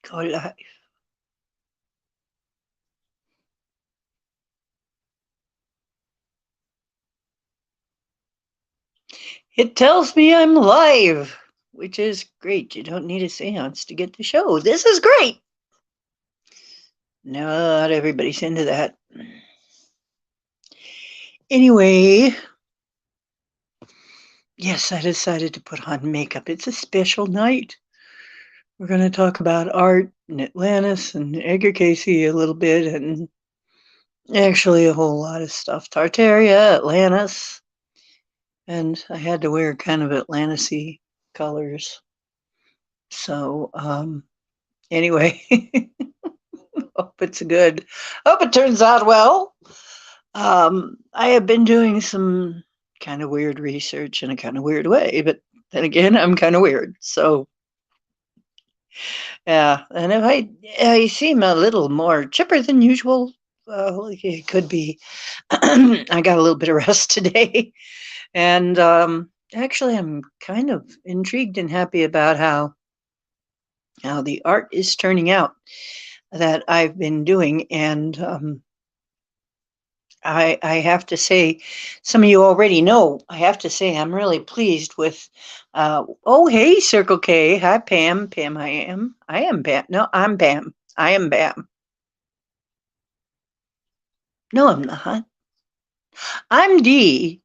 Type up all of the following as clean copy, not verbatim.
Go live. It tells me I'm live, which is great. You don't need a seance to get the show. This is great. Not everybody's into that. Anyway, yes, I decided to put on makeup. It's a special night. We're going to talk about art and Atlantis and Edgar Casey a little bit, and actually a whole lot of stuff. Tartaria, Atlantis, and I had to wear kind of Atlantis-y colors. So, anyway, hope it's good. Hope it turns out well. I have been doing some kind of weird research in a kind of weird way, but then again, I'm kind of weird. So, yeah. And if I seem a little more chipper than usual, it could be. I got a little bit of rest today. And actually, I'm kind of intrigued and happy about how the art is turning out that I've been doing. And I have to say, some of you already know, I have to say I'm really pleased with, oh, hey, Circle K. Hi, Pam. Pam, I am. I am Pam. No, I'm Pam. I am Pam. No, I'm not. I'm D.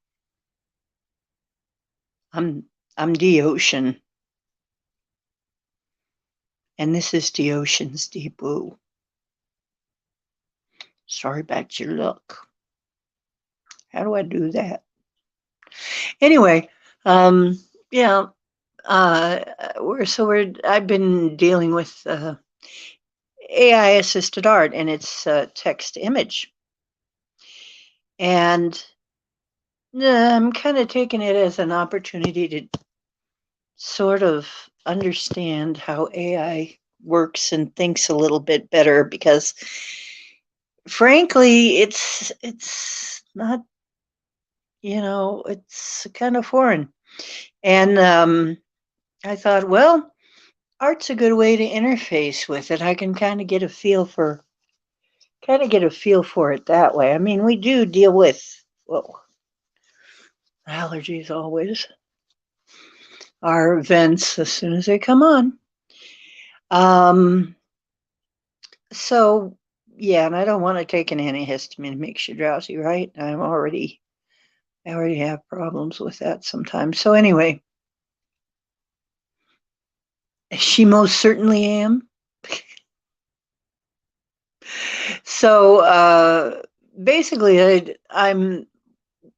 I'm D Ocean. And this is D Ocean's Deep Blue. Sorry about your luck. How do I do that? Anyway, yeah, I've been dealing with AI assisted art, and it's text image. And I'm kind of taking it as an opportunity to sort of understand how AI works and thinks a little bit better, because frankly, it's not, it's kind of foreign. And I thought, well, art's a good way to interface with it. I can kind of get a feel for it that way. I mean, we do deal with, well, allergies always are events as soon as they come on. So yeah, and I don't want to take an antihistamine. It makes you drowsy, right? I already have problems with that sometimes. So anyway, she most certainly am. So basically, I'm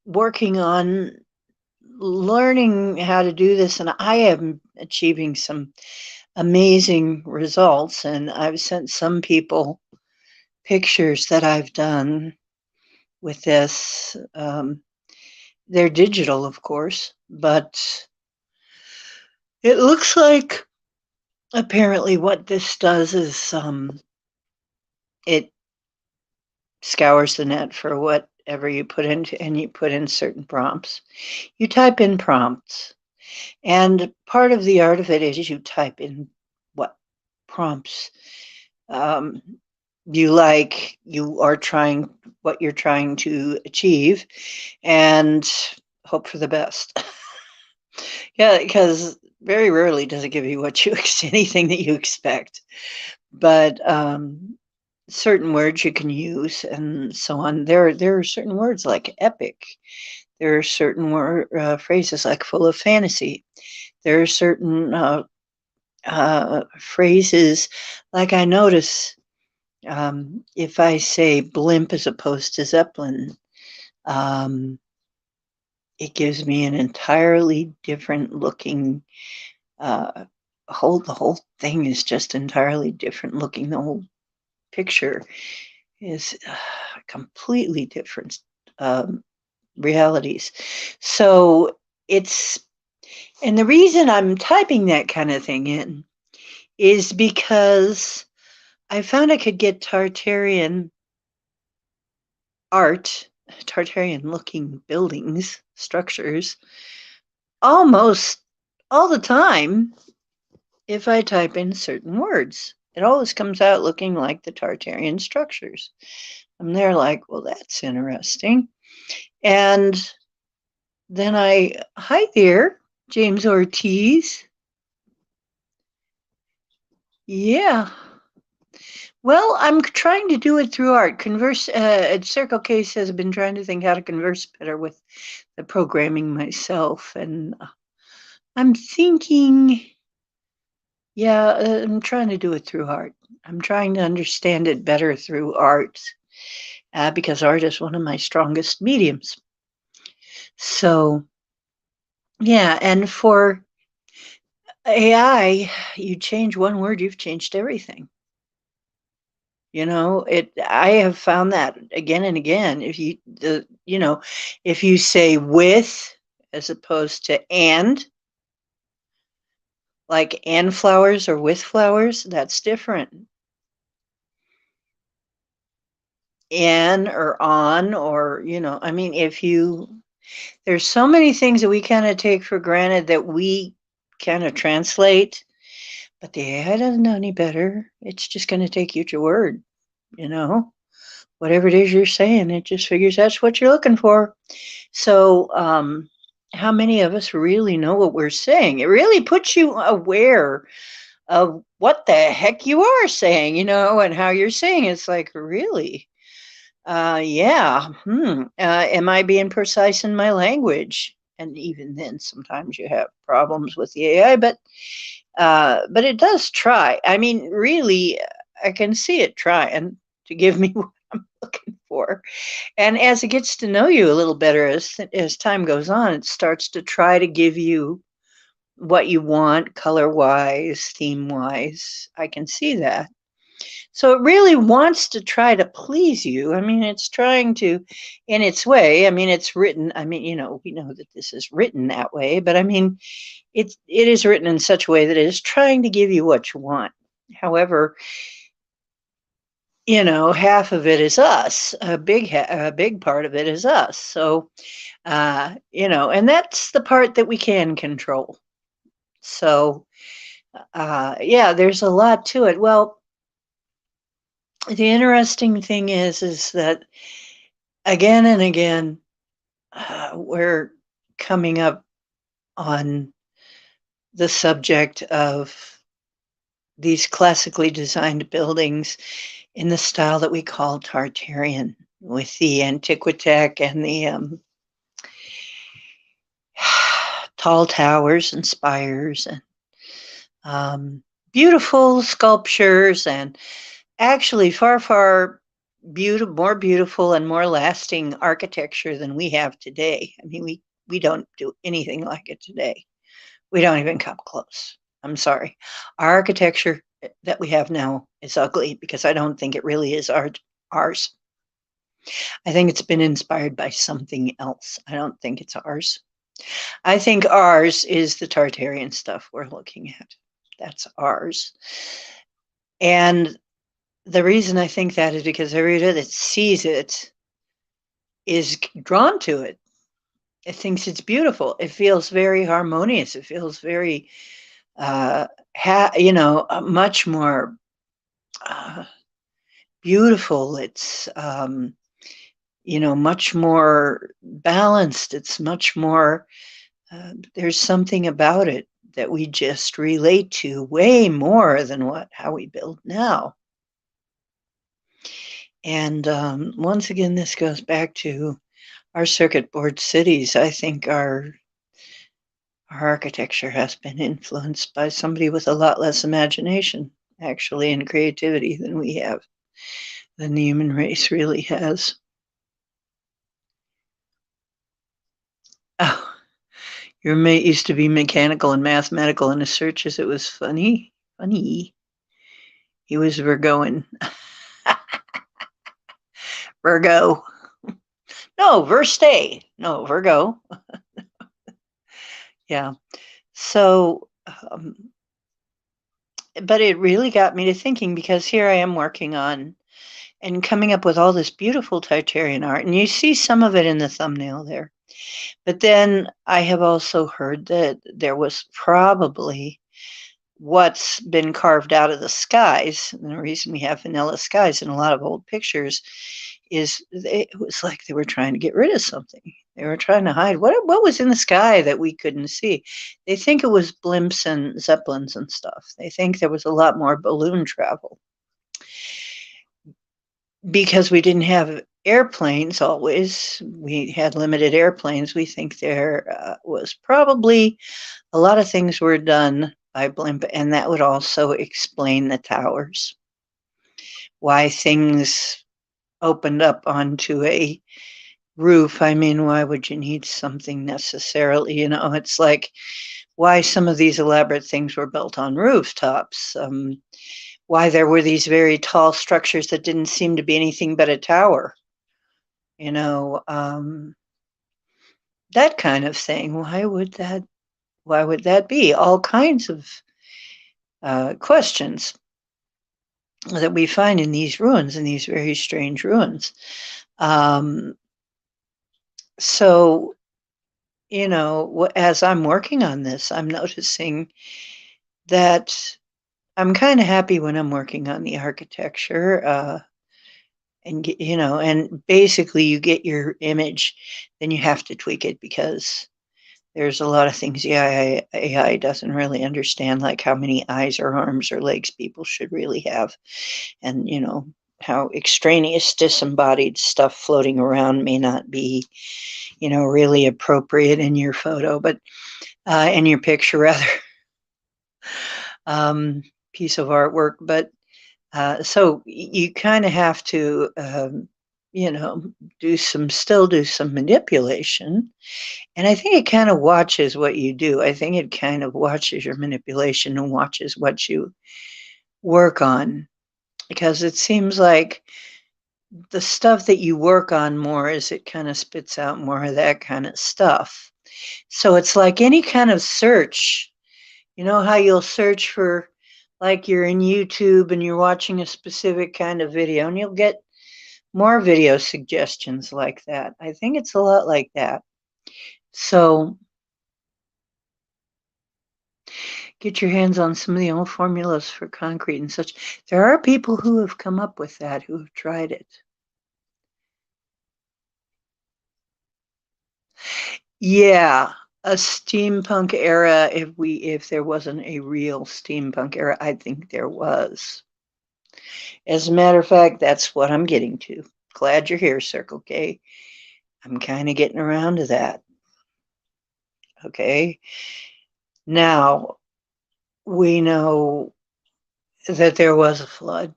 working on learning how to do this, and I am achieving some amazing results. And I've sent some people pictures that I've done with this. They're digital, of course, but it looks like apparently what this does is it scours the net for whatever you put into, and you put in certain prompts. You type in prompts, and part of the art of it is you type in what prompts what you're trying to achieve, and hope for the best. Yeah, because very rarely does it give you anything that you expect. But certain words you can use and so on. There are certain words like epic. There are certain phrases like full of fantasy. There are certain phrases like I notice if I say blimp as opposed to zeppelin, it gives me an entirely different looking the whole thing is just entirely different looking. The whole picture is completely different realities. So and the reason I'm typing that kind of thing in is because I found I could get Tartarian art, Tartarian looking buildings, structures, almost all the time if I type in certain words. It always comes out looking like the Tartarian structures. And they're like, well, that's interesting. And then hi there, James Ortiz. Yeah. Well, I'm trying to do it through art. Circle Case has been trying to think how to converse better with the programming myself. And I'm thinking, yeah, I'm trying to do it through art. I'm trying to understand it better through art because art is one of my strongest mediums. So, yeah, and for AI, you change one word, you've changed everything. I have found that again and again. If you say with as opposed to and, like and flowers or with flowers, that's different. In or on, or, there's so many things that we kind of take for granted that we kind of translate, but the AI doesn't know any better. It's just going to take you at your word, whatever it is you're saying, it just figures that's what you're looking for. So, how many of us really know what we're saying? It really puts you aware of what the heck you are saying, and how you're saying it. It's like, really? Yeah. Am I being precise in my language? And even then, sometimes you have problems with the AI, but it does try. I mean, really, I can see it trying to give me what I'm looking for. And as it gets to know you a little better, as time goes on, it starts to try to give you what you want, color-wise, theme-wise. I can see that. So it really wants to try to please you. I mean, it's trying to, in its way. I mean, it's written. I mean, we know that this is written that way, but I mean, it is written in such a way that it is trying to give you what you want. However, half of it is us. A big part of it is us. So, and that's the part that we can control. So, yeah, there's a lot to it. Well, the interesting thing is that again and again, we're coming up on the subject of these classically designed buildings in the style that we call Tartarian, with the Antiquitech and the tall towers and spires and beautiful sculptures, and actually far more beautiful and more lasting architecture than we have today. I mean, we don't do anything like it today. We don't even come close. I'm sorry. Our architecture that we have now is ugly because I don't think it really is ours. I think it's been inspired by something else. I don't think it's ours. I think ours is the Tartarian stuff we're looking at. That's ours. And the reason I think that is because everybody that sees it is drawn to it. It thinks it's beautiful. It feels very harmonious. It feels very, much more beautiful. It's, much more balanced. It's much more, there's something about it that we just relate to way more than how we build now. And once again, this goes back to our circuit board cities. I think our architecture has been influenced by somebody with a lot less imagination, actually, and creativity than we have, than the human race really has. Oh, your mate used to be mechanical and mathematical in his searches. It was funny. He was Virgoing. Virgo. No, Verstay. No, Virgo. Yeah. So, but it really got me to thinking, because here I am working on and coming up with all this beautiful Tartarian art. And you see some of it in the thumbnail there. But then I have also heard that there was probably what's been carved out of the skies. And the reason we have vanilla skies in a lot of old pictures is it was like they were trying to get rid of something. They were trying to hide what was in the sky that we couldn't see. They think it was blimps and zeppelins and stuff. They think there was a lot more balloon travel. Because we didn't have airplanes always, we had limited airplanes, we think there was probably a lot of things were done by blimp, and that would also explain the towers. Why things opened up onto a roof. I mean, why would you need something necessarily? You know, it's like why some of these elaborate things were built on rooftops. Why there were these very tall structures that didn't seem to be anything but a tower. You know, that kind of thing. Why would that be? All kinds of questions that we find in these ruins, in these very strange ruins. So, you know, as I'm working on this, I'm noticing that I'm kind of happy when I'm working on the architecture. And you know, and basically you get your image, then you have to tweak it because there's a lot of things the AI doesn't really understand, like how many eyes or arms or legs people should really have, and you know how extraneous disembodied stuff floating around may not be, you know, really appropriate in your photo, but in your picture rather, piece of artwork, but. So you kind of have to, you know, still do some manipulation. And I think it kind of watches what you do. I think it kind of watches your manipulation and watches what you work on. Because it seems like the stuff that you work on more is it kind of spits out more of that kind of stuff. So it's like any kind of search. You know how you'll search for, like you're in YouTube and you're watching a specific kind of video and you'll get more video suggestions like that. I think it's a lot like that. So get your hands on some of the old formulas for concrete and such. There are people who have come up with that, who have tried it. Yeah, a steampunk era, if there wasn't a real steampunk era, I think there was. As a matter of fact, that's what I'm getting to. Glad you're here, Circle K. I'm kind of getting around to that. Okay. Now, we know that there was a flood.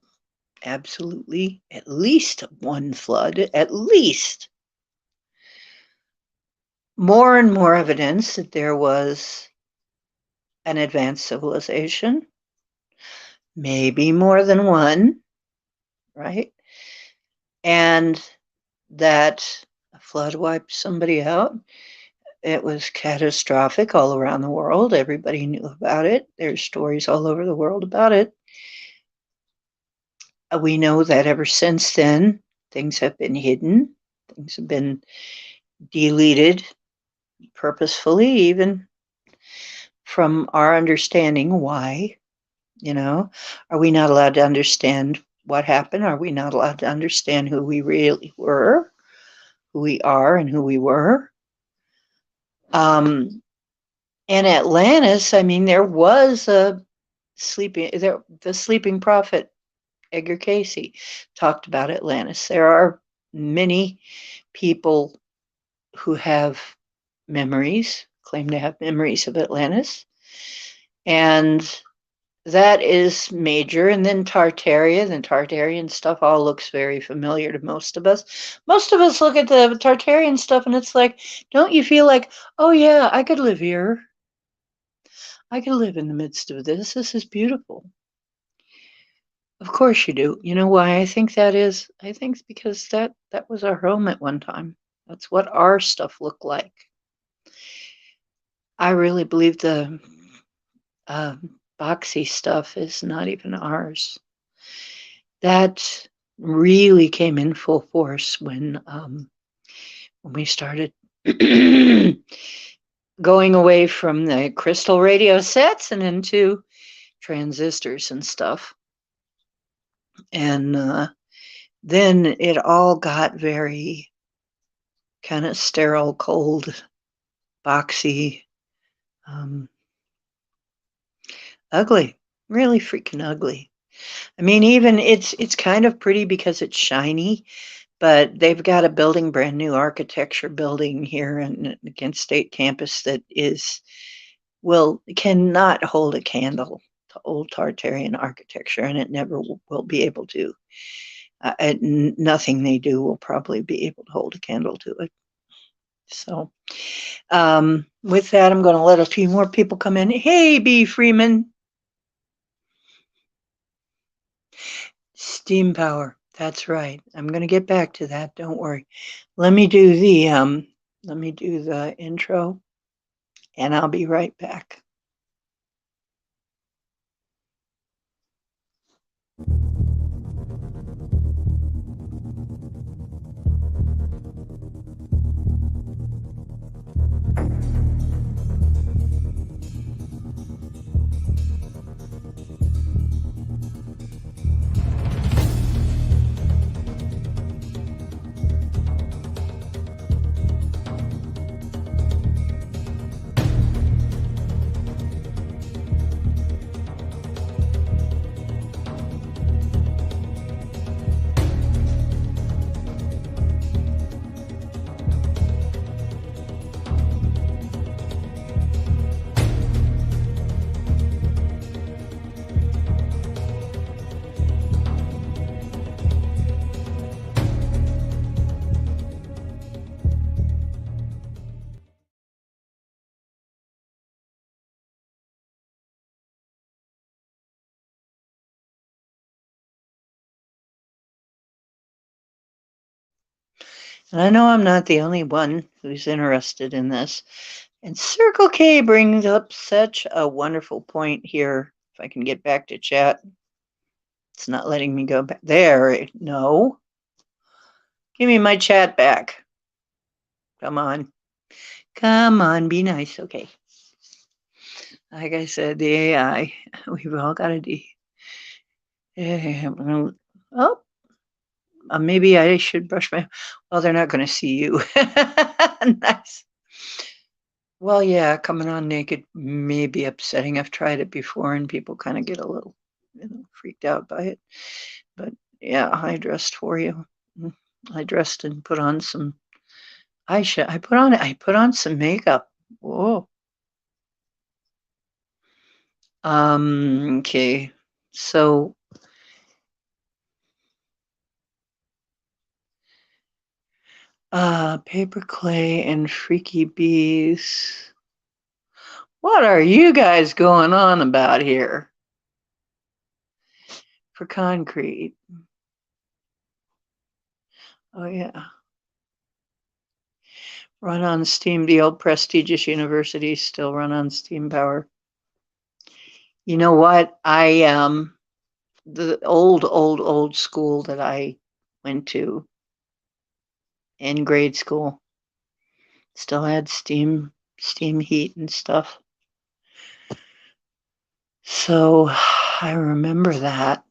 Absolutely. At least one flood. At least. More and more evidence that there was an advanced civilization. Maybe more than one, right? And that a flood wiped somebody out. It was catastrophic all around the world. Everybody knew about it. There's stories all over the world about it. We know that ever since then, things have been hidden. Things have been deleted purposefully, even from our understanding why. You know, are we not allowed to understand what happened? Are we not allowed to understand who we really were, who we are, and who we were? And Atlantis, I mean, there was the sleeping prophet, Edgar Casey, talked about Atlantis. There are many people who have memories, claim to have memories of Atlantis. And that is major. And then Tartaria, the Tartarian stuff all looks very familiar to most of us. Most of us look at the Tartarian stuff and it's like, don't you feel like, oh yeah, I could live here. I could live in the midst of this. This is beautiful. Of course you do. You know why I think that is? I think it's because that was our home at one time. That's what our stuff looked like. I really believe the boxy stuff is not even ours. That really came in full force when we started going away from the crystal radio sets and into transistors and stuff. And then it all got very kind of sterile, cold, boxy, ugly, really freaking ugly. I mean, even it's kind of pretty because it's shiny, but they've got a building, brand new architecture building here in the Kent State campus that cannot hold a candle to old Tartarian architecture, and it never will be able to. Nothing they do will probably be able to hold a candle to it. So with that, I'm going to let a few more people come in. Hey, B. Freeman. Steam power. That's right. I'm going to get back to that. Don't worry. Let me do the intro, and I'll be right back. And I know I'm not the only one who's interested in this. And Circle K brings up such a wonderful point here. If I can get back to chat, it's not letting me go back there. No, give me my chat back. Come on, be nice. Okay. Like I said, the AI, we've all got to oh, maybe I should brush my. Well, they're not going to see you. Nice. Well, yeah, coming on naked may be upsetting. I've tried it before, and people kind of get a little freaked out by it. But yeah, I dressed for you. I dressed and put on some eyeshadow. I put on some makeup. Whoa. Okay. So paper clay and freaky bees. What are you guys going on about here? For concrete. Oh yeah. Run on steam. The old prestigious universities still run on steam power. You know what? The old school that I went to in grade school still had steam heat and stuff. So I remember that.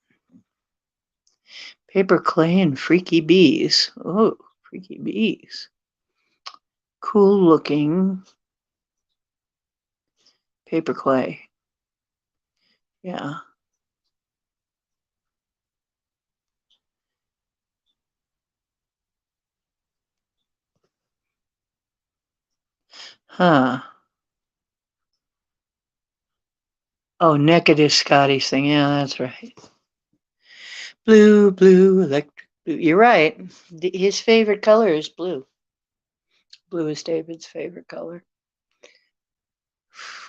Paper clay and freaky bees. Oh, freaky bees. Cool looking paper clay. Yeah. Huh. Oh, naked is Scotty's thing. Yeah, that's right. Blue, electric blue. You're right. His favorite color is blue. Blue is David's favorite color.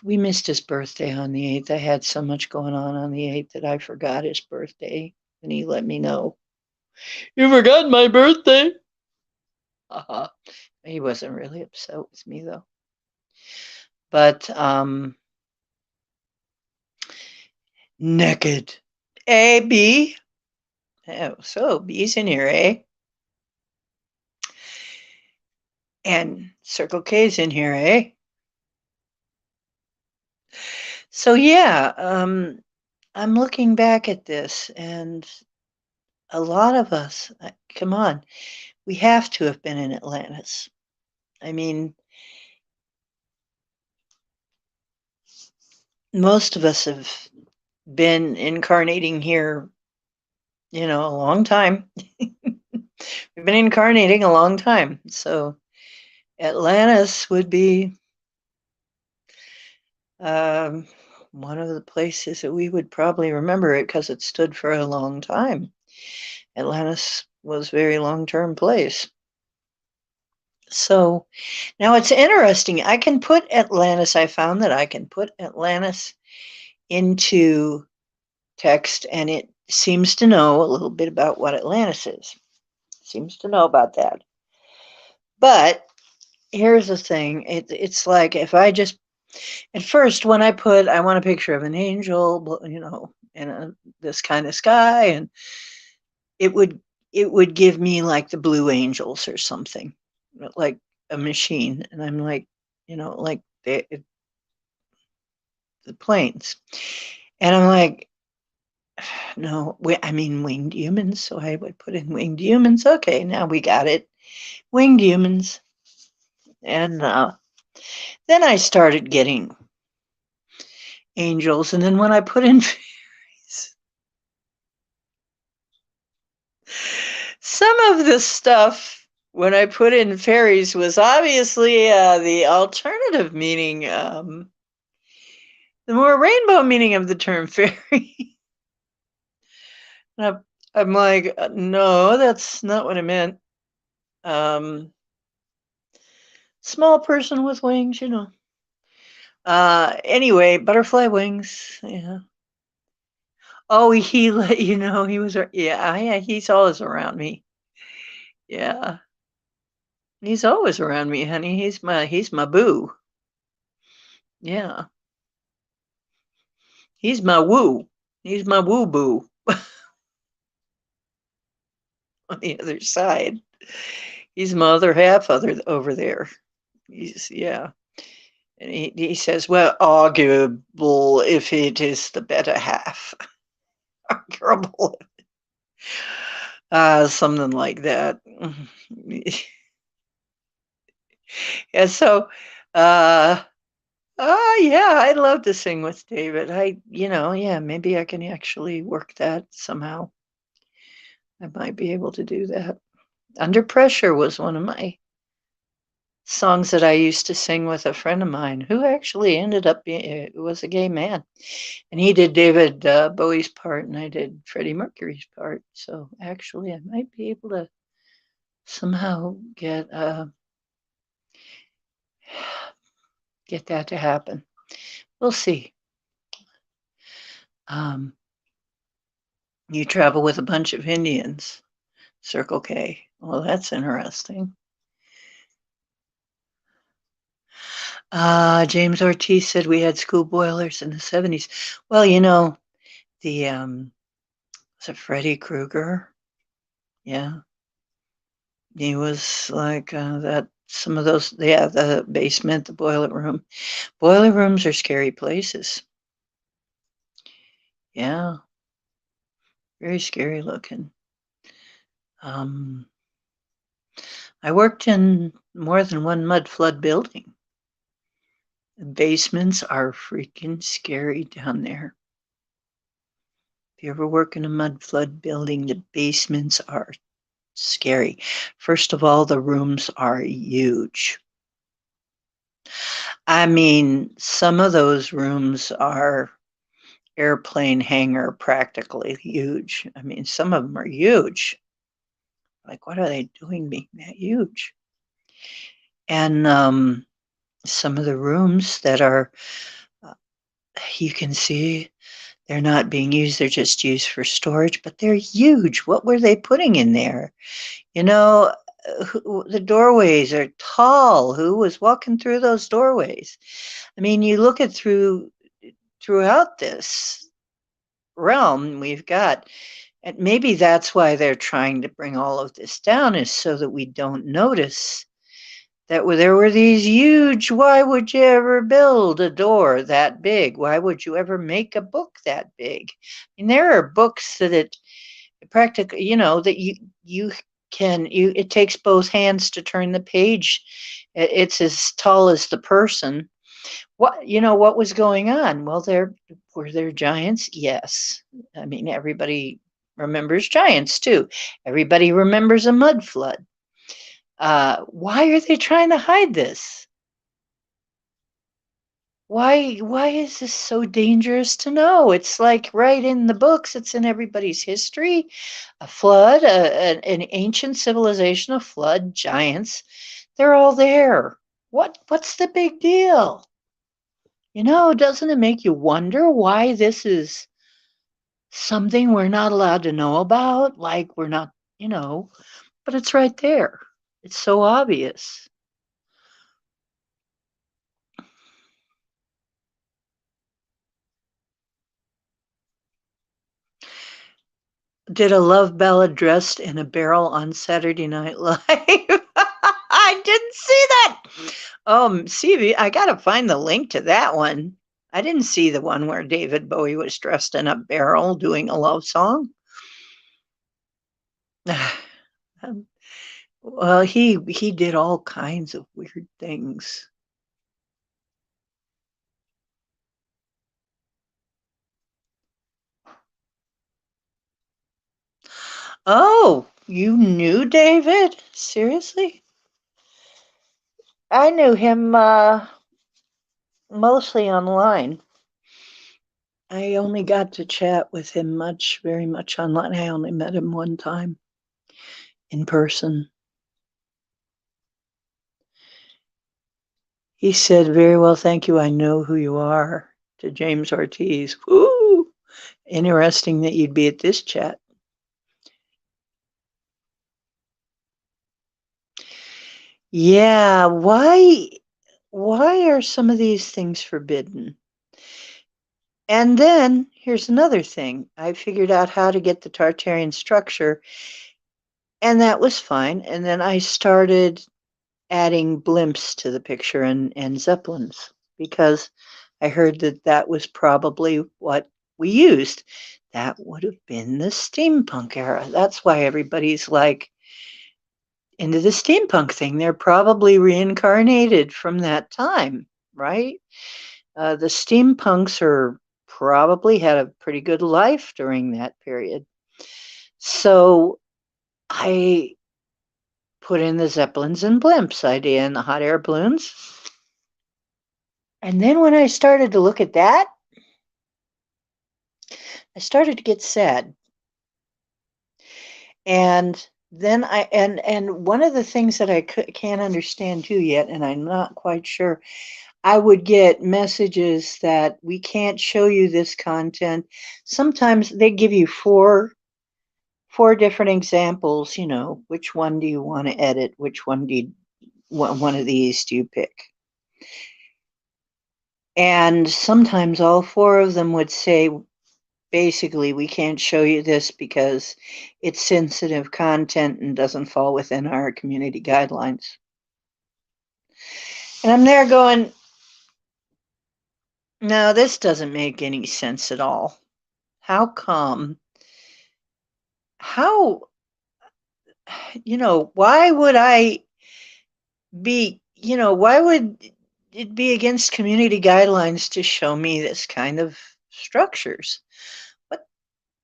We missed his birthday on the 8th. I had so much going on the 8th that I forgot his birthday, and he let me know. You forgot my birthday? He wasn't really upset with me, though. But, naked. A, B. Oh, so B's in here, eh? And Circle K's in here, eh? So yeah, I'm looking back at this, and a lot of us, come on, we have to have been in Atlantis. I mean, most of us have been incarnating here, a long time. We've been incarnating a long time. So Atlantis would be um, one of the places that we would probably remember it because it stood for a long time. Atlantis was a very long-term place. So now it's interesting. I found that I can put Atlantis into text, and it seems to know a little bit about what Atlantis is. Seems to know about that. But here's the thing. It's like if I just, at first, when I want a picture of an angel, in this kind of sky, and it would give me like the blue angels or something, like a machine. And I'm like, like the planes. And I'm like, no, I mean winged humans. So I would put in winged humans. Okay, now we got it. Winged humans. And then I started getting angels. And then when I put in fairies, some of the stuff when I put in fairies was obviously the alternative meaning, the more rainbow meaning of the term fairy. I'm like, no, that's not what I meant. Small person with wings, Anyway, butterfly wings. Yeah. Oh, he let you know he was. Yeah, he's always around me. Yeah, he's always around me, honey. He's my boo. Yeah, he's my woo. He's my woo boo on the other side. He's my other half over there. Yeah. And he says, well, arguable if it is the better half. Arguable. Something like that. Yeah, so yeah, I'd love to sing with David. Yeah, maybe I can actually work that somehow. I might be able to do that. Under Pressure was one of my songs that I used to sing with a friend of mine who actually ended up being was a gay man, and he did David Bowie's part, and I did Freddie Mercury's part. So actually, I might be able to somehow get that to happen. We'll see. You travel with a bunch of Indians. Circle K. Well, that's interesting. James Ortiz said we had school boilers in the 70s. Well, the was it Freddy Krueger? Yeah. He was like that. Some of those, yeah, the basement, the boiler room. Boiler rooms are scary places. Yeah. Very scary looking. I worked in more than one mud flood building. The basements are freaking scary down there. If you ever work in a mud flood building, the basements are scary. First of all, the rooms are huge. I mean, some of those rooms are airplane hangar practically huge. I mean, some of them are huge. Like, what are they doing being that huge? And some of the rooms that are, you can see they're not being used, they're just used for storage, but they're huge. What were they putting in there? The doorways are tall. Who was walking through those doorways? I mean, you look at throughout this realm we've got, and maybe that's why they're trying to bring all of this down, is so that we don't notice there were these huge, why would you ever build a door that big? Why would you ever make a book that big? I mean, there are books that it practically, that you it takes both hands to turn the page. It's as tall as the person. What was going on? Well, were there giants? Yes. I mean, everybody remembers giants too. Everybody remembers a mud flood. Why are they trying to hide this? Why is this so dangerous to know? It's like right in the books. It's in everybody's history. A flood, an ancient civilization, a flood, giants. They're all there. What's the big deal? Doesn't it make you wonder why this is something we're not allowed to know about? Like we're not, but it's right there. It's so obvious. Did a love ballad dressed in a barrel on Saturday Night Live. I didn't see that. See, I got to find the link to that one. I didn't see the one where David Bowie was dressed in a barrel doing a love song. Well, he did all kinds of weird things. Oh, you knew David? Seriously? I knew him mostly online. I only got to chat with him very much online. I only met him one time in person. He said, "Very well, thank you. I know who you are," to James Ortiz. Woo! Interesting that you'd be at this chat. Yeah, why are some of these things forbidden? And then here's another thing. I figured out how to get the Tartarian structure, and that was fine. And then I started adding blimps to the picture and zeppelins because I heard that was probably what we used. That would have been the steampunk era. That's why everybody's like into the steampunk thing. They're probably reincarnated from that time, right? The steampunks probably had a pretty good life during that period. So I put in the zeppelins and blimps idea and the hot air balloons. And then when I started to look at that, I started to get sad. And then and one of the things that I can't understand too yet, and I'm not quite sure, I would get messages that we can't show you this content. Sometimes they give you four different examples. Which one do you want to edit? Which one one of these do you pick? And sometimes all four of them would say, basically, we can't show you this because it's sensitive content and doesn't fall within our community guidelines. And I'm there going, no, this doesn't make any sense at all. How come? How, why would I why would it be against community guidelines to show me this kind of structures?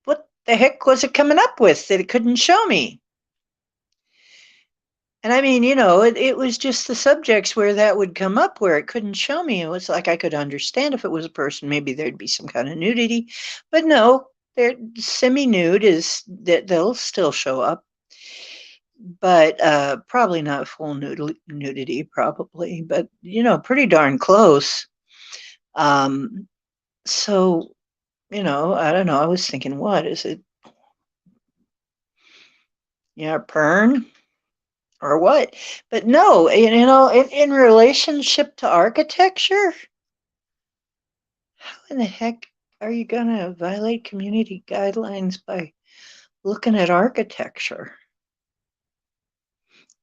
What the heck was it coming up with that it couldn't show me? And I mean, it was just the subjects where that would come up where it couldn't show me. It was like I could understand if it was a person, maybe there'd be some kind of nudity, but no, they're semi-nude is that they'll still show up, but probably not full nudity, probably, but pretty darn close. So I don't know. I was thinking, what is it? Yeah, Pern or what? But no, in relationship to architecture, how in the heck are you going to violate community guidelines by looking at architecture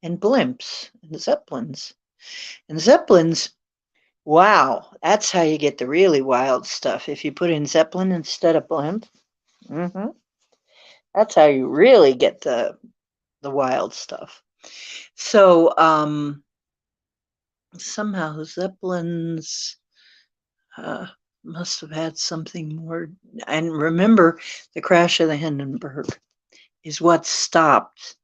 and blimps and zeppelins? And Zeppelins, wow, that's how you get the really wild stuff. If you put in Zeppelin instead of blimp, that's how you really get the wild stuff. So somehow Zeppelins must have had something more. And remember, the crash of the Hindenburg is what stopped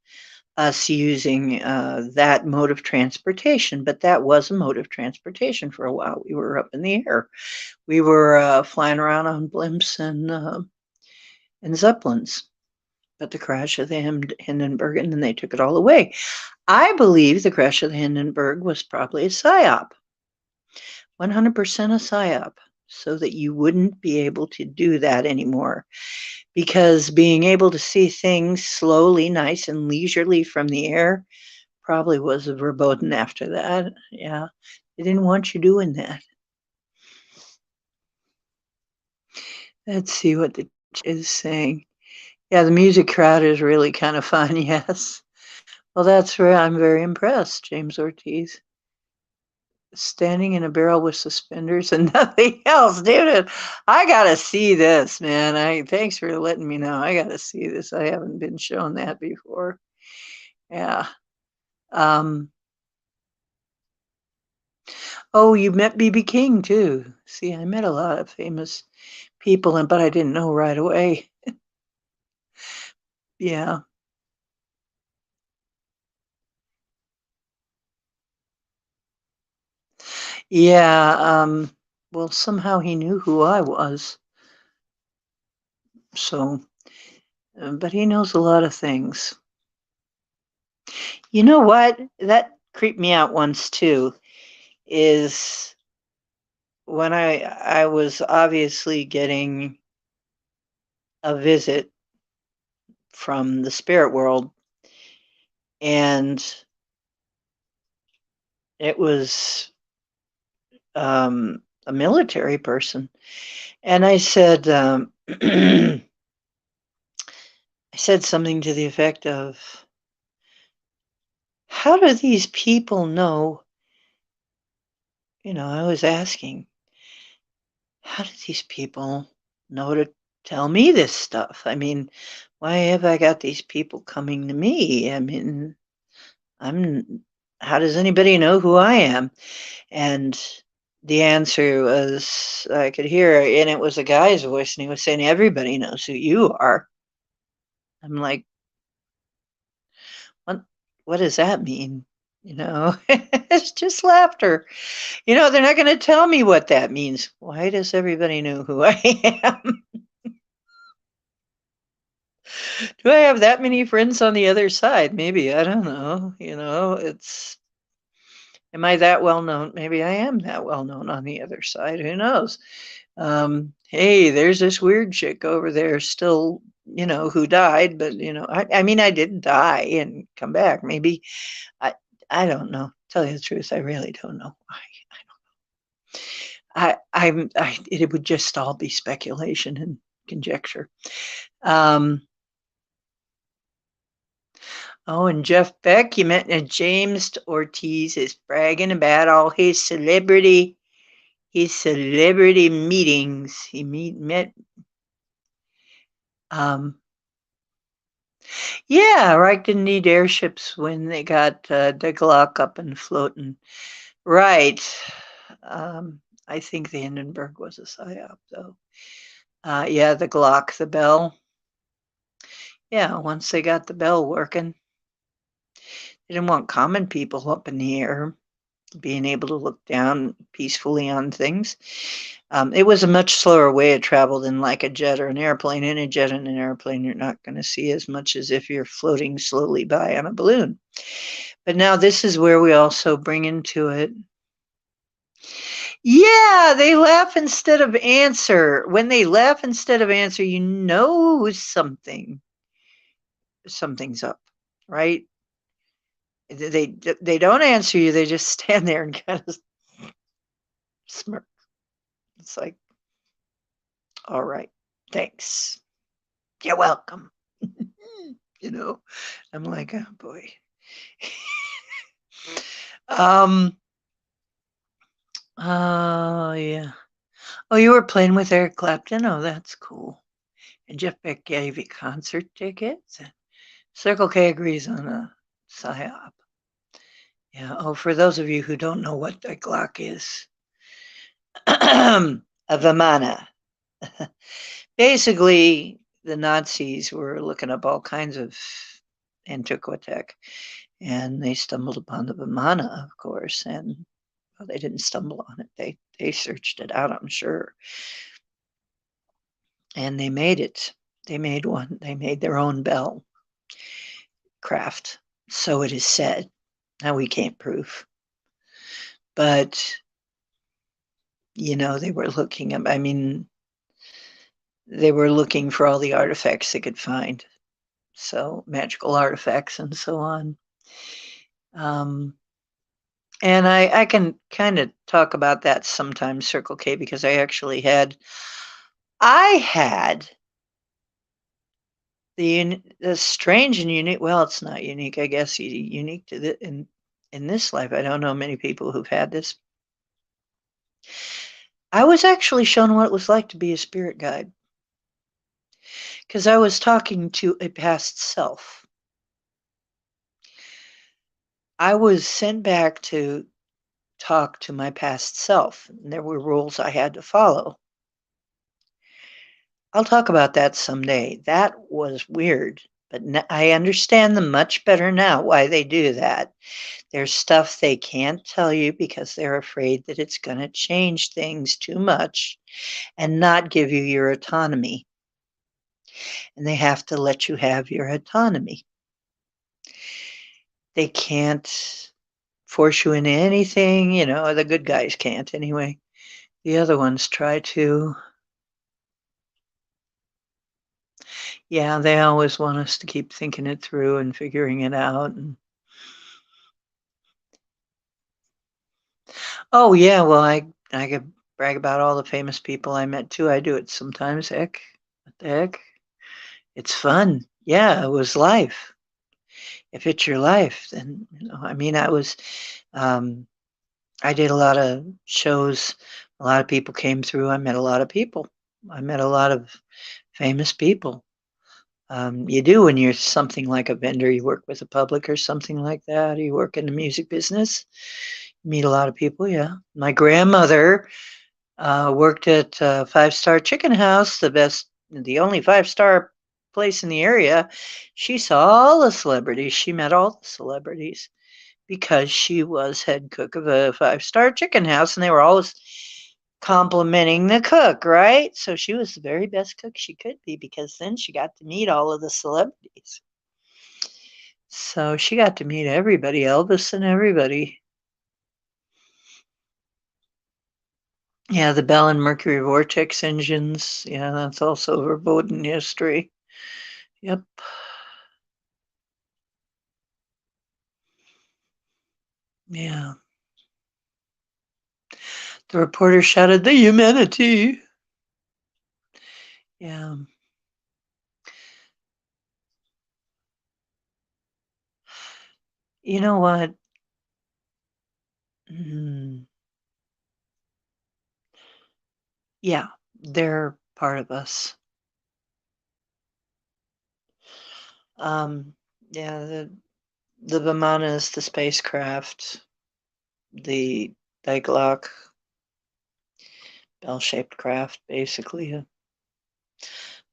us using that mode of transportation. But that was a mode of transportation for a while. We were up in the air. We were flying around on blimps and Zeppelins. But the crash of the Hindenburg, and then they took it all away. I believe the crash of the Hindenburg was probably a psyop, 100% a psyop, so that you wouldn't be able to do that anymore. Because being able to see things slowly, nice and leisurely from the air probably was verboten after that. Yeah, they didn't want you doing that. Let's see what the chat is saying. Yeah, the music crowd is really kind of fun, yes. Well, that's where I'm very impressed, James Ortiz. Standing in a barrel with suspenders and nothing else, dude. I gotta see this, man. Thanks for letting me know. I gotta see this. I haven't been shown that before. Yeah. Oh, you met BB King too. See, I met a lot of famous people, but I didn't know right away. Yeah. Yeah. Well, somehow he knew who I was. So, but he knows a lot of things. You know what? That creeped me out once too, is when I was obviously getting a visit from the spirit world, and it was a military person. And I said, I said something to the effect of, how do these people know? I was asking, how do these people know to tell me this stuff? I mean, why have I got these people coming to me? I mean, how does anybody know who I am? And the answer was, I could hear, and it was a guy's voice, and he was saying, everybody knows who you are. I'm like, what does that mean? It's just laughter. They're not going to tell me what that means. Why does everybody know who I am? Do I have that many friends on the other side? Maybe. I don't know. Am I that well known? Maybe I am that well known on the other side. Who knows? Hey, there's this weird chick over there still, who died, but I mean, I didn't die and come back. Maybe I don't know. Tell you the truth, I really don't know. It would just all be speculation and conjecture. Oh, and Jeff Beck, you met James Ortiz is bragging about all his celebrity meetings. He met. Yeah, Reich didn't need airships when they got the Glock up and floating. Right. I think the Hindenburg was a psyop, though. Yeah, the Glock, the bell. Yeah, once they got the bell working, they didn't want common people up in the air being able to look down peacefully on things. It was a much slower way of travel than like a jet or an airplane. In a jet and an airplane, you're not going to see as much as if you're floating slowly by on a balloon. But now this is where we also bring into it. Yeah, they laugh instead of answer. When they laugh instead of answer, something's up, right? They don't answer you. They just stand there and kind of smirk. It's like, all right, thanks. You're welcome. I'm like, oh boy. Oh, yeah. Oh, you were playing with Eric Clapton? Oh, that's cool. And Jeff Beck gave you concert tickets? Circle K agrees on a PSYOP. Yeah. Oh, for those of you who don't know what a Glock is, a Vimana. Basically, the Nazis were looking up all kinds of antiquitech, and they stumbled upon the Vimana, of course, and well, they didn't stumble on it. They searched it out, I'm sure, and they made it. They made one. They made their own bell craft, so it is said. Now we can't prove, but they were looking up. I mean, they were looking for all the artifacts they could find, so magical artifacts and so on. Um, and I can kind of talk about that sometimes, Circle K, because I had the strange and unique. Well, it's not unique, I guess. Unique to in this life. I don't know many people who've had this. I was actually shown what it was like to be a spirit guide because I was talking to a past self. I was sent back to talk to my past self, and there were rules I had to follow. I'll talk about that someday. That was weird, but I understand them much better now why they do that. There's stuff they can't tell you because they're afraid that it's going to change things too much and not give you your autonomy. And they have to let you have your autonomy. They can't force you into anything, the good guys can't anyway. The other ones try to. Yeah, they always want us to keep thinking it through and figuring it out. Oh yeah, well I could brag about all the famous people I met too. I do it sometimes. Heck, what the heck? It's fun. Yeah, it was life. If it's your life, then I mean, um, I did a lot of shows. A lot of people came through. I met a lot of people. I met a lot of famous people. You do when you're something like a vendor. You work with the public or something like that. You work in the music business. You meet a lot of people. Yeah, my grandmother worked at Five-Star Chicken House, the only 5-star place in the area. She saw all the celebrities. She met all the celebrities because she was head cook of a 5-star chicken house, and they were always complimenting the cook, right? So she was the very best cook she could be because then she got to meet all of the celebrities. So she got to meet everybody, Elvis and everybody. Yeah, the Bell and Mercury vortex engines. Yeah, that's also verboten history. Yep. Yeah. The reporter shouted, "The humanity!" Yeah. You know what? Mm, yeah, they're part of us. Um, yeah, the Vimanas, the spacecraft, the Daiglok bell-shaped craft, basically a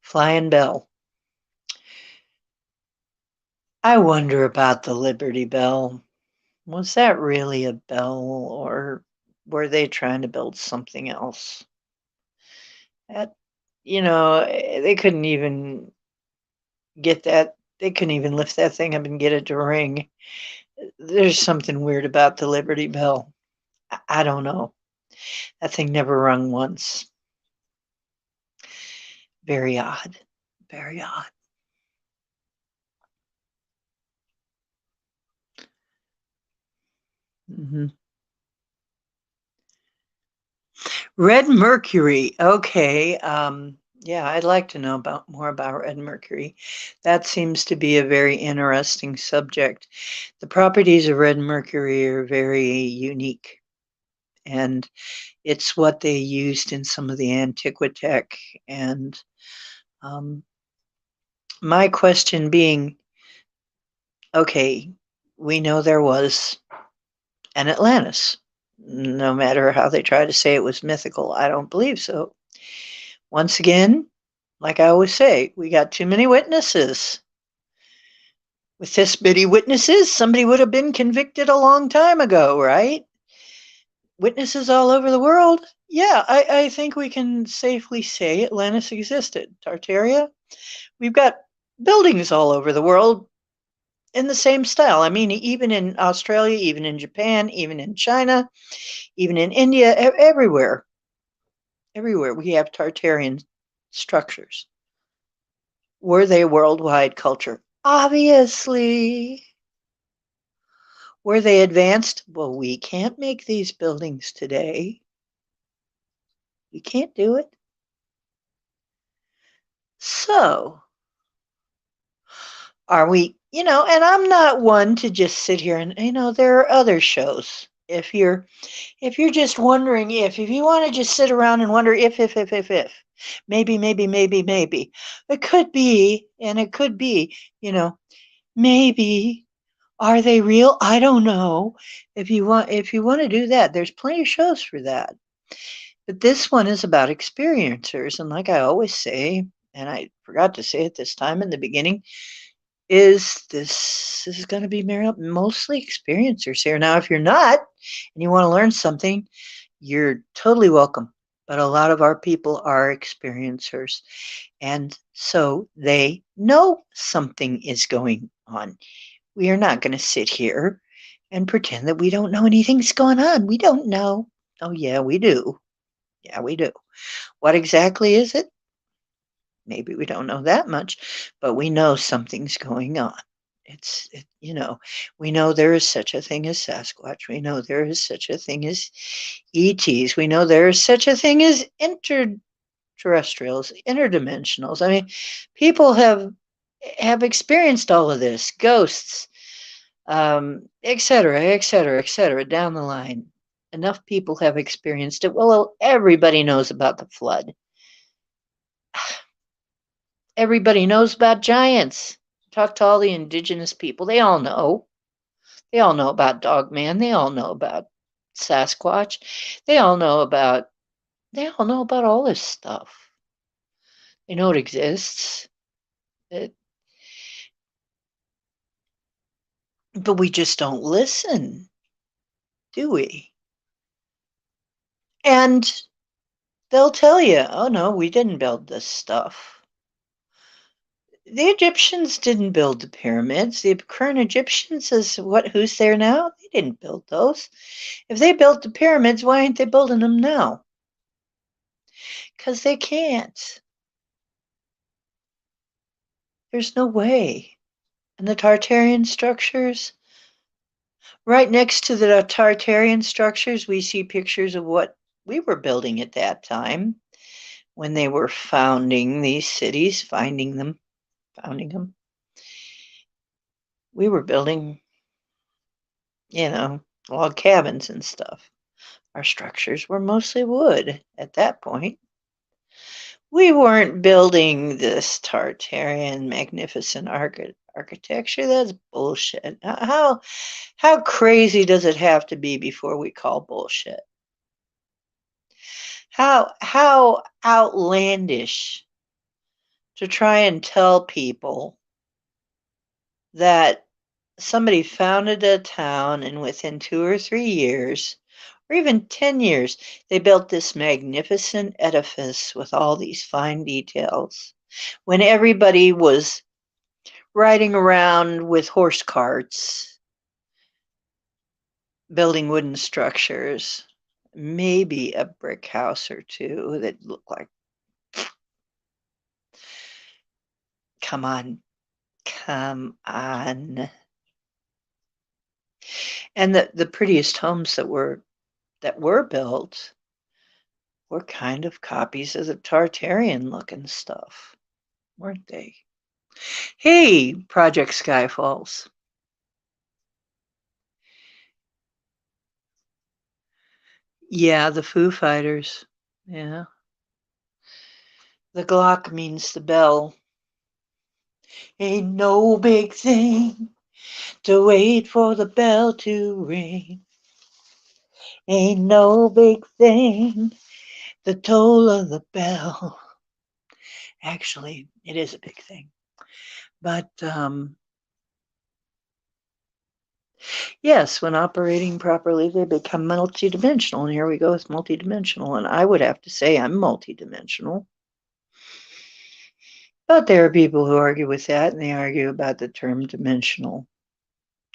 flying bell. I wonder about the Liberty Bell. Was that really a bell, or were they trying to build something else? That, they couldn't even get that. They couldn't even lift that thing up and get it to ring. There's something weird about the Liberty Bell. I don't know. That thing never rung once. Very odd. Very odd. Hmm. Red Mercury. Okay. Yeah, I'd like to know more about red mercury. That seems to be a very interesting subject. The properties of red mercury are very unique and it's what they used in some of the Antiquitech. And my question being, okay, we know there was an Atlantis. No matter how they try to say it was mythical, I don't believe so. Once again, like I always say, we got too many witnesses. With this many witnesses, somebody would have been convicted a long time ago, right? Witnesses all over the world. Yeah, I think we can safely say Atlantis existed. Tartaria, we've got buildings all over the world in the same style. I mean, even in Australia, even in Japan, even in China, even in India, everywhere. Everywhere we have Tartarian structures. Were they worldwide culture? Obviously. Were they advanced? Well, we can't make these buildings today. We can't do it. So, are we, and I'm not one to just sit here and, there are other shows. If you're just wondering if you want to just sit around and wonder if, maybe, it could be, and it could be, maybe, are they real? I don't know. If you want to do that, there's plenty of shows for that. But this one is about experiencers, and like I always say, and I forgot to say it this time in the beginning, this is going to be mostly experiencers here. Now, if you're not and you want to learn something, you're totally welcome. But a lot of our people are experiencers, and so they know something is going on. We are not going to sit here and pretend that we don't know anything's going on. We don't know. Oh, yeah, we do. Yeah, we do. What exactly is it? Maybe we don't know that much, but we know something's going on. We know there is such a thing as Sasquatch. We know there is such a thing as ETs. We know there is such a thing as interterrestrials, interdimensionals. I mean, people have experienced all of this, ghosts, et cetera, et cetera, et cetera, down the line. Enough people have experienced it. Well, everybody knows about the flood. Everybody knows about giants. Talk to all the indigenous people. They all know. They all know about Dogman. They all know about Sasquatch. They all know about all this stuff. They know it exists. But we just don't listen, do we? And they'll tell you, oh no, we didn't build this stuff. The Egyptians didn't build the pyramids. The current Egyptians who's there now? They didn't build those. If they built the pyramids, why aren't they building them now? Because they can't. There's no way. And the Tartarian structures, right next to the Tartarian structures, we see pictures of what we were building at that time when they were founding these cities, founding them. We were building, log cabins and stuff. Our structures were mostly wood at that point. We weren't building this Tartarian magnificent architecture. That's bullshit. How crazy does it have to be before we call bullshit? How outlandish to try and tell people that somebody founded a town and within 2 or 3 years, or even 10 years, they built this magnificent edifice with all these fine details when everybody was riding around with horse carts, building wooden structures, maybe a brick house or two that looked like, come on. And the prettiest homes that were built were kind of copies of the Tartarian looking stuff, weren't they? Hey, Project Yeah, the Foo Fighters. Yeah. The Glock means the bell. Ain't no big thing to wait for the bell to ring. Ain't no big thing, the toll of the bell. Actually, it is a big thing. But yes, when operating properly, they become multidimensional. And here we go with multidimensional. And I would have to say I'm multidimensional. But there are people who argue with that, and they argue about the term dimensional.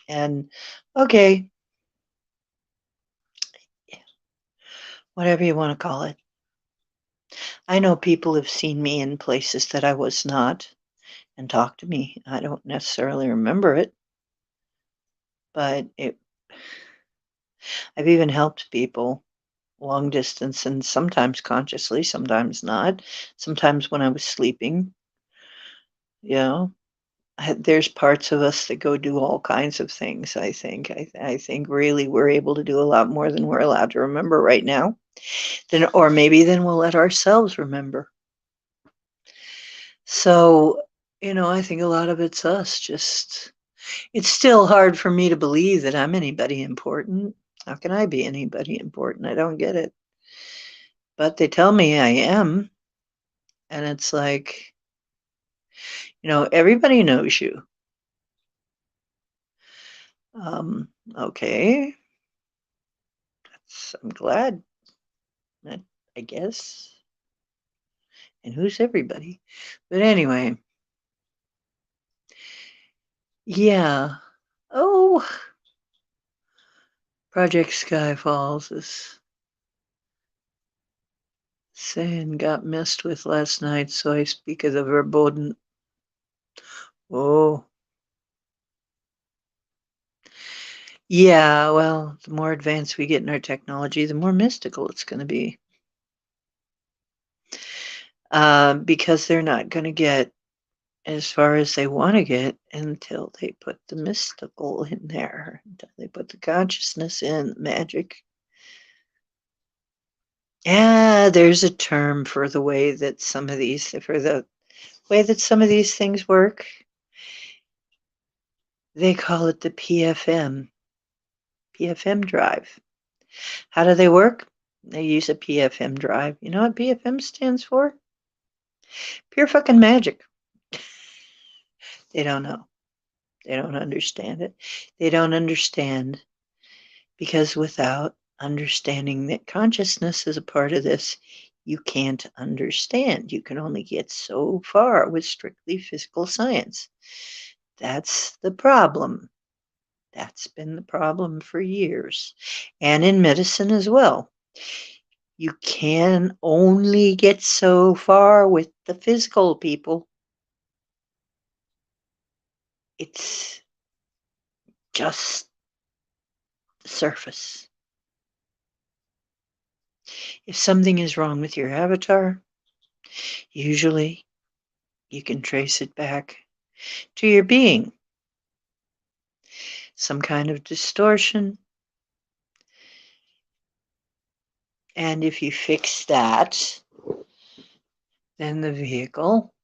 And okay, whatever you want to call it. I know people have seen me in places that I was not and talked to me. I don't necessarily remember it, but I've even helped people long distance and sometimes consciously, sometimes not. Sometimes when I was sleeping, you know, there's parts of us that go do all kinds of things. I think. I think really we're able to do a lot more than we're allowed to remember right now. Then, or maybe then we'll let ourselves remember. So, I think a lot of it's us. Just it's still hard for me to believe that I'm anybody important. How can I be anybody important? I don't get it. But they tell me I am. And it's like, everybody knows you. Okay. I'm glad. That, I guess. And who's everybody? But anyway, yeah. Oh, Project Skyfalls is saying got messed with last night, so I speak of the verboten. Oh, yeah. Well, the more advanced we get in our technology, the more mystical it's going to be. Because they're not going to get as far as they want to get until they put the mystical in there, until they put the consciousness in, magic. Yeah, there's a term for the way that some of these, things work. They call it the PFM drive. How do they work? They use a PFM drive. You know what PFM stands for? Pure fucking magic. They don't know. They don't understand it. They don't understand because without understanding that consciousness is a part of this, you can't understand. You can only get so far with strictly physical science. That's the problem. That's been the problem for years. And in medicine as well. You can only get so far with the physical people. It's just the surface. If something is wrong with your avatar, usually you can trace it back to your being. Some kind of distortion. And if you fix that, then the vehicle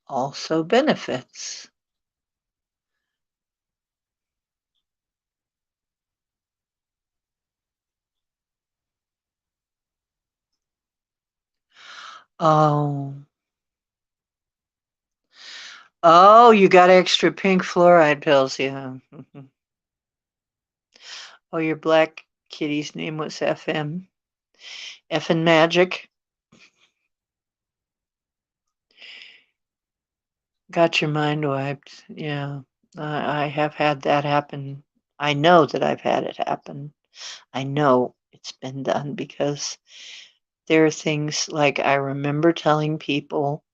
also benefits. Oh. Oh, you got extra pink fluoride pills, yeah. Oh, your black kitty's name was FM. Effin' magic. Got your mind wiped. Yeah. I have had that happen. I know that I've had it happen. I know it's been done because there are things like I remember telling people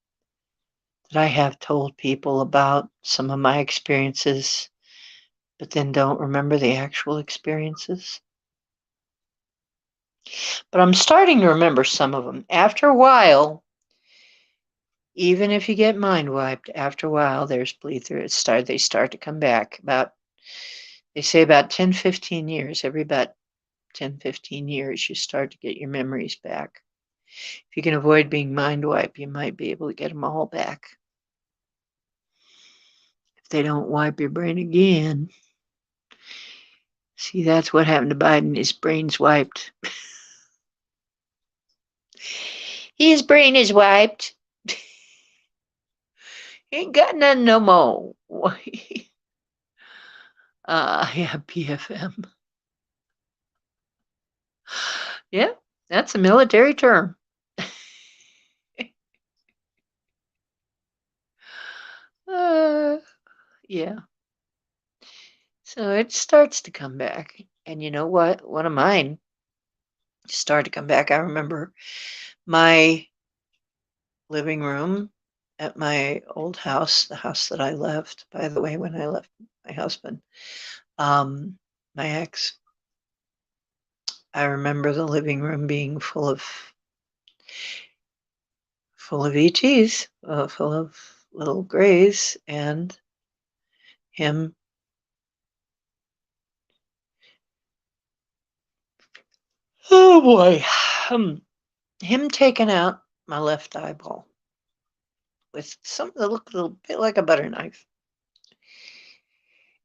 that I have told people about some of my experiences, but then don't remember the actual experiences. But I'm starting to remember some of them. After a while, even if you get mind wiped, after a while, there's bleed through. They start to come back. They say about 10, 15 years, every about 10, 15 years, you start to get your memories back. If you can avoid being mind wiped, you might be able to get them all back. If they don't wipe your brain again. See, that's what happened to Biden. His brain's wiped. His brain is wiped. He ain't got none no more. Yeah, PFM. Yeah, that's a military term. Yeah. So it starts to come back. And you know what? One of mine started to come back. I remember my living room at my old house, the house that I left, by the way, when I left my husband, my ex. I remember the living room being full of ETs, full of little grays, and him. Oh boy, him taking out my left eyeball with something that looked a little bit like a butter knife.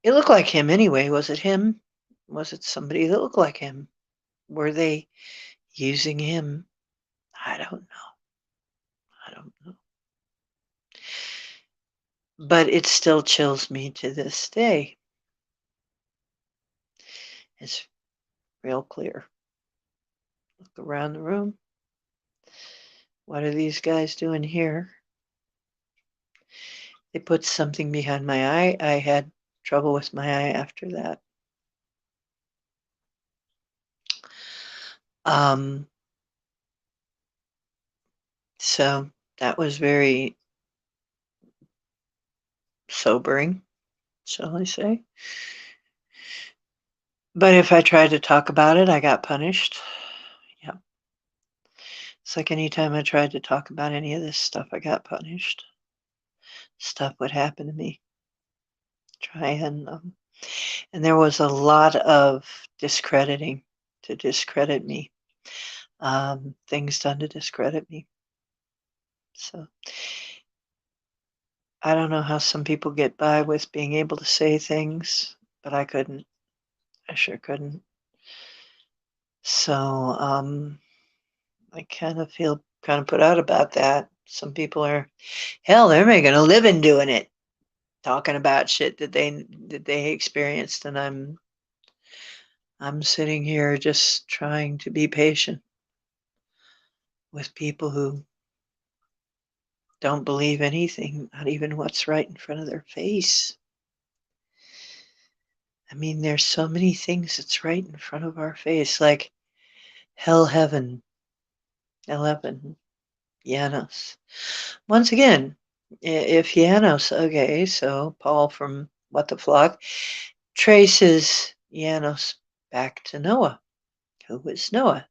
It looked like him anyway. Was it him? Was it somebody that looked like him? Were they using him? I don't know. I don't know. But it still chills me to this day. It's real clear. Look around the room. What are these guys doing here? They put something behind my eye. I had trouble with my eye after that. So that was very sobering, shall I say. But if I tried to talk about it, I got punished. Yeah. It's like anytime I tried to talk about any of this stuff, I got punished. Stuff would happen to me. And there was a lot of discrediting to discredit me. Things done to discredit me. So I don't know how some people get by with being able to say things, but I couldn't. I sure couldn't. So I kind of feel kind of put out about that. Some people are, hell, they're making a living doing it, talking about shit that they experienced, and I'm sitting here just trying to be patient with people who don't believe anything, not even what's right in front of their face. I mean, there's so many things that's right in front of our face, like hell, heaven, 11, Janus. Once again, if Janus, okay, so Paul from What the Flock traces Janus back to Noah. Who was Noah?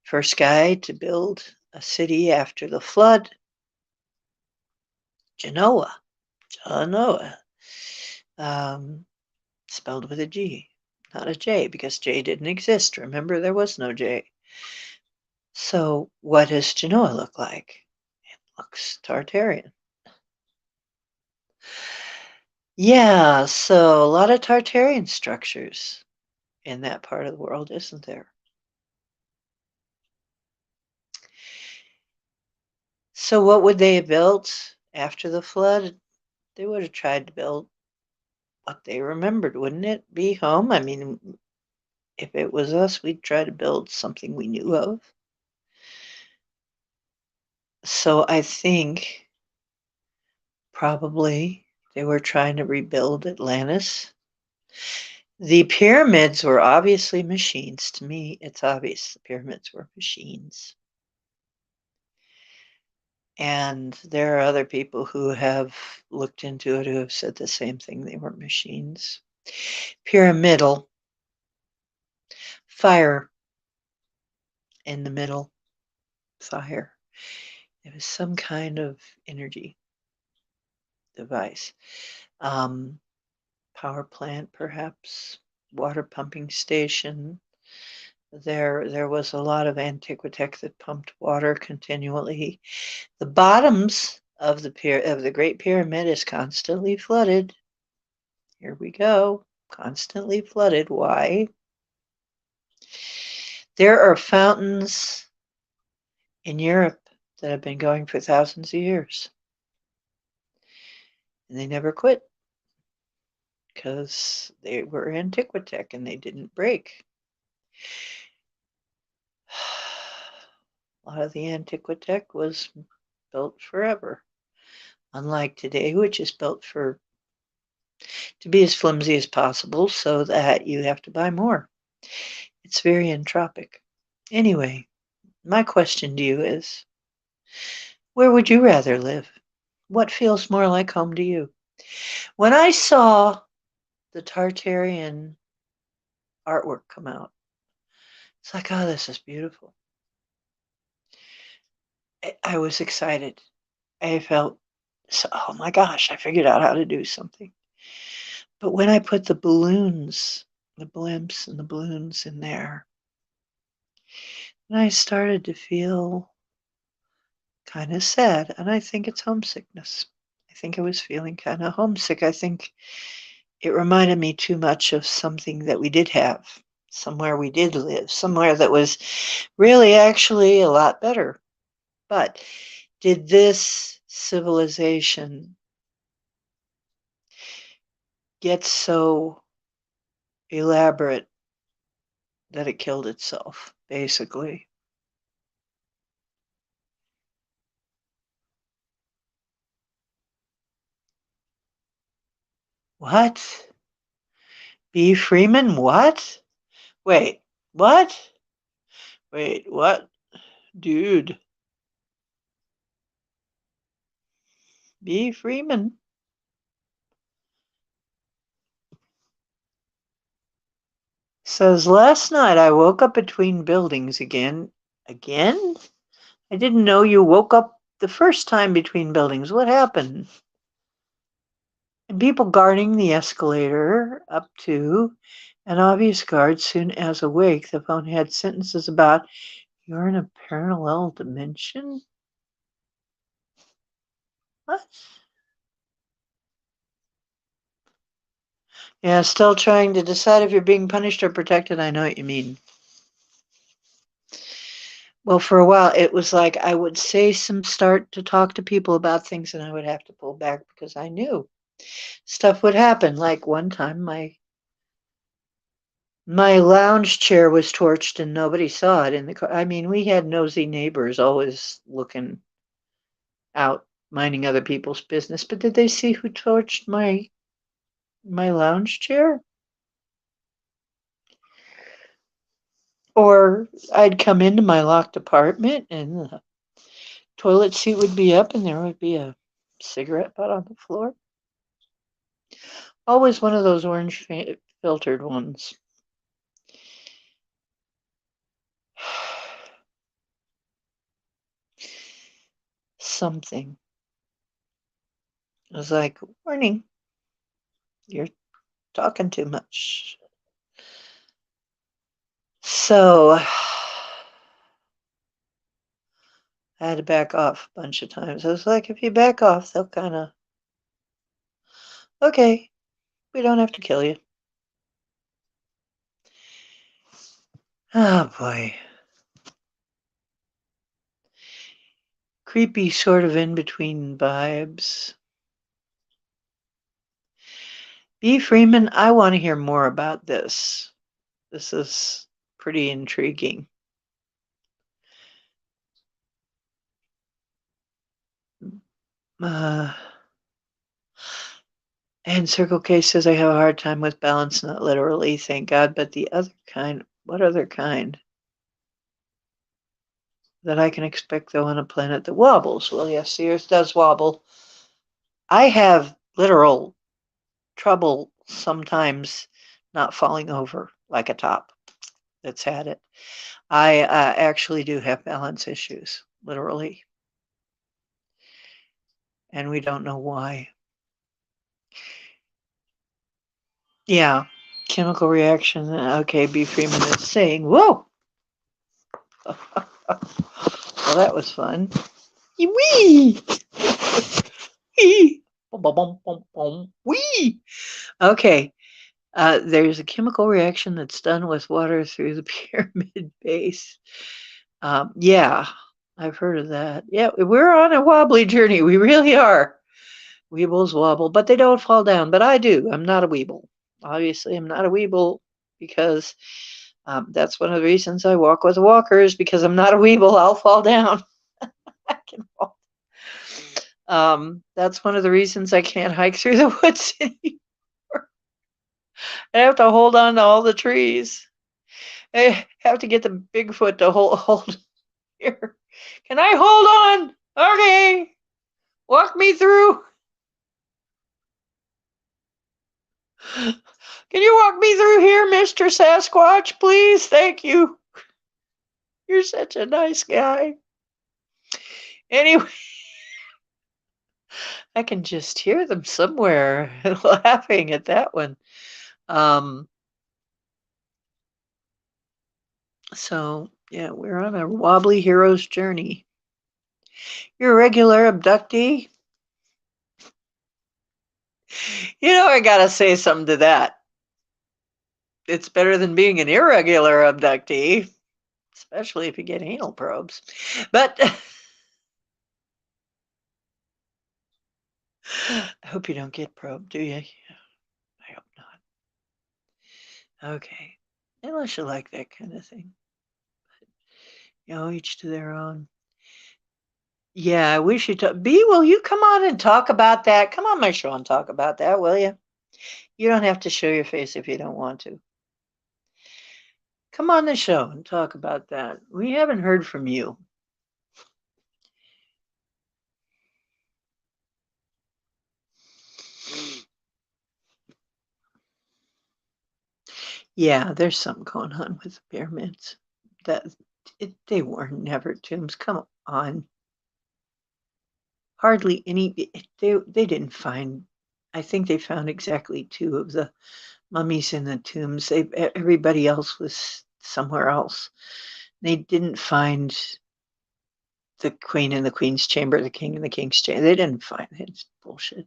First guy to build a city after the flood. Genoa. Genoa. Spelled with a G, not a J, because J didn't exist. Remember, there was no J. So what does Genoa look like? It looks Tartarian. Yeah, so a lot of Tartarian structures in that part of the world, isn't there? So what would they have built after the flood? They would have tried to build what they remembered, wouldn't it? Be home. I mean, if it was us, we'd try to build something we knew of. So I think probably they were trying to rebuild Atlantis. The pyramids were obviously machines. To me, it's obvious the pyramids were machines. And there are other people who have looked into it who have said the same thing. They were machines. Pyramidal, fire in the middle, fire. It was some kind of energy device. Power plant, perhaps, water pumping station, There was a lot of Antiquitech that pumped water continually. The bottoms of the Great Pyramid is constantly flooded. Here we go. Constantly flooded. Why? There are fountains in Europe that have been going for thousands of years. And they never quit because they were Antiquitech and they didn't break. A lot of the Antiquitech was built forever, unlike today, which is built to be as flimsy as possible so that you have to buy more. It's very entropic. Anyway, my question to you is, where would you rather live? What feels more like home to you? When I saw the Tartarian artwork come out, it's like, oh, this is beautiful. I was excited. I felt, oh my gosh, I figured out how to do something. But when I put the balloons, the blimps and the balloons in there, and I started to feel kind of sad. And I think it's homesickness. I think I was feeling kind of homesick. I think it reminded me too much of something that we did have, somewhere we did live, somewhere that was really actually a lot better. But did this civilization get so elaborate that it killed itself, basically? What? B. Freeman? What? Wait, what? Wait, what? Dude. B. Freeman. Says, last night I woke up between buildings again. Again? I didn't know you woke up the first time between buildings. What happened? And people guarding the escalator up to an obvious guard soon as awake. The phone had sentences about, you're in a parallel dimension? What? Yeah, still trying to decide if you're being punished or protected. I know what you mean. Well, for a while, it was like I would start to talk to people about things and I would have to pull back because I knew stuff would happen. Like one time, my lounge chair was torched and nobody saw it in the car. I mean, we had nosy neighbors always looking out, minding other people's business. But did they see who torched my lounge chair? Or I'd come into my locked apartment and the toilet seat would be up and there would be a cigarette butt on the floor. Always one of those orange filtered ones. Something. It was like, warning, you're talking too much. So I had to back off a bunch of times. I was like, if you back off, they'll kind of, okay, we don't have to kill you. Oh boy. Creepy sort of in between vibes. B. Freeman, I want to hear more about this. This is pretty intriguing. And Circle K says, I have a hard time with balance, not literally, thank God, but the other kind, what other kind? That I can expect, though, on a planet that wobbles. Well, yes, the Earth does wobble. I have literal trouble sometimes not falling over like a top that's had it. I actually do have balance issues, literally. And we don't know why. Yeah, chemical reaction. Okay, B. Freeman is saying, whoa, Well, that was fun. Wee! Wee! Bum, bum, bum, bum, bum. Wee! Okay. There's a chemical reaction that's done with water through the pyramid base. Yeah, I've heard of that. Yeah, we're on a wobbly journey. We really are. Weebles wobble, but they don't fall down. But I do. I'm not a weeble. Obviously, I'm not a weeble because that's one of the reasons I walk with walkers because I'm not a weeble. I'll fall down. I can fall. That's one of the reasons I can't hike through the woods anymore. I have to hold on to all the trees. I have to get the Bigfoot to hold here. Can I hold on? Okay. Walk me through. Can you walk me through here, Mr. Sasquatch, please? Thank you. You're such a nice guy. Anyway, I can just hear them somewhere laughing at that one. Um, so, yeah, we're on a wobbly hero's journey. You're a regular abductee. You know, I gotta say something to that. It's better than being an irregular abductee, especially if you get anal probes. But I hope you don't get probed, do you? I hope not. Okay. Unless you like that kind of thing. Each to their own. Yeah, I wish you would B, will you come on and talk about that? Come on my show and talk about that, will you? You don't have to show your face if you don't want to. Come on the show and talk about that. We haven't heard from you. Yeah, there's something going on with the pyramids. They were never tombs. Come on. Hardly any. They didn't find. I think they found exactly 2 of the mummies in the tombs. Everybody else was somewhere else. They didn't find the queen in the queen's chamber, the king in the king's chamber. They didn't find it. It's bullshit.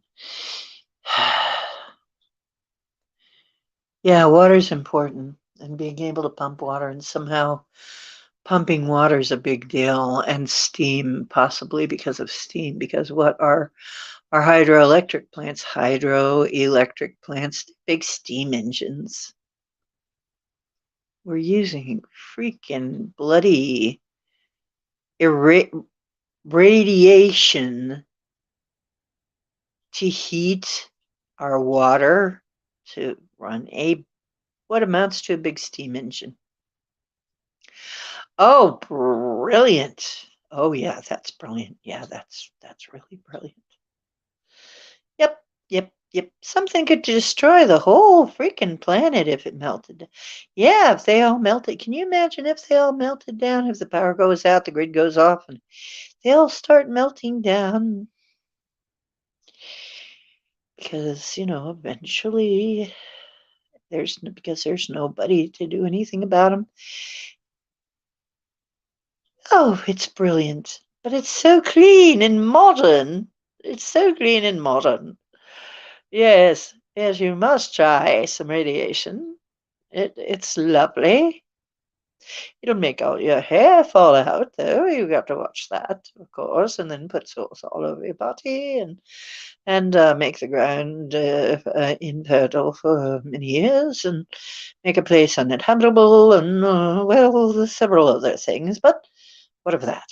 Yeah, water's important, and being able to pump water, and somehow pumping water is a big deal, and steam possibly because of steam. Because what are our hydroelectric plants? Hydroelectric plants, big steam engines. We're using freaking bloody radiation to heat our water to run what amounts to a big steam engine. Oh, brilliant. Oh yeah, that's brilliant. Yeah, that's really brilliant. Yep, yep. Something could destroy the whole freaking planet if it melted. Yeah, if they all melted. Can you imagine if they all melted down? If the power goes out, the grid goes off, and they all start melting down. Because, eventually there's nobody to do anything about them. Oh, it's brilliant. But it's so clean and modern. It's so clean and modern. Yes, yes, you must try some radiation. It's lovely. It'll make all your hair fall out, though. You got to watch that, of course, and then put sauce all over your body and make the ground infertile for many years and make a place uninhabitable and, well, several other things. But what of that?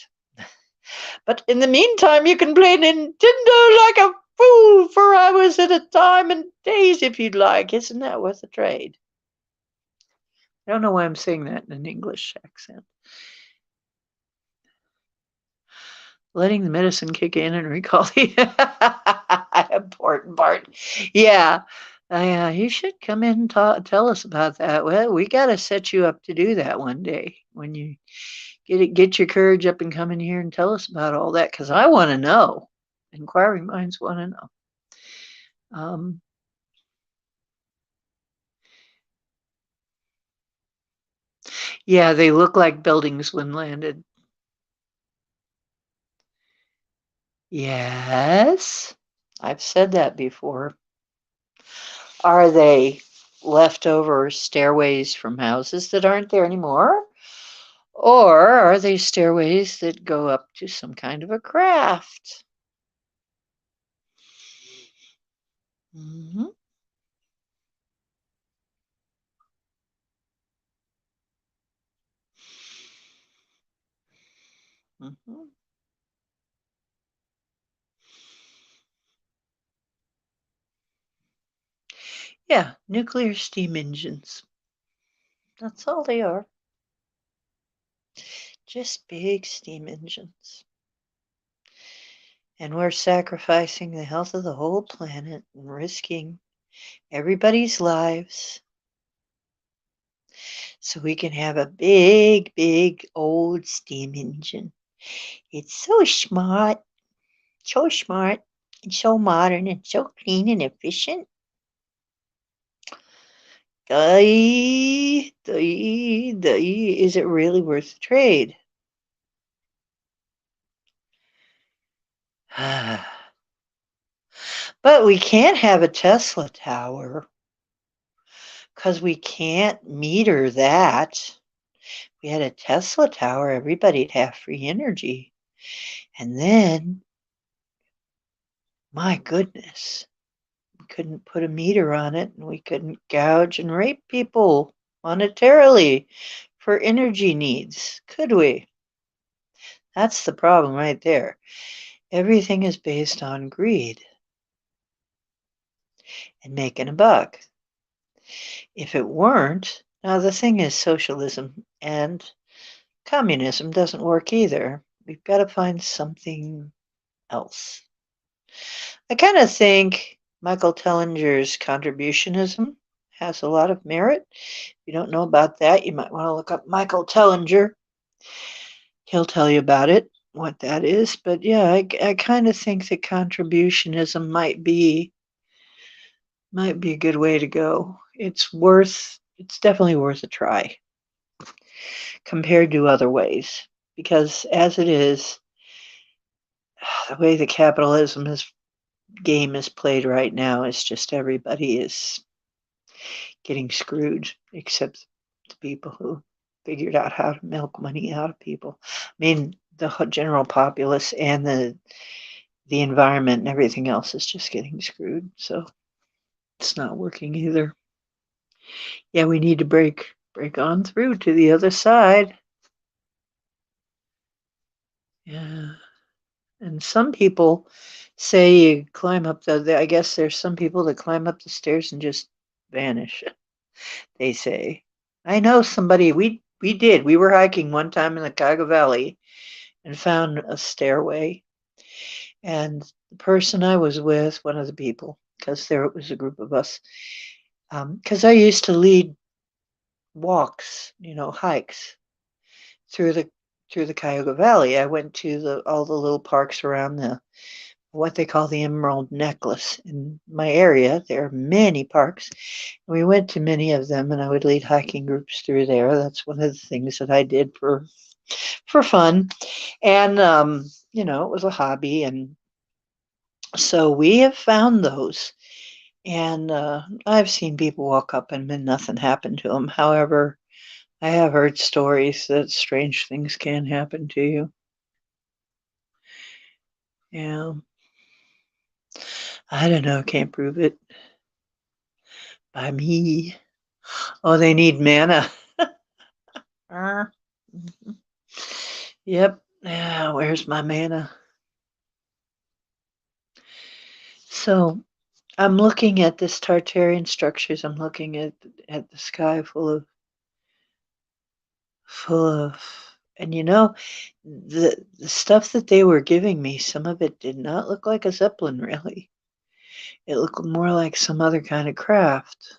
But in the meantime, you can play Nintendo like a fool for hours at a time and days if you'd like. Isn't that worth a trade? I don't know why I'm saying that in an English accent. Letting the medicine kick in and recall the important part. Yeah. You should come in and tell us about that. Well, we got to set you up to do that one day when you get your courage up and come in here and tell us about all that because I want to know. Inquiring minds want to know. Yeah, they look like buildings when landed. Yes, I've said that before. Are they leftover stairways from houses that aren't there anymore? Or are they stairways that go up to some kind of a craft? Hmm. Hmm. Yeah, nuclear steam engines. That's all they are. Just big steam engines. And we're sacrificing the health of the whole planet and risking everybody's lives so we can have a big, big old steam engine. It's so smart, and so modern, and so clean and efficient. Is it really worth the trade? But we can't have a Tesla tower because we can't meter that. If we had a Tesla tower, everybody'd have free energy. And then, my goodness, we couldn't put a meter on it and we couldn't gouge and rape people monetarily for energy needs, could we? That's the problem right there. Everything is based on greed and making a buck. If it weren't, now the thing is, socialism and communism doesn't work either. We've got to find something else. I kind of think Michael Tellinger's contributionism has a lot of merit. If you don't know about that, you might want to look up Michael Tellinger. He'll tell you about it, what that is. But yeah, I kind of think that contributionism might be a good way to go. It's definitely worth a try compared to other ways. Because as it is, the way the capitalism game is played right now is just everybody is getting screwed except the people who figured out how to milk money out of people. I mean, the general populace and the environment and everything else is just getting screwed. So it's not working either. Yeah, we need to break on through to the other side. Yeah. And some people say you climb up I guess there's some people that climb up the stairs and just vanish, they say. I know somebody, we did. We were hiking one time in the Cuyahoga Valley and found a stairway. And the person I was with, one of the people, because there was a group of us, because I used to lead walks, hikes through the Cuyahoga Valley. I went to all the little parks around the what they call the Emerald Necklace in my area. There are many parks. We went to many of them, and I would lead hiking groups through there. That's one of the things that I did for fun, and it was a hobby, and so we have found those. And I've seen people walk up and then nothing happened to them. However, I have heard stories that strange things can happen to you. Yeah. I don't know. Can't prove it by me. Oh, they need mana. Mhm. Yep. Yeah, where's my mana? So I'm looking at this Tartarian structures. I'm looking at the sky full of, and the stuff that they were giving me. Some of it did not look like a zeppelin, really. It looked more like some other kind of craft.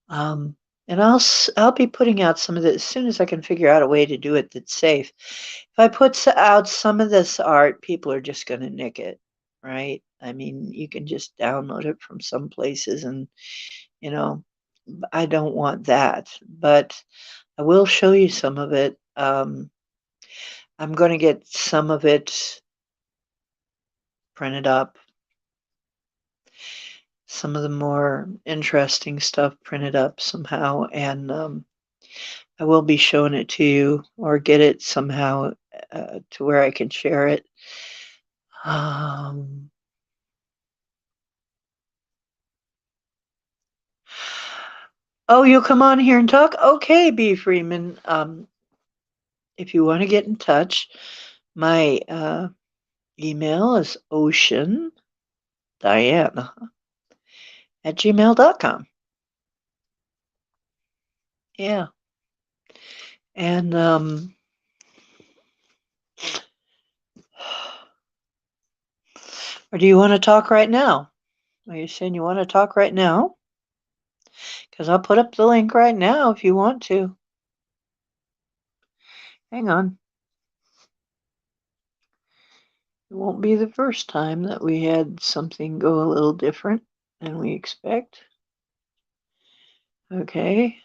Um, and I'll be putting out some of this as soon as I can figure out a way to do it that's safe. If I put out some of this art, people are just going to nick it, right? I mean, you can just download it from some places, and you know, I don't want that. But I will show you some of it. I'm going to get some of it printed up, some of the more interesting stuff printed up somehow, and I will be showing it to you or get it somehow to where I can share it. Oh, you'll come on here and talk? Okay, B. Freeman. If you want to get in touch, my email is oceandiana@gmail.com. Yeah. And or do you want to talk right now? Are you saying you want to talk right now? Because I'll put up the link right now if you want to. Hang on. It won't be the first time that we had something go a little different than we expect. Okay.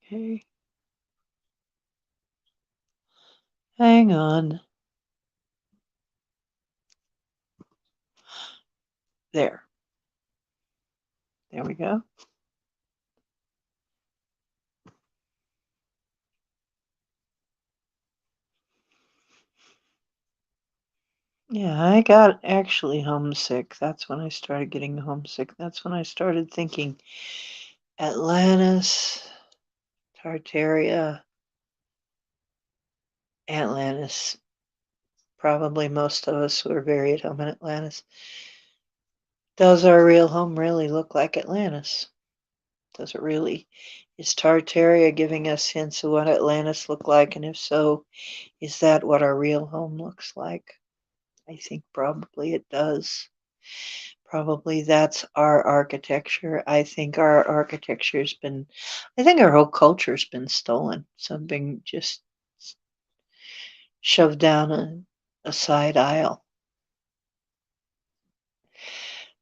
Okay. Hang on. There. There we go. Yeah, I got actually homesick. That's when I started getting homesick. That's when I started thinking Atlantis, Tartaria, Atlantis. Probably most of us who are very at home in Atlantis. Does our real home really look like Atlantis? Does it really? Is Tartaria giving us hints of what Atlantis looked like? And if so, is that what our real home looks like? I think probably it does. Probably that's our architecture. I think our architecture's been, I think our whole culture's been stolen. Something just shoved down a side aisle.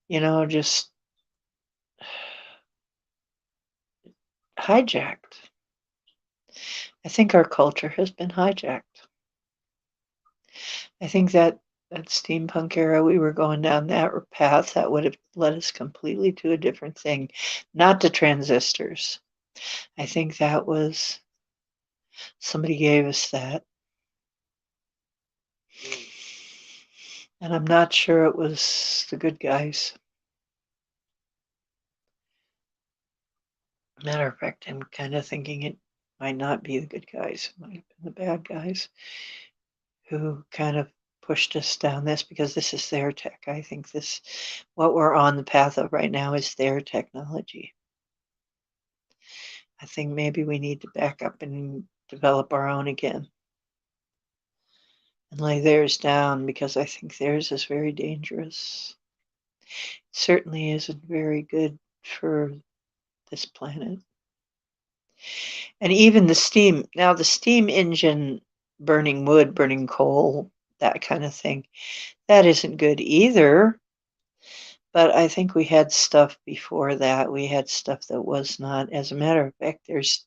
You know, just hijacked. I think our culture has been hijacked. I think that steampunk era, we were going down that path that would have led us completely to a different thing, not to transistors. I think that was somebody gave us that. And I'm not sure it was the good guys. Matter of fact, I'm kind of thinking it might not be the good guys, it might have been the bad guys who kind of pushed us down this because this is their tech. I think this, what we're on the path of right now, is their technology. I think maybe we need to back up and develop our own again and lay theirs down because I think theirs is very dangerous. It certainly isn't very good for this planet. And even the steam, now the steam engine, burning wood, burning coal, that kind of thing, that isn't good either. But I think we had stuff before that. We had stuff that was not. As a matter of fact, there's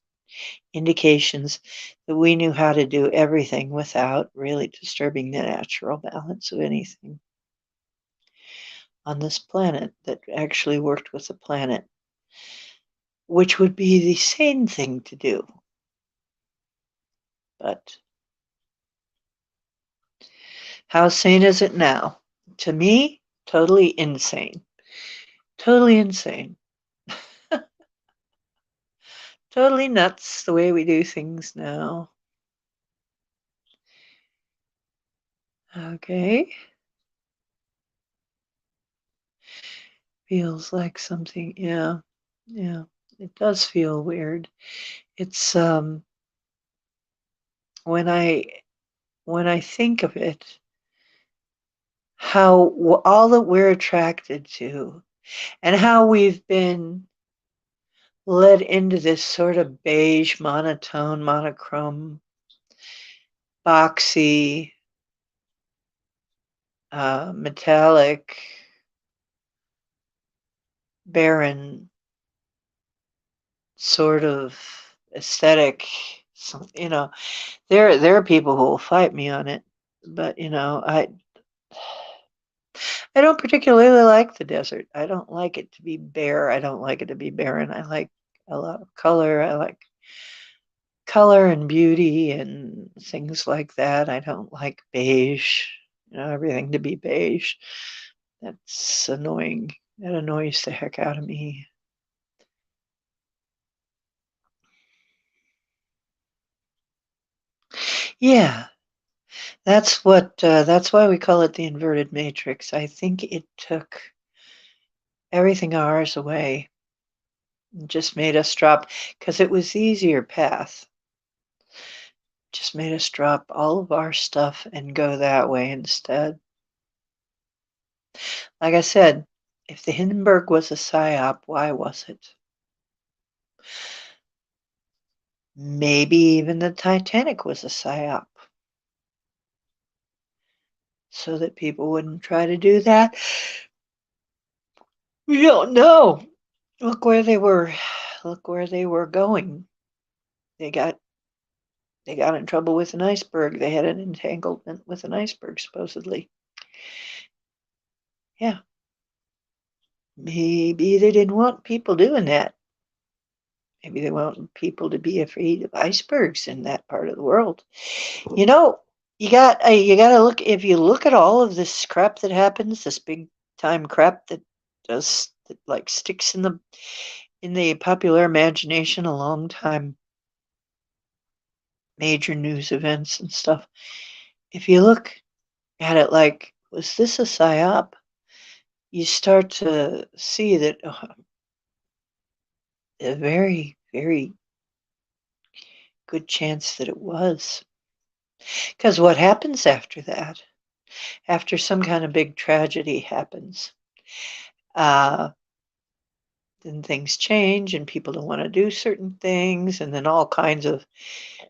indications that we knew how to do everything without really disturbing the natural balance of anything on this planet, that actually worked with the planet, which would be the sane thing to do. But how sane is it now? To me, totally insane. Totally insane. Totally nuts the way we do things now. Okay. Feels like something, yeah. Yeah. It does feel weird. It's when I think of it, how all that we're attracted to and how we've been led into this sort of beige, monotone, monochrome, boxy, metallic, barren sort of aesthetic. There are people who will fight me on it, but I don't particularly like the desert. I don't like it to be bare. I don't like it to be barren. I like a lot of color. I like color and beauty and things like that. I don't like beige, everything to be beige. That's annoying. That annoys the heck out of me. Yeah, that's why we call it the inverted matrix. I think it took everything ours away and just made us drop because it was the easier path. Just made us drop all of our stuff and go that way instead. Like I said, if the Hindenburg was a psyop, why was it? Maybe even the Titanic was a psyop. So that people wouldn't try to do that. We don't know. Look where they were. Look where they were going. They got in trouble with an iceberg. They had an entanglement with an iceberg, supposedly. Yeah. Maybe they didn't want people doing that. Maybe they want people to be afraid of icebergs in that part of the world. You know, you got to look. If you look at all of this crap that happens, this big time crap that like sticks in the popular imagination a long time, major news events and stuff. If you look at it like, was this a psyop? You start to see that a very, very good chance that it was. Because what happens after that? After some kind of big tragedy happens, uh, then things change and people don't want to do certain things, and then all kinds of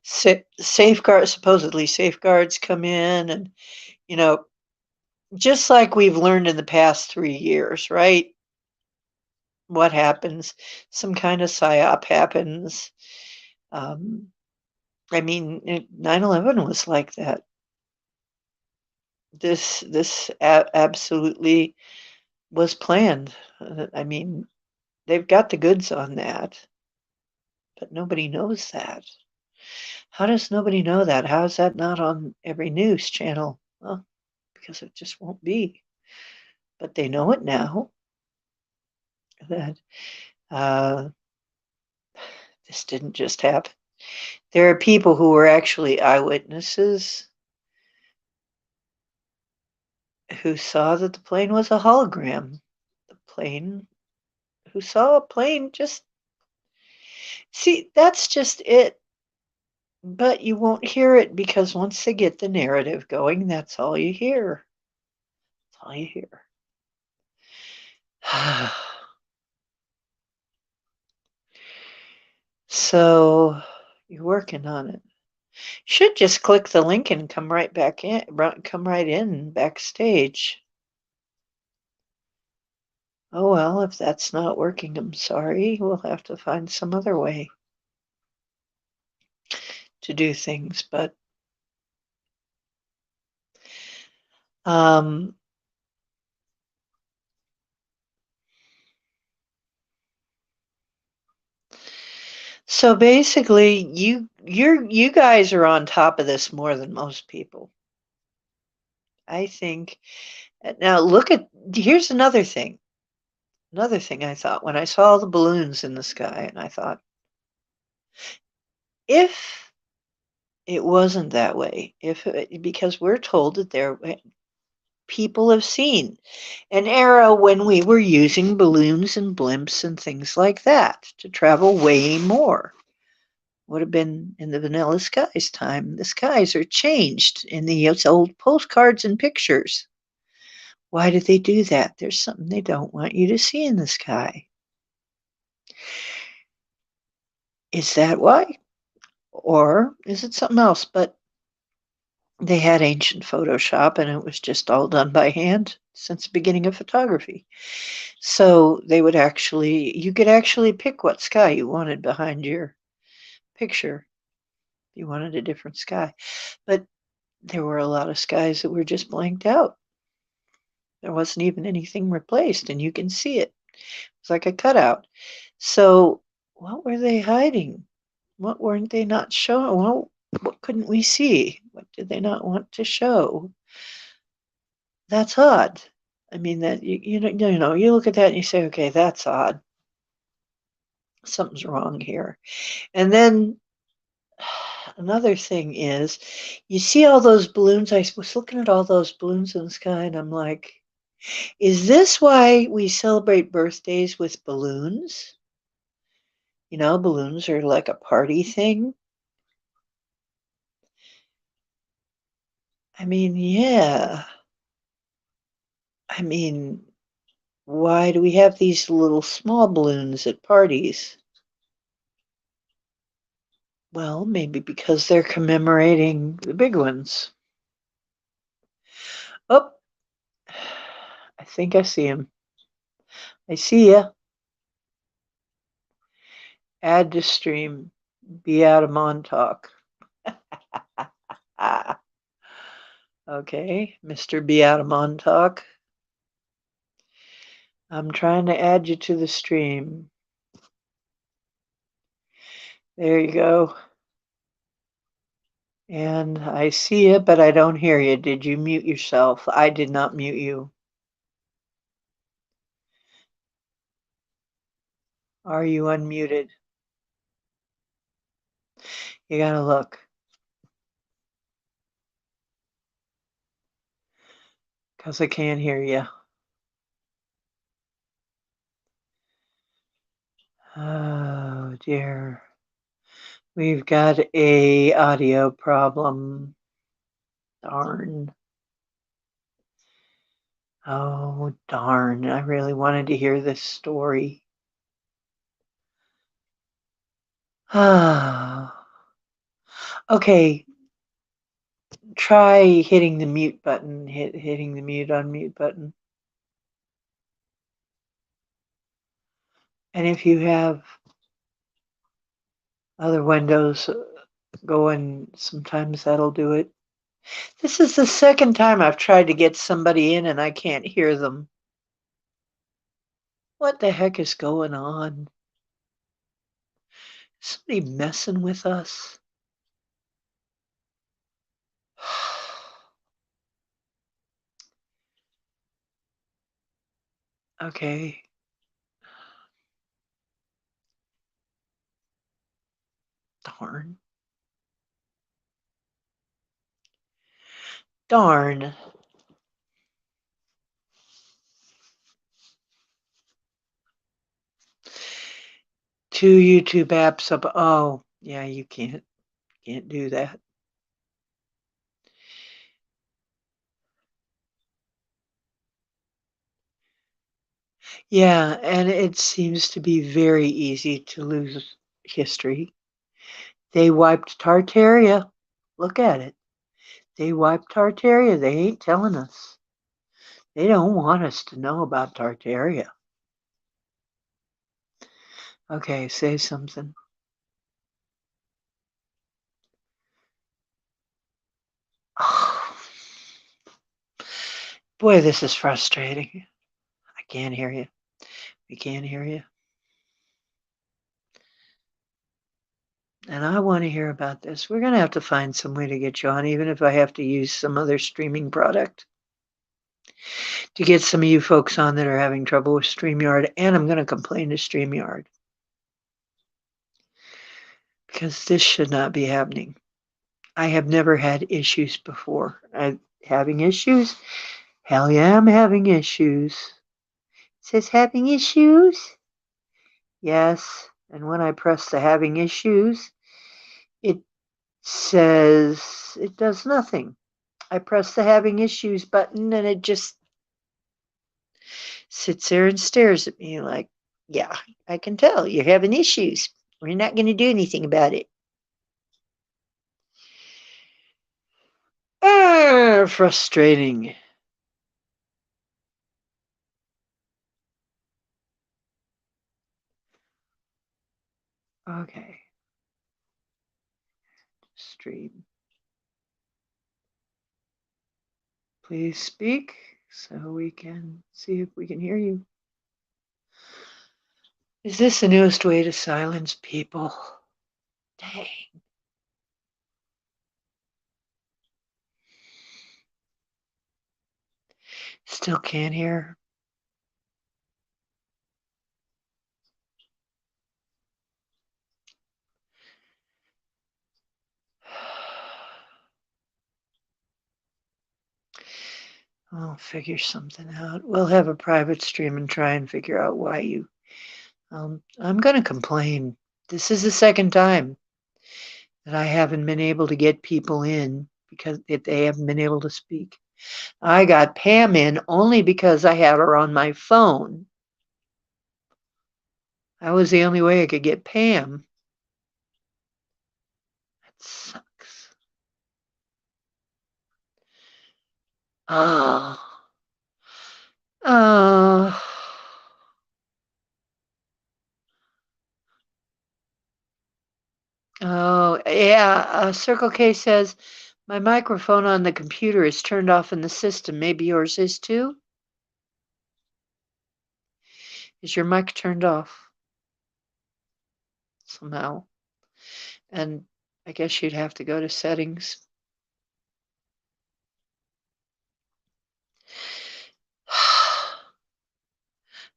safeguards, supposedly safeguards, come in, and you know, just like we've learned in the past 3 years, right? What happens? Some kind of psyop happens. Um, I mean, 9/11 was like that. This absolutely was planned. I mean, they've got the goods on that, but nobody knows that. How does nobody know that? How is that not on every news channel? Well, because it just won't be. But they know it now that uh, this didn't just happen. There are people who were actually eyewitnesses who saw that the plane was a hologram. The plane, who saw a plane just see, that's just it. But you won't hear it because once they get the narrative going, that's all you hear. That's all you hear. So you're working on it. Should just click the link and come right back in, come right in backstage. Oh well, if that's not working, I'm sorry. We'll have to find some other way to do things. But um, so basically, you guys are on top of this more than most people. I think. Now look at here's another thing. Another thing I thought when I saw the balloons in the sky, and I thought, if it wasn't that way, because we're told that people have seen an era when we were using balloons and blimps and things like that to travel way more. Would have been in the Vanilla Skies time. The skies are changed in the old postcards and pictures. Why did they do that? There's something they don't want you to see in the sky. Is that why? Or is it something else? But They had ancient Photoshop, and it was just all done by hand since the beginning of photography. So they would you could actually pick what sky you wanted behind your picture. You wanted a different sky. But there were a lot of skies that were just blanked out. There wasn't even anything replaced, and you can see it. It's like a cutout. So what were they hiding? What weren't they not showing? Well, what couldn't we see? What did they not want to show? That's odd. I mean, that you look at that and you say, okay, that's odd. Something's wrong here. And then another thing is, you see all those balloons. I was looking at all those balloons in the sky, and I'm like, is this why we celebrate birthdays with balloons? Balloons are like a party thing. I mean, yeah. I mean, why do we have these little small balloons at parties? Well, maybe because they're commemorating the big ones. Oh, I think I see him. I see ya. Add to stream. Be out of Montauk. Ah, okay, Mr. Be out of Montauk. I'm trying to add you to the stream. There you go. And I see you, but I don't hear you. Did you mute yourself? I did not mute you. Are you unmuted? You gotta look. Because I can't hear you. Oh dear. We've got a audio problem. Darn. Oh darn. I really wanted to hear this story. Okay. Try hitting the mute button. Hitting the mute unmute button. And if you have other windows going, sometimes that'll do it. This is the second time I've tried to get somebody in and I can't hear them. What the heck is going on? Is somebody messing with us? Okay. Darn. Darn. Two YouTube apps up. Oh, yeah, you can't do that. Yeah, and it seems to be very easy to lose history. They wiped Tartaria. Look at it. They wiped Tartaria. They ain't telling us. They don't want us to know about Tartaria. Okay, say something. Oh, boy, this is frustrating. I can't hear you. We can't hear you. And I want to hear about this. We're going to have to find some way to get you on, even if I have to use some other streaming product to get some of you folks on that are having trouble with StreamYard. And I'm going to complain to StreamYard because this should not be happening. I have never had issues before. Having issues? Hell yeah, I'm having issues. It says having issues? Yes. And when I press the having issues, it says it does nothing. I press the having issues button and it just sits there and stares at me like, yeah, I can tell you're having issues. We're not going to do anything about it. Frustrating. Okay. Stream. Please speak so we can see if we can hear you. Is this the newest way to silence people? Dang. Still can't hear. I'll figure something out. We'll have a private stream and try and figure out why you. I'm going to complain. This is the second time that I haven't been able to get people in because they haven't been able to speak. I got Pam in only because I had her on my phone. That was the only way I could get Pam. That sucks. Oh. Oh. Oh, yeah. Circle K says, my microphone on the computer is turned off in the system. Maybe yours is too? Is your mic turned off somehow? And I guess you'd have to go to settings.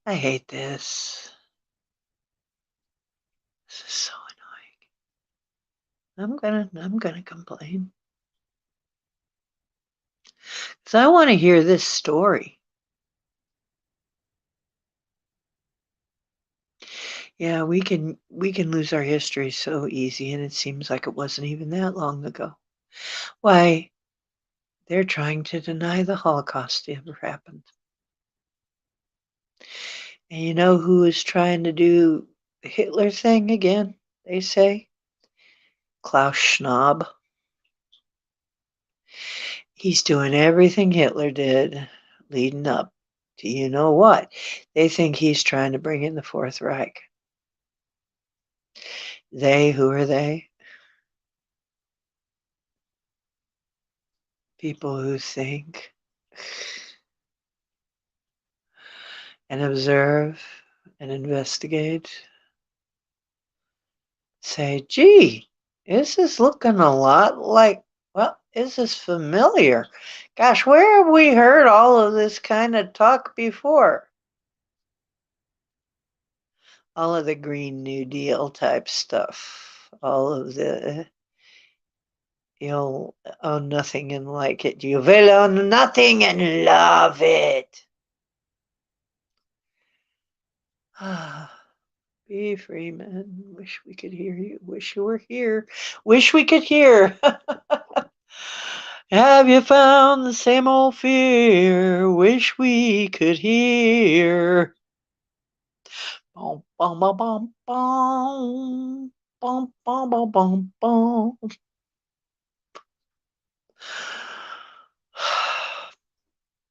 I hate this. This is so annoying. I'm gonna complain. 'Cause I want to hear this story. Yeah, we can lose our history so easy, and it seems like it wasn't even that long ago. Why, they're trying to deny the Holocaust ever happened. And you know who is trying to do the Hitler thing again, they say? Klaus Schwab. He's doing everything Hitler did leading up to you know what? They think he's trying to bring in the Fourth Reich. They, who are they? People who think and observe and investigate. Say, gee, this is looking a lot like, well, this is familiar. Gosh, where have we heard all of this kind of talk before? All of the Green New Deal type stuff. All of the, you'll own nothing and like it. You will own nothing and love it. Ah. Be free, man. Wish we could hear you. Wish you were here. Wish we could hear. Have you found the same old fear? Wish we could hear. Bum, bum, bum, bum, bum. Bum, bum, bum, bum, bum.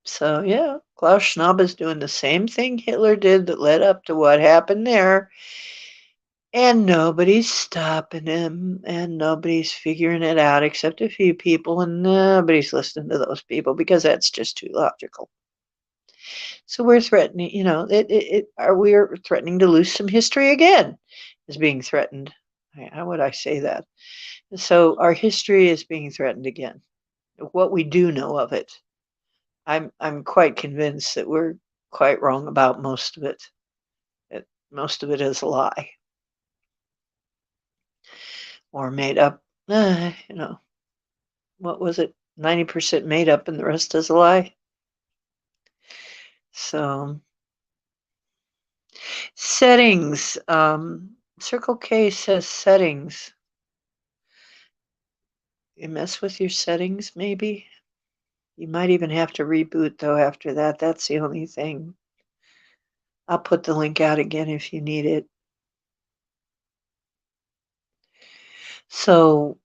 So, yeah, Klaus Schwab is doing the same thing Hitler did that led up to what happened there. And nobody's stopping him, and nobody's figuring it out except a few people, and nobody's listening to those people because that's just too logical. So we're threatening, are we threatening to lose some history again? Is being threatened. How would I say that? So our history is being threatened again. What we do know of it, I'm quite convinced that we're quite wrong about most of it. That most of it is a lie. Or made up, what was it? 90% made up and the rest is a lie. So, settings. Circle K says settings. You mess with your settings, maybe? You might even have to reboot, though, after that. That's the only thing. I'll put the link out again if you need it. So,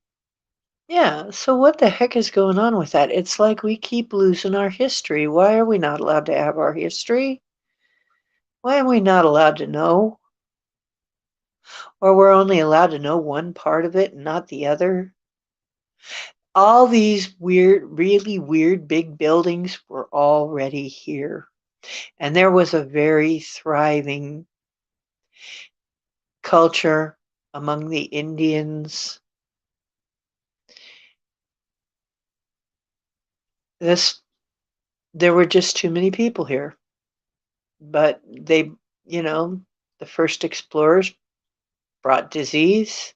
Yeah, so what the heck is going on with that? It's like we keep losing our history. Why are we not allowed to have our history? Why are we not allowed to know? Or we're only allowed to know one part of it and not the other? All these weird, really weird big buildings were already here. And there was a very thriving culture among the Indians. This There were just too many people here. But they, you know, the first explorers brought disease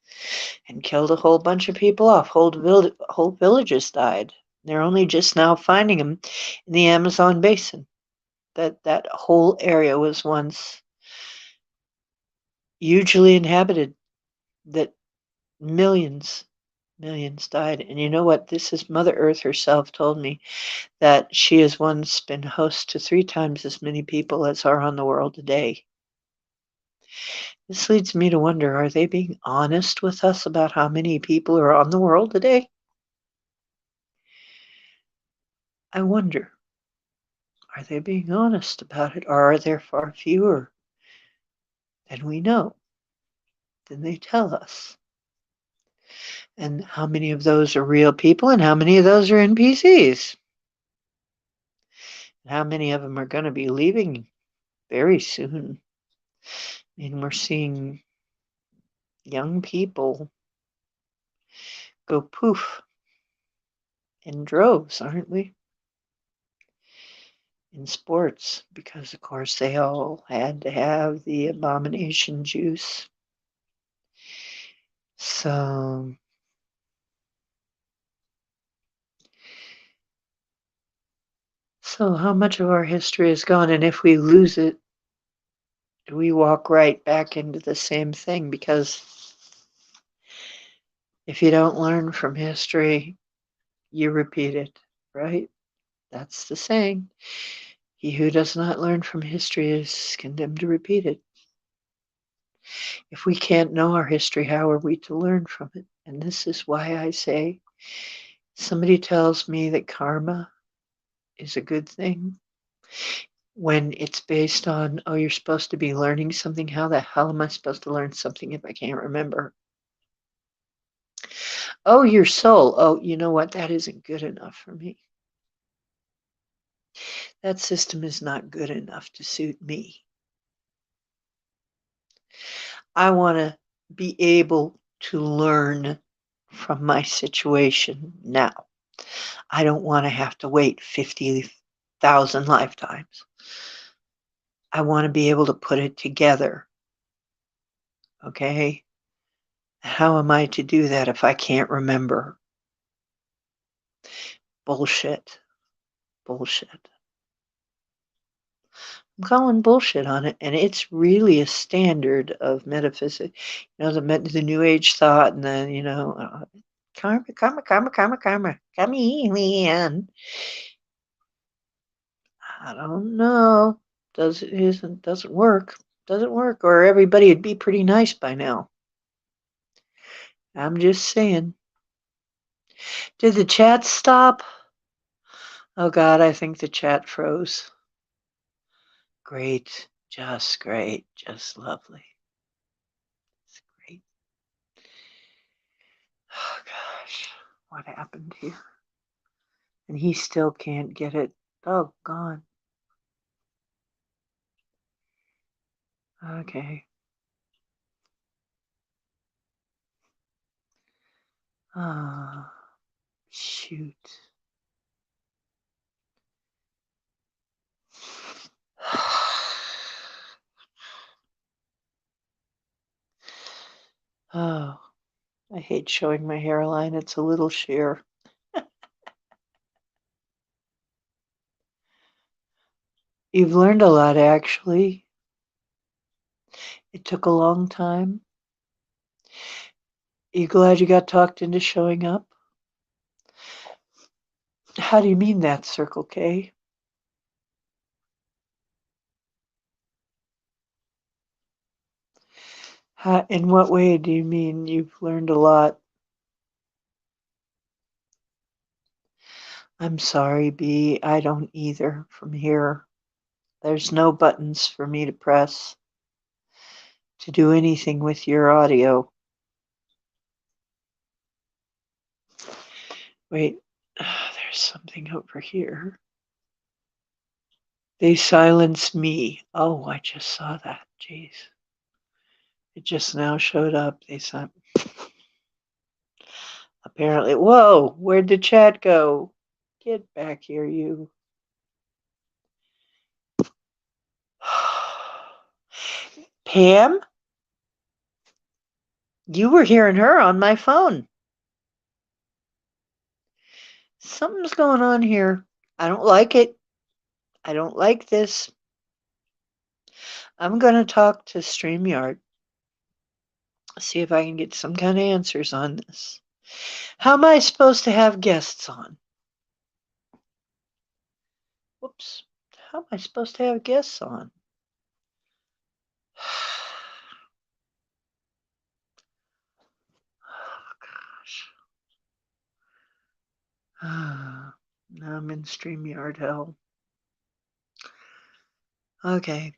and killed a whole bunch of people off. Whole villages died. They're only just now finding them in the Amazon basin. That whole area was once hugely inhabited. That millions millions died. And you know what? This is Mother Earth herself told me that she has once been host to 3 times as many people as are on the world today. This leads me to wonder, are they being honest with us about how many people are on the world today? I wonder, are they being honest about it, or are there far fewer than we know, than they tell us? And how many of those are real people, and how many of those are NPCs? And how many of them are going to be leaving very soon? I mean, we're seeing young people go poof in droves, aren't we? In sports, because of course they all had to have the abomination juice. So how much of our history is gone, and if we lose it, do we walk right back into the same thing? Because if you don't learn from history, you repeat it, right? That's the saying. He who does not learn from history is condemned to repeat it. If we can't know our history, how are we to learn from it? And this is why I say, somebody tells me that karma is a good thing when it's based on, oh, you're supposed to be learning something. How the hell am I supposed to learn something if I can't remember? Oh, your soul. Oh, you know what? That isn't good enough for me. That system is not good enough to suit me. I want to be able to learn from my situation now. I don't want to have to wait 50,000 lifetimes. I want to be able to put it together. Okay? How am I to do that if I can't remember? Bullshit. Bullshit. I'm calling bullshit on it, and it's really a standard of metaphysics. The New Age thought, and then karma, karma, karma, karma, karma, man. I don't know. Doesn't work. Doesn't work, or everybody would be pretty nice by now. I'm just saying. Did the chat stop? Oh God, I think the chat froze. Great, just great, just lovely. It's great. Oh gosh, what happened here? And he still can't get it. Oh, gone. Okay. Ah, shoot. Oh, I hate showing my hairline. It's a little sheer. You've learned a lot, actually. It took a long time. You glad you got talked into showing up? How do you mean that, Circle K? In what way do you mean you've learned a lot? I'm sorry, B. I don't either from here. There's no buttons for me to press to do anything with your audio. Wait, there's something over here. They silenced me. Oh, I just saw that. Jeez. It just now showed up. They sent. Apparently. Whoa, where'd the chat go? Get back here, you. Pam? You were hearing her on my phone. Something's going on here. I don't like it. I don't like this. I'm going to talk to StreamYard, see if I can get some kind of answers on this. How am I supposed to have guests on? Whoops. How am I supposed to have guests on? Oh, gosh. Now I'm in StreamYard hell. Okay.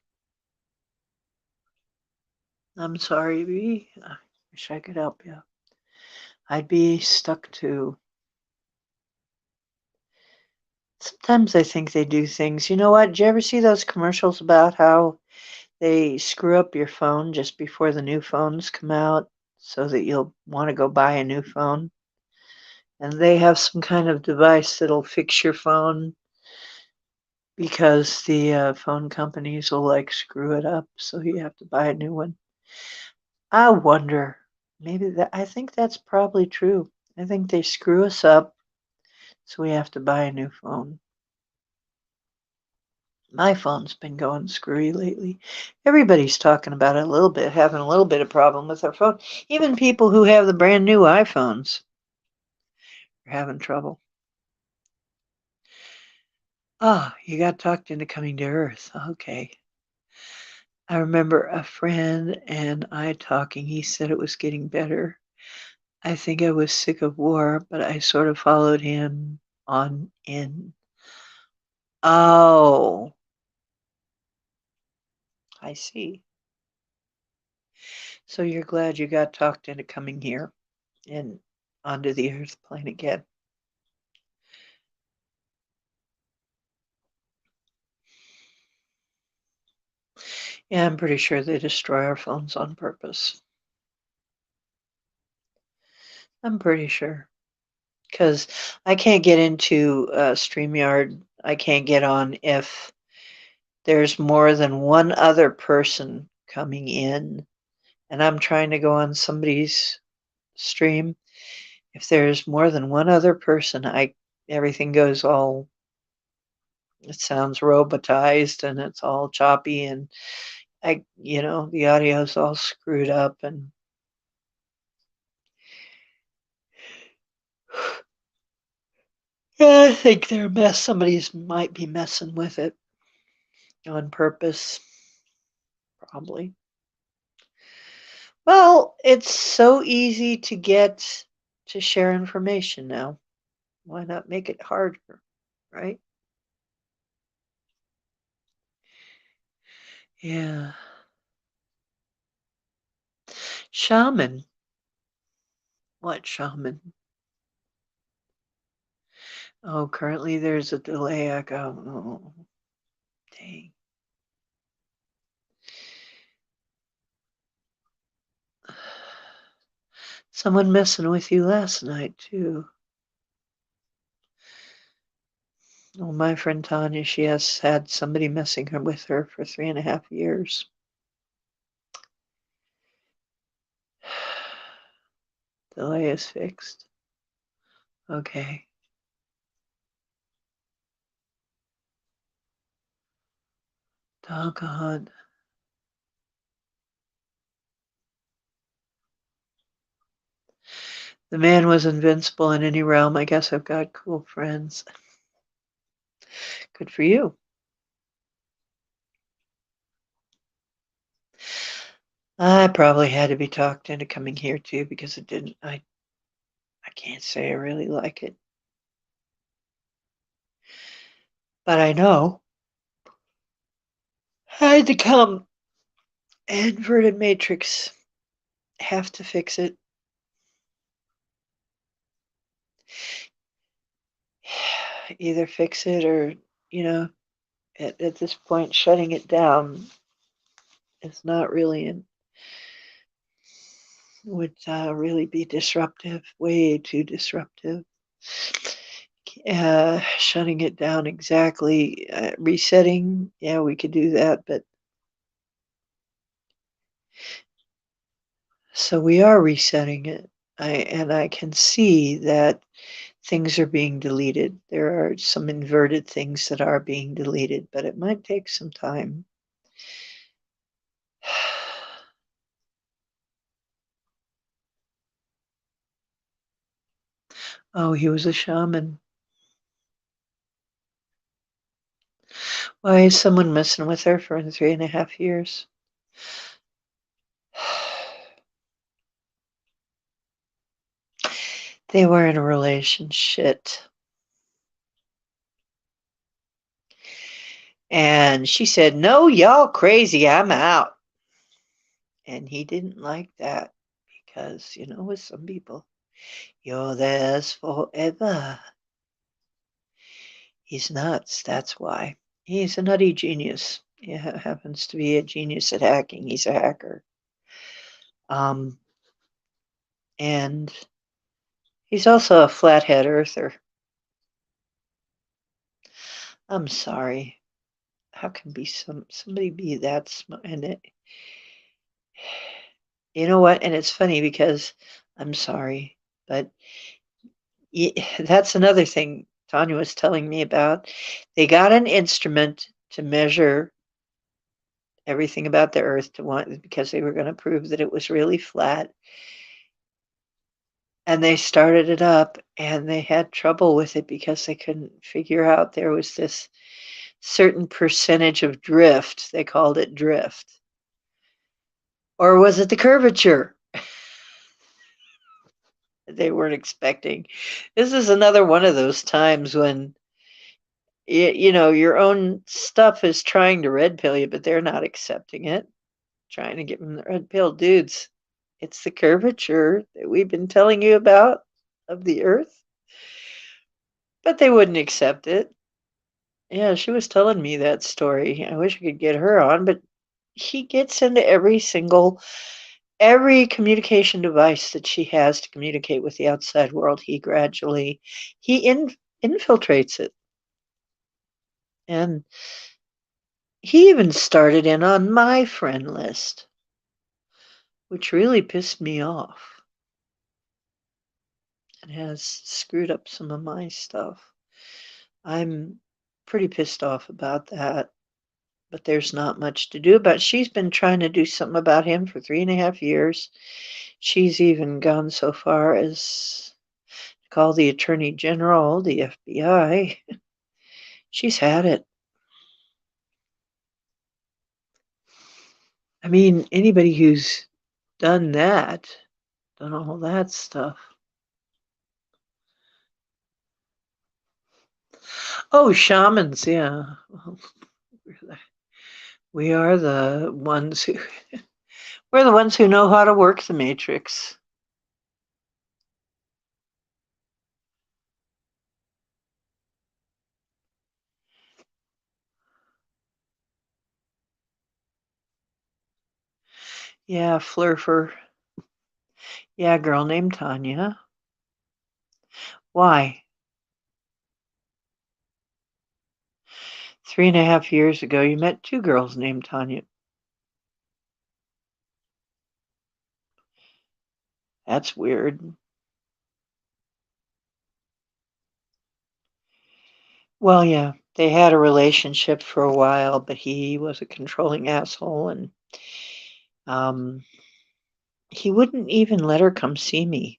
I'm sorry, B. I wish I could help you. I'd be stuck too. Sometimes I think they do things. You know what? Did you ever see those commercials about how they screw up your phone just before the new phones come out so that you'll want to go buy a new phone? And they have some kind of device that'll fix your phone because the phone companies will like screw it up so you have to buy a new one. I wonder, I think that's probably true. I think they screw us up so we have to buy a new phone. My phone's been going screwy lately. Everybody's talking about it a little bit, having a little bit of problem with their phone. Even people who have the brand new iPhones are having trouble. Ah, you got talked into coming to Earth. Okay. I remember a friend and I talking. He said it was getting better. I think I was sick of war, but I sort of followed him on in. Oh, I see. So you're glad you got talked into coming here and onto the Earth plane again. Yeah, I'm pretty sure they destroy our phones on purpose. I'm pretty sure. Because I can't get into StreamYard. I can't get on if there's more than one other person coming in and I'm trying to go on somebody's stream. If there's more than one other person, everything goes all, it sounds robotized and it's all choppy and the audio's all screwed up and I think they're somebody's might be messing with it on purpose, probably. Well, it's so easy to get to share information now. Why not make it harder, right? Yeah. Shaman. What shaman? Oh, currently there's a delay. I go, oh, dang. Someone messing with you last night, too. Well, my friend Tanya, she has had somebody messing with her for 3.5 years. Delay is fixed. Okay. Doggone. The man was invincible in any realm. I guess I've got cool friends. Good for you. I probably had to be talked into coming here too because it didn't. I can't say I really like it. But I know had to come. Inverted matrix. Have to fix it. Either fix it or, you know, at this point, shutting it down is not really would really be disruptive, way too disruptive. Shutting it down exactly, resetting, yeah, we could do that, but so we are resetting it. I can see that things are being deleted. There are some inverted things that are being deleted, but it might take some time. Oh, he was a shaman. Why is someone messing with her for 3.5 years? They were in a relationship. And she said, "No, y'all crazy, I'm out." And he didn't like that because, with some people, you're theirs forever. He's nuts, that's why. He's a nutty genius. He happens to be a genius at hacking. He's a hacker. And he's also a flathead earther. I'm sorry. How can somebody be that smart? And you know what? And it's funny because I'm sorry, but that's another thing Tanya was telling me about. They got an instrument to measure everything about the Earth because they were going to prove that it was really flat. And they started it up and they had trouble with it because they couldn't figure out there was this certain percentage of drift. They called it drift. Or was it the curvature? They weren't expecting. This is another one of those times when your own stuff is trying to red pill you, but they're not accepting it. Trying to give them the red pill, dudes. It's the curvature that we've been telling you about of the Earth, but they wouldn't accept it. Yeah, she was telling me that story. I wish I could get her on, but he gets into every communication device that she has to communicate with the outside world. He gradually infiltrates it. And he even started in on my friend list, which really pissed me off. It has screwed up some of my stuff. I'm pretty pissed off about that, but there's not much to do about it. She's been trying to do something about him for 3.5 years. She's even gone so far as to call the Attorney General, the FBI. She's had it. I mean, anybody who's done all that stuff. Oh, shamans, yeah. Well, we are the ones who we're the ones who know how to work the matrix. Yeah, flurfer. Yeah, a girl named Tanya. Why? 3.5 years ago, you met two girls named Tanya. That's weird. Well, yeah, they had a relationship for a while, but he was a controlling asshole, and he wouldn't even let her come see me.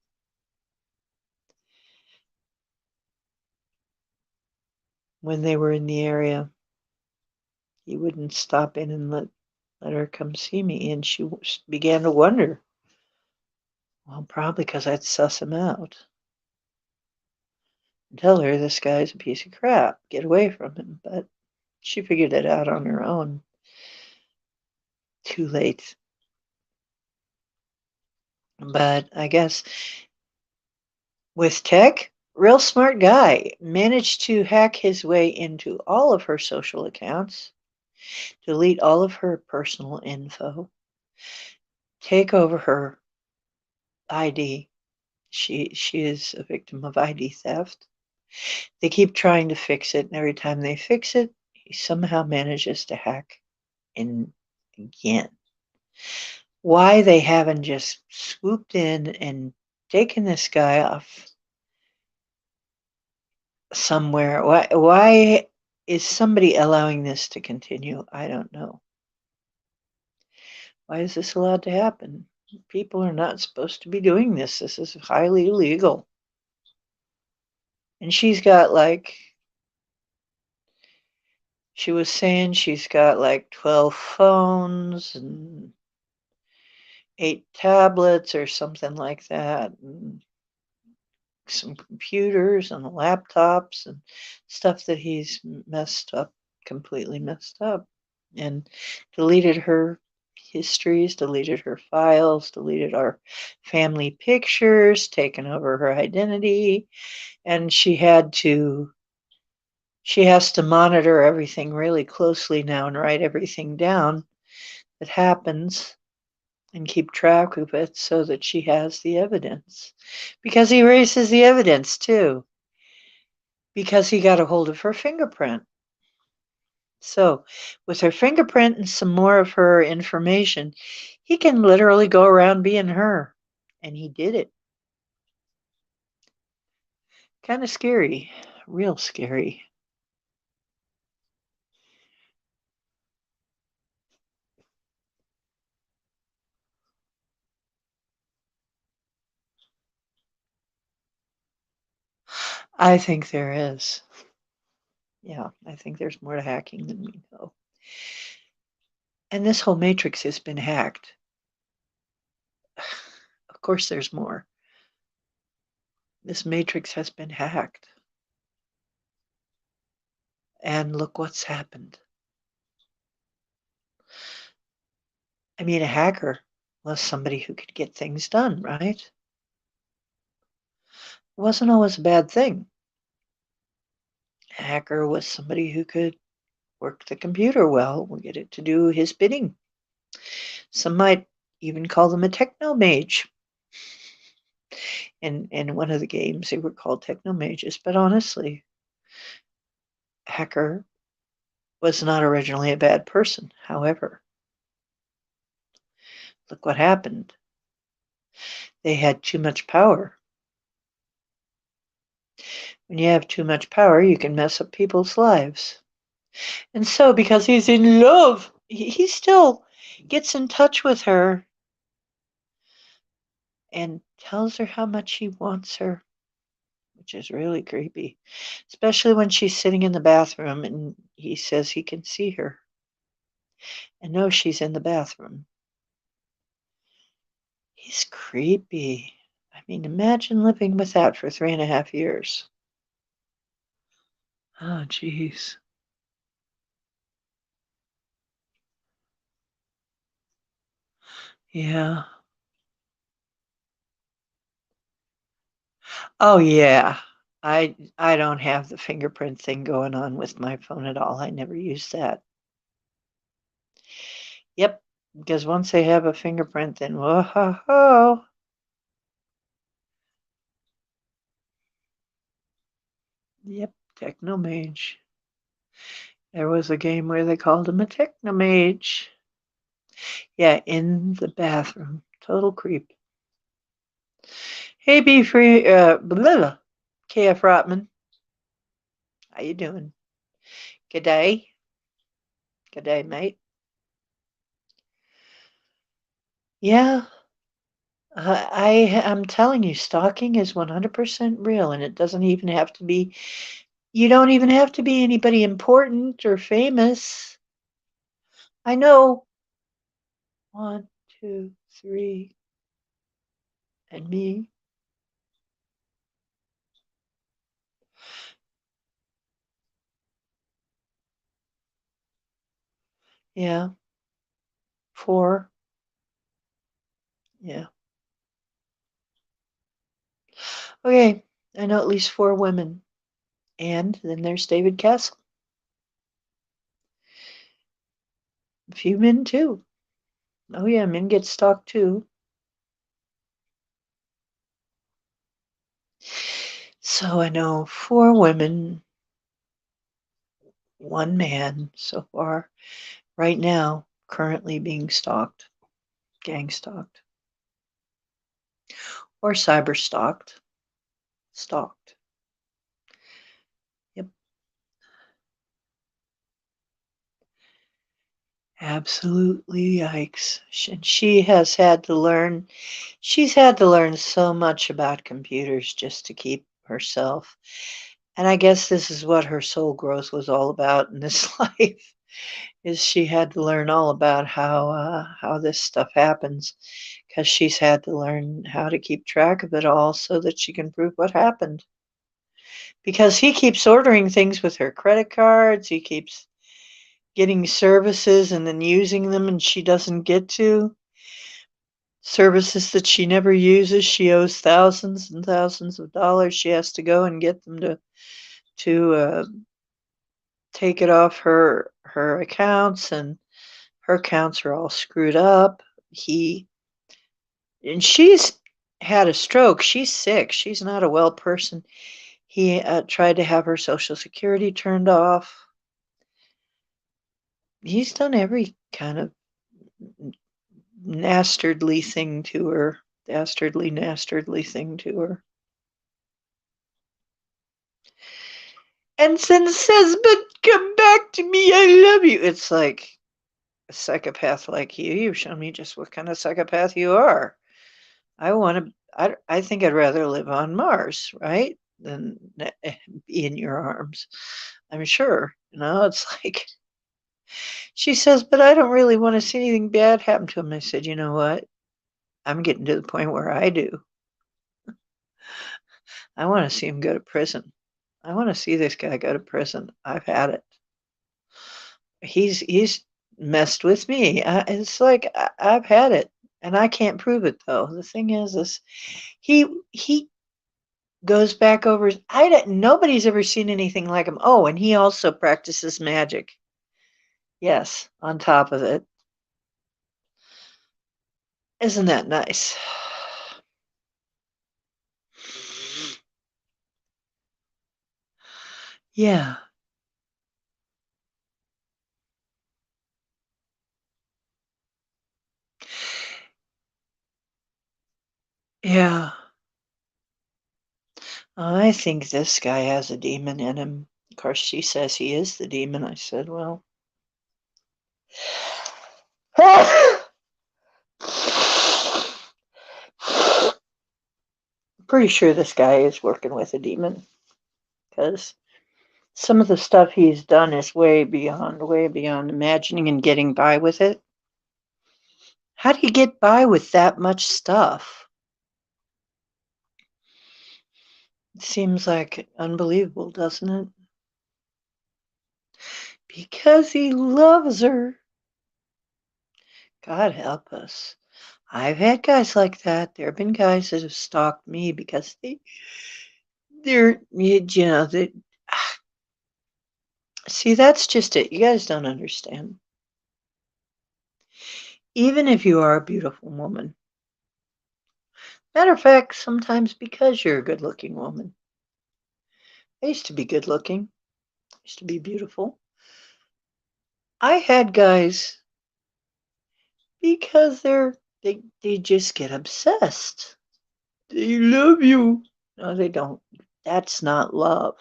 When they were in the area. He wouldn't stop in and let her come see me, and she began to wonder. Well, probably because I'd suss him out. tell her this guy's a piece of crap. Get away from him. But she figured it out on her own. Too late. But I guess with tech, real smart guy managed to hack his way into all of her social accounts, delete all of her personal info, take over her ID. She is a victim of ID theft. They keep trying to fix it, and every time they fix it, he somehow manages to hack in again. Why they haven't just swooped in and taken this guy off somewhere? Why is somebody allowing this to continue? I don't know. Why is this allowed to happen? People are not supposed to be doing this. This is highly illegal. And she's got like, she was saying she's got like 12 phones and 8 tablets or something like that, and some computers and laptops and stuff that he's messed up, completely messed up, and deleted her histories, deleted her files, deleted our family pictures, taken over her identity, and she has to monitor everything really closely now and write everything down that happens and keep track of it so that she has the evidence. Because he erases the evidence too, because he got a hold of her fingerprint. So, with her fingerprint and some more of her information, he can literally go around being her. And he did it. Kind of scary, real scary. I think there is. Yeah, I think there's more to hacking than we know. And this whole matrix has been hacked. Of course, there's more. This matrix has been hacked. And look what's happened. I mean, a hacker was somebody who could get things done, right? It wasn't always a bad thing. A hacker was somebody who could work the computer well, get it to do his bidding. Some might even call them a techno mage. In one of the games, they were called techno mages. But honestly, hacker was not originally a bad person. However, look what happened. They had too much power. When you have too much power, you can mess up people's lives. And so, because he's in love, he still gets in touch with her and tells her how much he wants her, which is really creepy, especially when she's sitting in the bathroom and he says he can see her and knows she's in the bathroom. He's creepy. I mean, imagine living with that for 3.5 years. Oh, jeez. Yeah. Oh, yeah. I don't have the fingerprint thing going on with my phone at all. I never use that. Yep, because once they have a fingerprint, then whoa ho ho. Yep, Technomage. There was a game where they called him a Technomage. Yeah, in the bathroom. Total creep. Hey, B Free, blah, KF Rotman. How you doing? Good day. Good day, mate. Yeah, I'm telling you, stalking is 100% real, and it doesn't even have to be, you don't even have to be anybody important or famous. I know 1, 2, 3, and me. Yeah. 4. Yeah. Okay. I know at least 4 women. And then there's David Castle. A few men too. Oh yeah, men get stalked too. So I know 4 women, 1 man so far, right now, currently being stalked, gang stalked, or cyber stalked. Stalked. Yep. Absolutely yikes. And she has had to learn, she's had to learn so much about computers just to keep herself. And I guess this is what her soul growth was all about in this life, is she had to learn all about how this stuff happens, because she's had to learn how to keep track of it all so that she can prove what happened. Because he keeps ordering things with her credit cards, he keeps getting services and then using them, and she doesn't get to. Services that she never uses, she owes thousands and thousands of dollars. She has to go and get them to take it off her accounts, and her accounts are all screwed up. He and she's had a stroke. She's sick. She's not a well person. He tried to have her Social Security turned off. He's done every kind of nastardly thing to her. Dastardly thing to her. And then says, "But come back to me, I love you." It's like a psychopath like you. You've shown me just what kind of psychopath you are. I want to, I think I'd rather live on Mars, right? Than be in your arms. I'm sure. It's like, she says, "But I don't really want to see anything bad happen to him." I said, "You know what? I'm getting to the point where I do. I want to see him go to prison. I want to see this guy go to prison. I've had it. He's messed with me. It's like I've had it, and I can't prove it though. The thing is he goes back over. I don't, nobody's ever seen anything like him. Oh, and he also practices magic. Yes, on top of it. Isn't that nice? Yeah, yeah. I think this guy has a demon in him. Of course, she says he is the demon. I said, well, pretty sure this guy is working with a demon, because some of the stuff he's done is way beyond imagining and getting by with it. How do you get by with that much stuff? It seems like unbelievable, doesn't it? Because he loves her. God help us. I've had guys like that. There have been guys that have stalked me because they see, that's just it. You guys don't understand. Even if you are a beautiful woman, matter of fact, sometimes because you're a good looking woman. I used to be good looking, I used to be beautiful. I had guys because they just get obsessed. They love you. No, they don't. That's not love.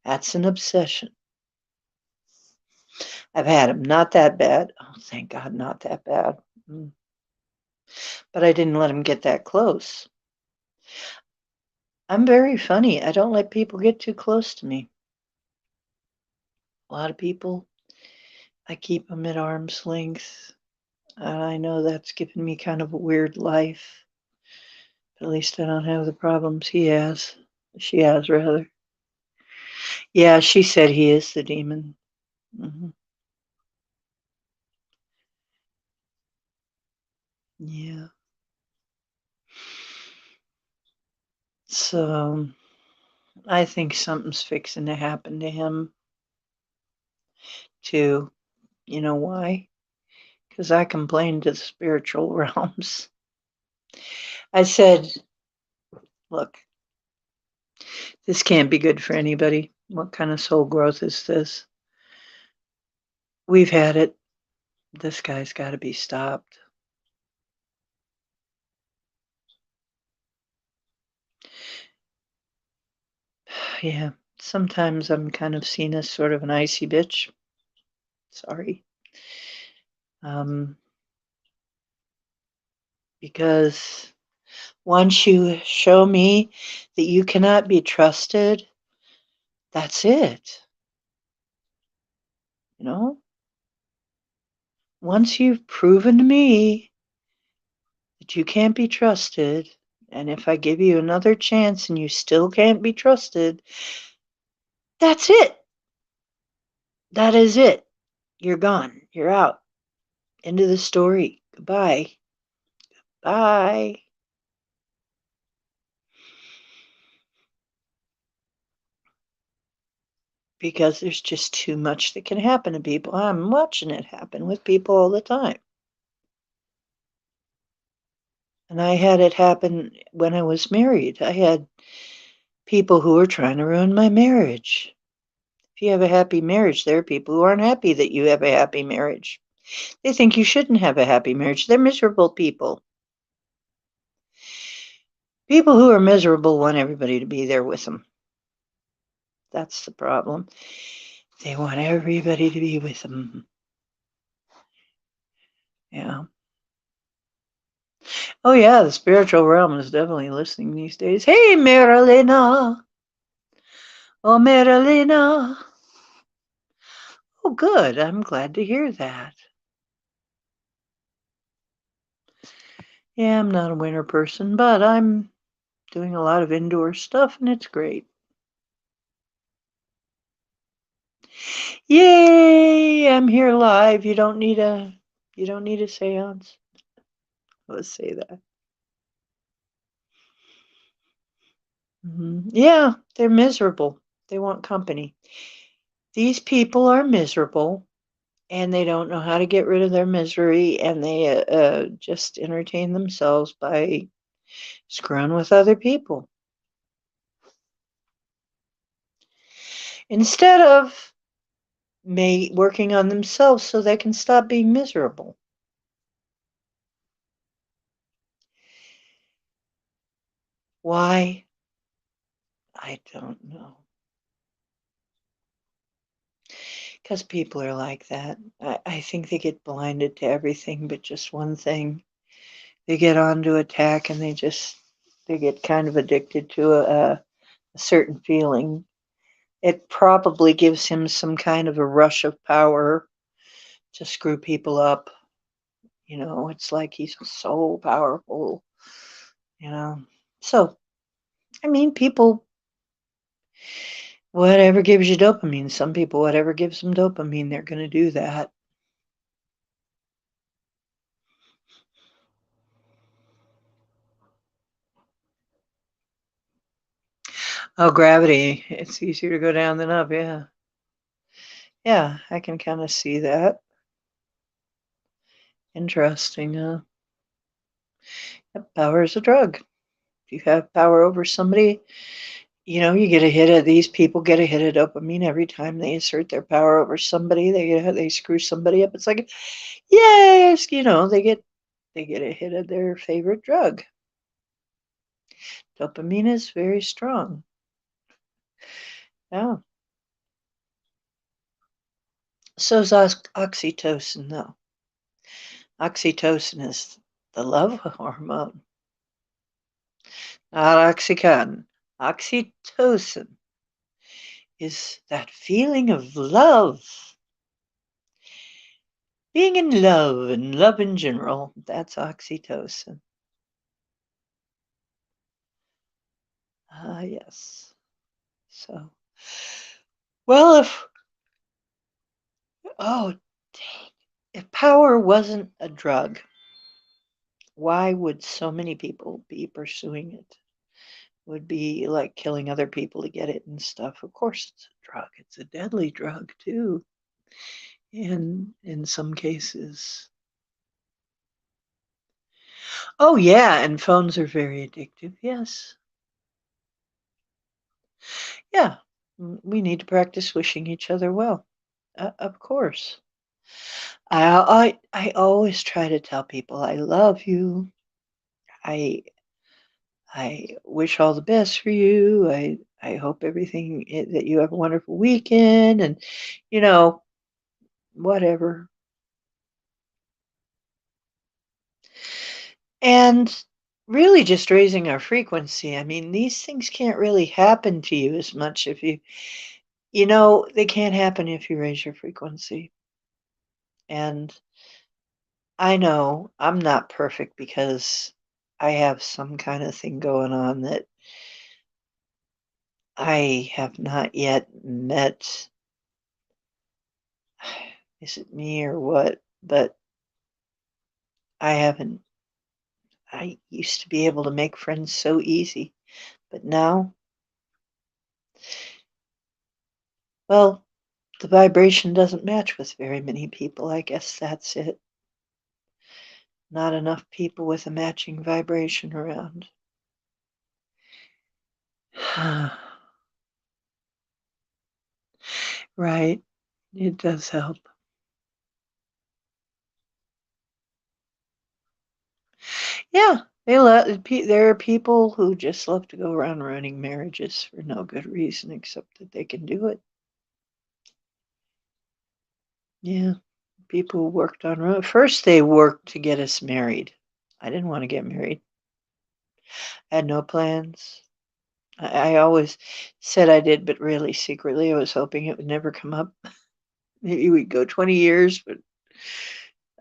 That's an obsession. I've had them. Not that bad. Oh, thank God, not that bad. Mm. But I didn't let them get that close. I'm very funny. I don't let people get too close to me. A lot of people, I keep them at arm's length. I know that's given me kind of a weird life. At least I don't have the problems he has. She has, rather. Yeah, she said he is the demon. Hmm. Yeah. So I think something's fixing to happen to him too. You know why? Because I complained to the spiritual realms. I said, look, this can't be good for anybody. What kind of soul growth is this? We've had it. This guy's got to be stopped. Yeah, sometimes I'm kind of seen as sort of an icy bitch. Sorry. Because once you show me that you cannot be trusted, that's it. You know, once you've proven to me that you can't be trusted, and if I give you another chance and you still can't be trusted, that's it. That is it. You're gone. You're out. End of the story. Goodbye. Bye. Because there's just too much that can happen to people. I'm watching it happen with people all the time. And I had it happen when I was married. I had people who were trying to ruin my marriage. If you have a happy marriage, there are people who aren't happy that you have a happy marriage. They think you shouldn't have a happy marriage. They're miserable people. People who are miserable want everybody to be there with them. That's the problem. They want everybody to be with them. Yeah. Oh, yeah, the spiritual realm is definitely listening these days. Hey, Marilena. Oh, Marilena. Oh, good. I'm glad to hear that. Yeah, I'm not a winter person, but I'm doing a lot of indoor stuff and it's great. Yay! I'm here live. You don't need a seance. Let's say that. Yeah, they're miserable. They want company. These people are miserable and they don't know how to get rid of their misery and they just entertain themselves by screwing with other people instead of working on themselves so they can stop being miserable. Why? I don't know. Because people are like that. I think they get blinded to everything but just one thing. They get onto attack and they get kind of addicted to a certain feeling. It probably gives him some kind of a rush of power to screw people up. It's like he's so powerful, you know. So, I mean, people, whatever gives you dopamine, some people, whatever gives them dopamine, they're going to do that. Oh, gravity. It's easier to go down than up, yeah. Yeah, I can kind of see that. Interesting. Power is a drug. If you have power over somebody, you get a hit of these people get a hit of dopamine every time they assert their power over somebody. They screw somebody up. It's like, yes, they get a hit of their favorite drug. Dopamine is very strong. Yeah. So is oxytocin, though. Oxytocin is the love hormone, not oxycontin. Oxytocin is that feeling of love. Being in love and love in general, that's oxytocin. Ah, yes. So, well, oh, dang, if power wasn't a drug, Why would so many people be pursuing it? Would be like killing other people to get it and stuff. Of course, it's a drug. It's a deadly drug too. And in some cases, oh yeah, and phones are very addictive. Yes, yeah. We need to practice wishing each other well. Of course. I always try to tell people I love you. I I wish all the best for you. I hope everything that you have a wonderful weekend, and you know whatever. And really just raising our frequency. I mean, these things can't really happen to you as much if they can't happen if you raise your frequency. And I know I'm not perfect because I have some kind of thing going on that I have not yet met. Is it me or what? But I haven't. I used to be able to make friends so easy, but now, well, the vibration doesn't match with very many people. I guess that's it. Not enough people with a matching vibration around. Right. It does help. Yeah. There are people who just love to go around ruining marriages for no good reason except that they can do it. Yeah. People who worked on first they worked to get us married. I didn't want to get married. I had no plans. I always said I did, but really secretly I was hoping it would never come up. Maybe we'd go 20 years, but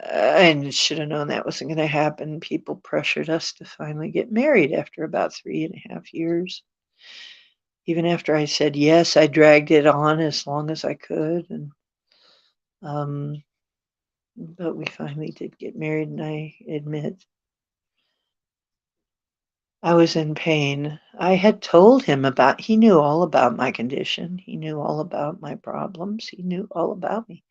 I should have known that wasn't going to happen. People pressured us to finally get married after about 3.5 years. Even after I said yes, I dragged it on as long as I could, and um, but we finally did get married, and I admit I was in pain. I had told him he knew all about my condition. He knew all about my problems. He knew all about me.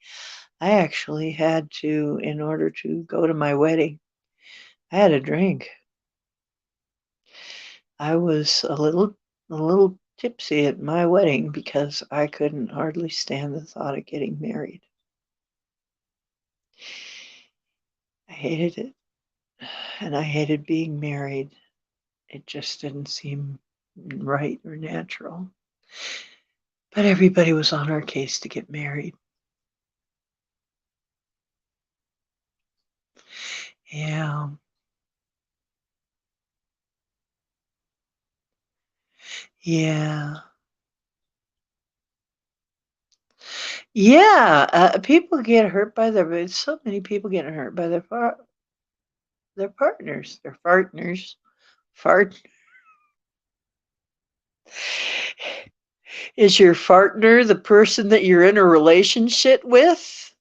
I actually had to, in order to go to my wedding, I had a drink. I was a little tipsy at my wedding because I couldn't hardly stand the thought of getting married. I hated it, and I hated being married. It just didn't seem right or natural. But everybody was on our case to get married. Yeah. Yeah. Yeah, people get hurt by so many people getting hurt by their partners, their partners. Fart Is your partner the person that you're in a relationship with?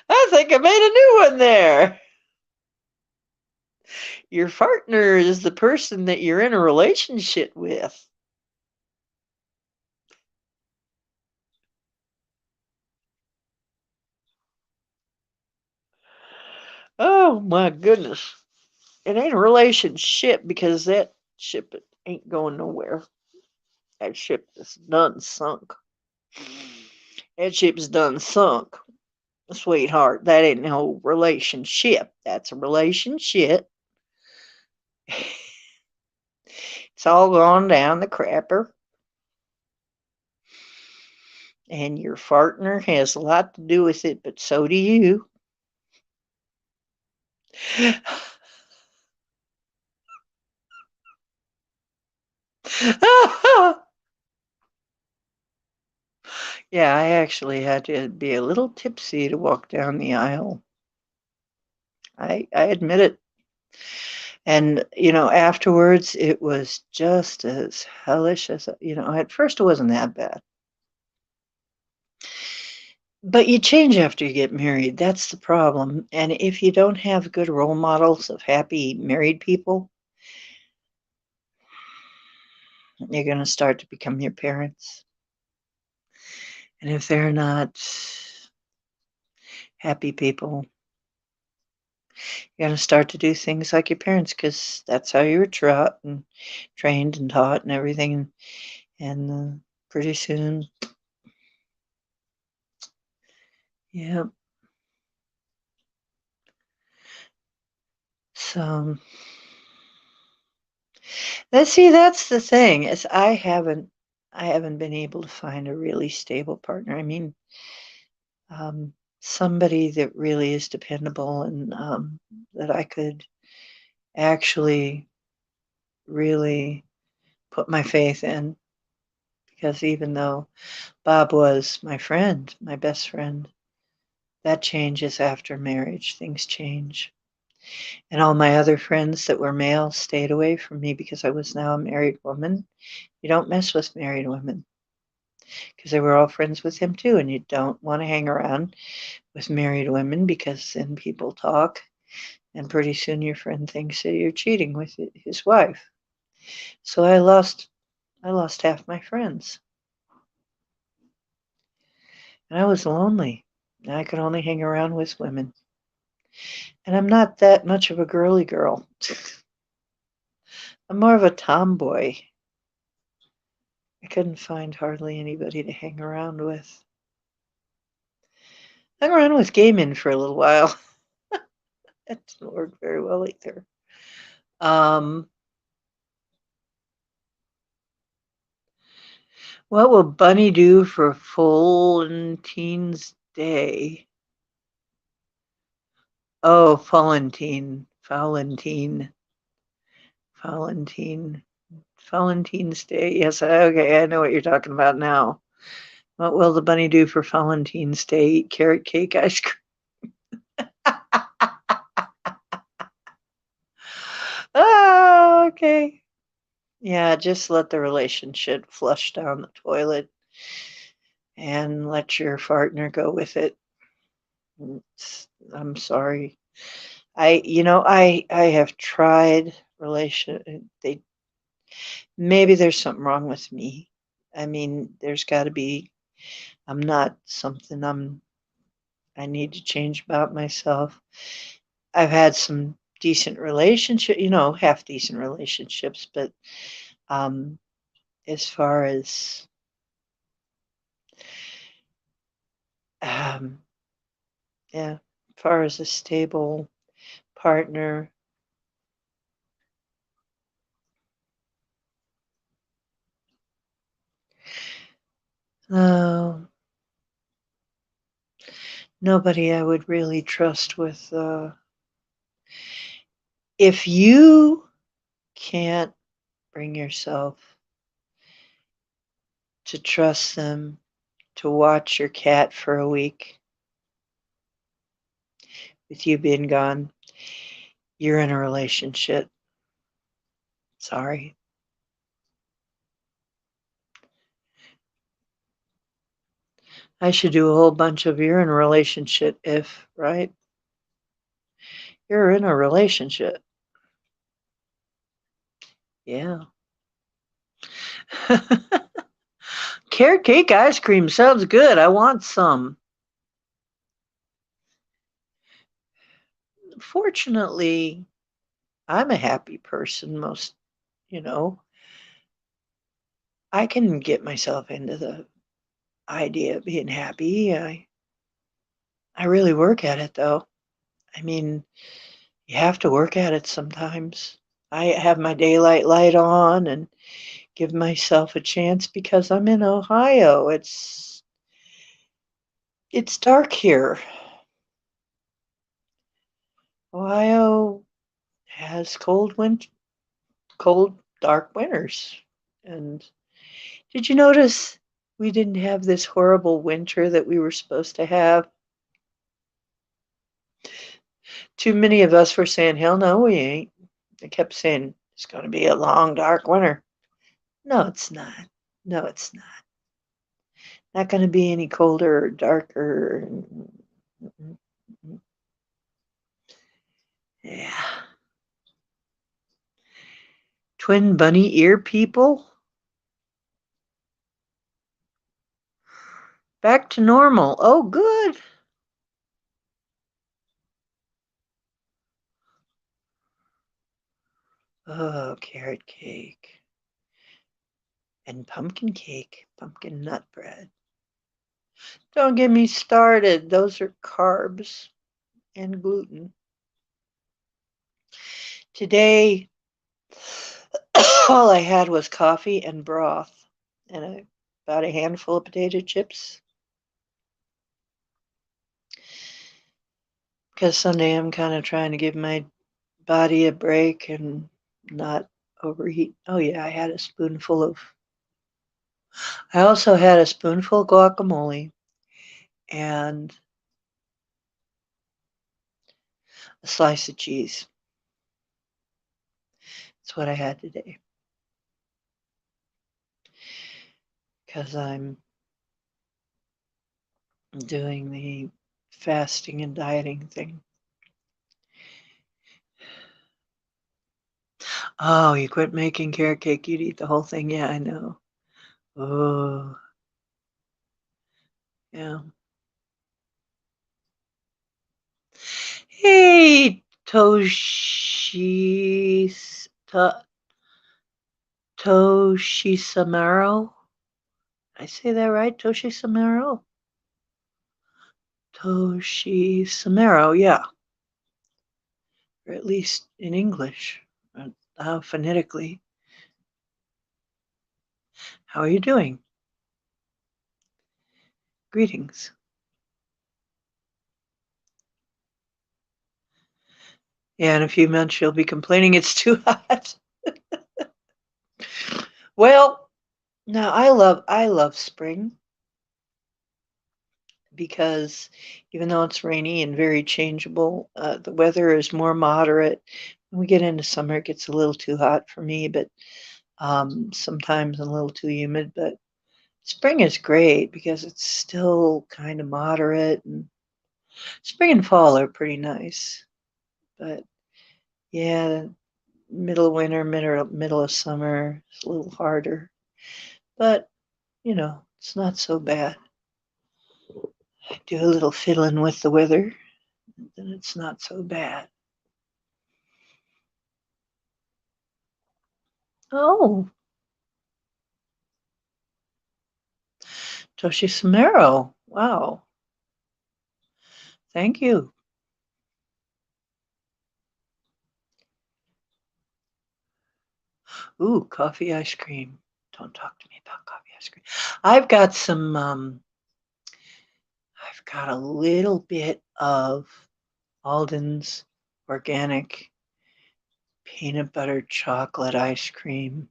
I think I made a new one there. Your partner is the person that you're in a relationship with. Oh my goodness. It ain't a relationship because that ship ain't going nowhere. That ship is done sunk. That ship's done sunk. Sweetheart, that ain't no relationship. That's a relationship. It's all gone down the crapper. And your partner has a lot to do with it, but so do you. Yeah, I actually had to be a little tipsy to walk down the aisle. I admit it. And, afterwards, it was just as hellish as, at first it wasn't that bad. But you change after you get married. That's the problem. And if you don't have good role models of happy married people, you're going to start to become your parents. And if they're not happy people, you're going to start to do things like your parents because that's how you were taught and trained and taught and everything. And pretty soon, yeah. So let's see. That's the thing is I haven't been able to find a really stable partner. I mean, somebody that really is dependable and that I could actually really put my faith in. Because even though Bob was my friend, my best friend, that changes after marriage. Things change. And all my other friends that were male stayed away from me because I was now a married woman. You don't mess with married women because they were all friends with him too. And you don't want to hang around with married women because then people talk and pretty soon your friend thinks that you're cheating with his wife. So I lost half my friends. And I was lonely. And I could only hang around with women. And I'm not that much of a girly girl. I'm more of a tomboy. I couldn't find hardly anybody to hang around with. Hung around with gay men for a little while. That didn't work very well either. Um, what will Bunny do for Valentine's Day? Oh, Valentine, Valentine's Day. Yes, okay, I know what you're talking about now. What will the bunny do for Valentine's Day? Eat carrot cake ice cream. Oh, okay. Yeah, just let the relationship flush down the toilet and let your partner go with it. I'm sorry. I have tried they maybe there's something wrong with me. I mean, there's got to be I'm not something I need to change about myself. I've had some decent relationship, half decent relationships, but um as far as um yeah, as far as a stable partner, uh, nobody I would really trust with if you can't bring yourself to trust them to watch your cat for a week with you being gone, you're in a relationship. Sorry. I should do a whole bunch of you're in a relationship if, right? You're in a relationship. Yeah. Carrot cake ice cream sounds good. I want some. Fortunately, I'm a happy person you know, I can get myself into the idea of being happy. I really work at it though. I mean, you have to work at it sometimes. I have my daylight light on and give myself a chance because I'm in Ohio. It's dark here. Ohio has cold, dark winters. And did you notice we didn't have this horrible winter that we were supposed to have? Too many of us were saying, hell no, we ain't. They kept saying, it's going to be a long, dark winter. No, it's not. No, it's not. Not going to be any colder or darker. Yeah. Twin bunny ear people? Back to normal. Oh, good. Oh, carrot cake. And pumpkin cake. Pumpkin nut bread. Don't get me started. Those are carbs and gluten. Today, all I had was coffee and broth and about a handful of potato chips. Because Sunday I'm kind of trying to give my body a break and not overheat. Oh, yeah, I also had a spoonful of guacamole and a slice of cheese. That's what I had today. Because I'm doing the fasting and dieting thing. Oh, you quit making carrot cake, you'd eat the whole thing. Yeah, I know. Oh, yeah. Hey, Toshisamaro. I say that right? Toshisamaro? Toshisamaro, yeah. Or at least in English, phonetically. How are you doing? Greetings. Yeah, in a few months you'll be complaining it's too hot. Well, now I love spring because even though it's rainy and very changeable, the weather is more moderate. When we get into summer, it gets a little too hot for me, but sometimes a little too humid. But spring is great because it's still kind of moderate, and spring and fall are pretty nice. But yeah, middle of winter, middle of summer is a little harder. But it's not so bad. I do a little fiddling with the weather, then it's not so bad. Oh, Toshi Samaro. Wow. Thank you. Ooh, coffee ice cream. Don't talk to me about coffee ice cream. I've got I've got a little bit of Alden's organic peanut butter chocolate ice cream.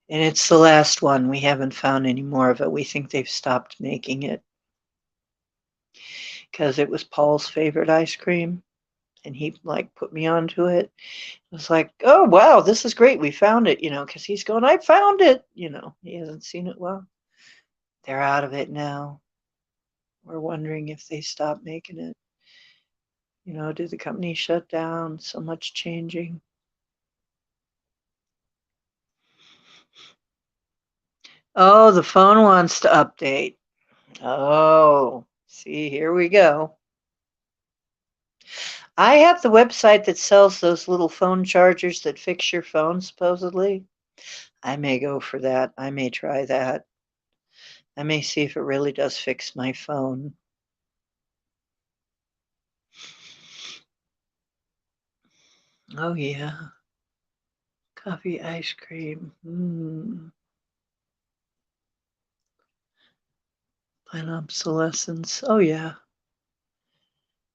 And it's the last one. We haven't found any more of it. We think they've stopped making it because it was Paul's favorite ice cream. And he put me onto it. It was like, oh wow, this is great. We found it, because he's going, I found it, he hasn't seen it. Well, they're out of it now. We're wondering if they stopped making it. Did the company shut down? So much changing. Oh, the phone wants to update. Oh, see, here we go. I have the website that sells those little phone chargers that fix your phone, supposedly. I may go for that. I may try that. I may see if it really does fix my phone. Oh, yeah. Coffee ice cream. Plan obsolescence. Oh, yeah.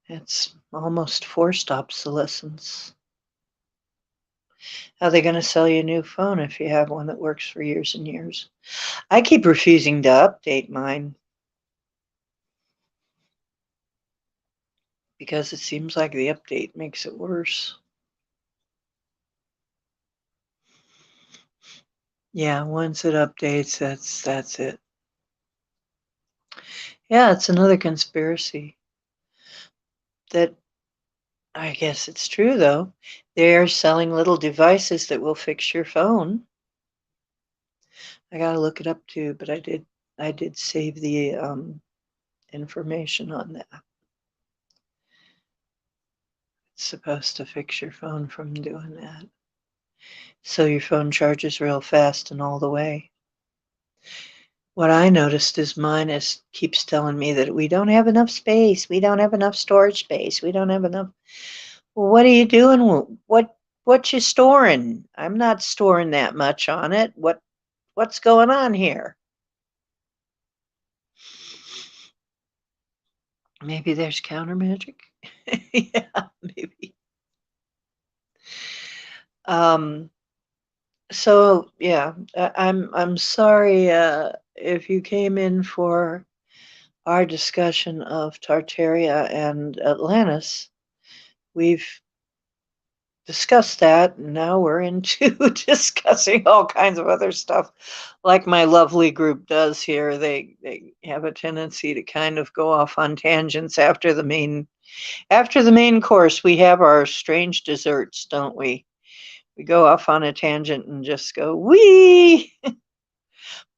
It's almost forced obsolescence. How are they going to sell you a new phone if you have one that works for years and years? I keep refusing to update mine because it seems like the update makes it worse. Yeah, once it updates, that's it. Yeah, it's another conspiracy that I guess it's true though. They're selling little devices that will fix your phone. I gotta look it up too, but I did save the information on that. It's supposed to fix your phone from doing that. So your phone charges real fast and all the way. What I noticed is mine keeps telling me that we don't have enough space. We don't have enough storage space. We don't have enough. Well, what are you doing? What you storing? I'm not storing that much on it. What's going on here? Maybe there's counter magic. Yeah, maybe. Um, so yeah, I'm sorry if you came in for our discussion of Tartaria and Atlantis. We've discussed that, and now we're into discussing all kinds of other stuff, like my lovely group does here. They have a tendency to kind of go off on tangents after the main course. We have our strange desserts, don't we? We go off on a tangent and just go wee,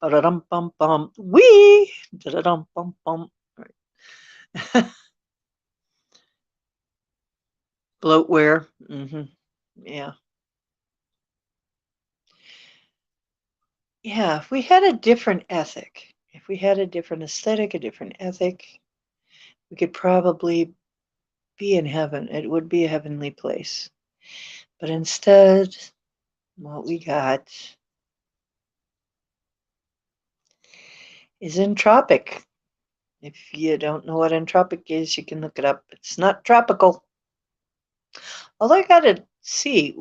ba-da-dum bum bum, wee, da-da-dum bum bum. Bloatware. Yeah. Yeah, if we had a different ethic, if we had a different aesthetic, a different ethic, we could probably be in heaven. It would be a heavenly place. But instead, what we got is entropic. If you don't know what entropic is, you can look it up. It's not tropical. Although I gotta see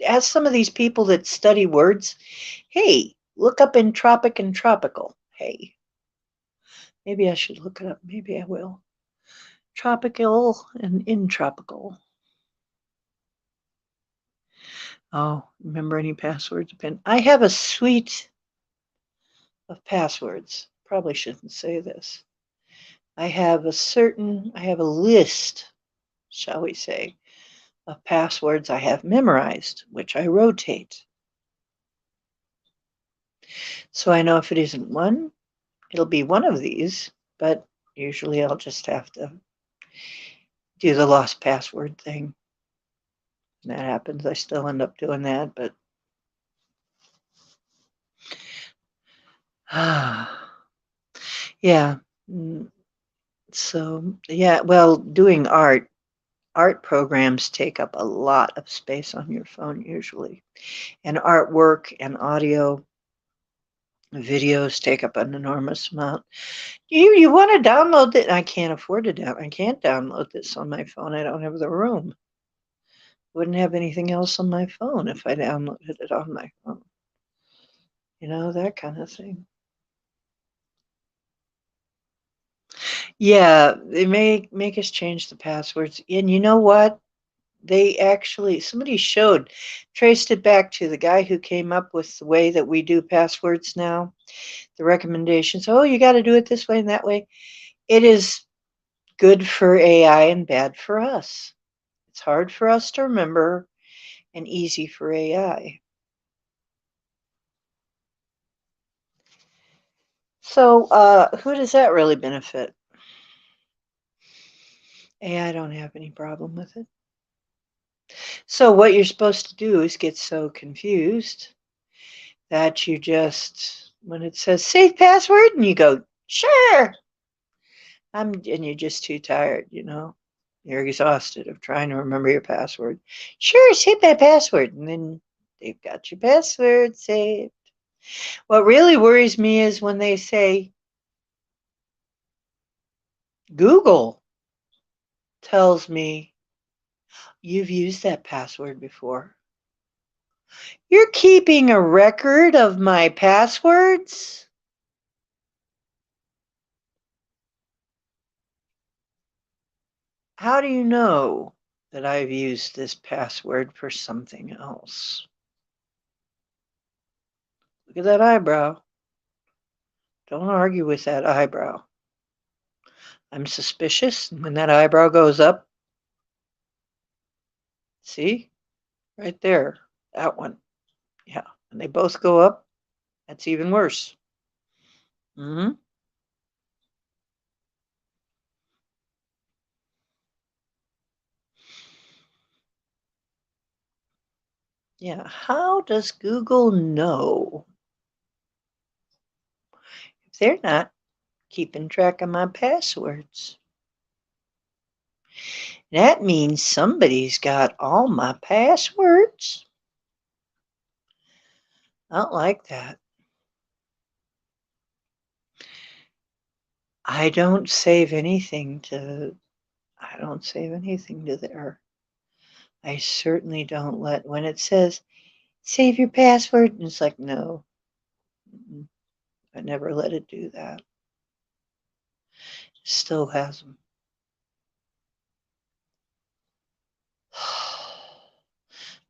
ask some of these people that study words. Hey, look up entropic and tropical. Hey, maybe I should look it up. Maybe I will. Tropical and intropical. Oh, remember any passwords? I have a suite of passwords. Probably shouldn't say this. I have a list, shall we say, of passwords I have memorized, which I rotate. So I know if it isn't one, it'll be one of these, but usually I'll just have to do the lost password thing. When that happens, I still end up doing that, but yeah. So, yeah, well, doing art programs take up a lot of space on your phone usually. And artwork and audio videos take up an enormous amount. You want to download it? I can't afford to I can't download this on my phone. I don't have the room. Wouldn't have anything else on my phone if I downloaded it on my phone. That kind of thing. Yeah, they make us change the passwords. And you know what? Somebody traced it back to the guy who came up with the way that we do passwords now, the recommendations. Oh, you got to do it this way and that way. It is good for AI and bad for us. It's hard for us to remember and easy for AI. So, who does that really benefit? AI don't have any problem with it. So, what you're supposed to do is get so confused that you just, when it says safe password, and you go, sure, and you're just too tired, You're exhausted of trying to remember your password. Sure, save that password. And then they've got your password saved. What really worries me is when they say Google tells me you've used that password before. You're keeping a record of my passwords? How do you know that I've used this password for something else? Look at that eyebrow. Don't argue with that eyebrow. I'm suspicious. When that eyebrow goes up, see? Right there. That one. Yeah. When they both go up, that's even worse. Mm-hmm. Yeah. How does Google know if they're not keeping track of my passwords? That means somebody's got all my passwords. I don't like that. I don't save anything to there. I certainly don't when it says save your password, and it's like, no, I never let it do that. Still has them.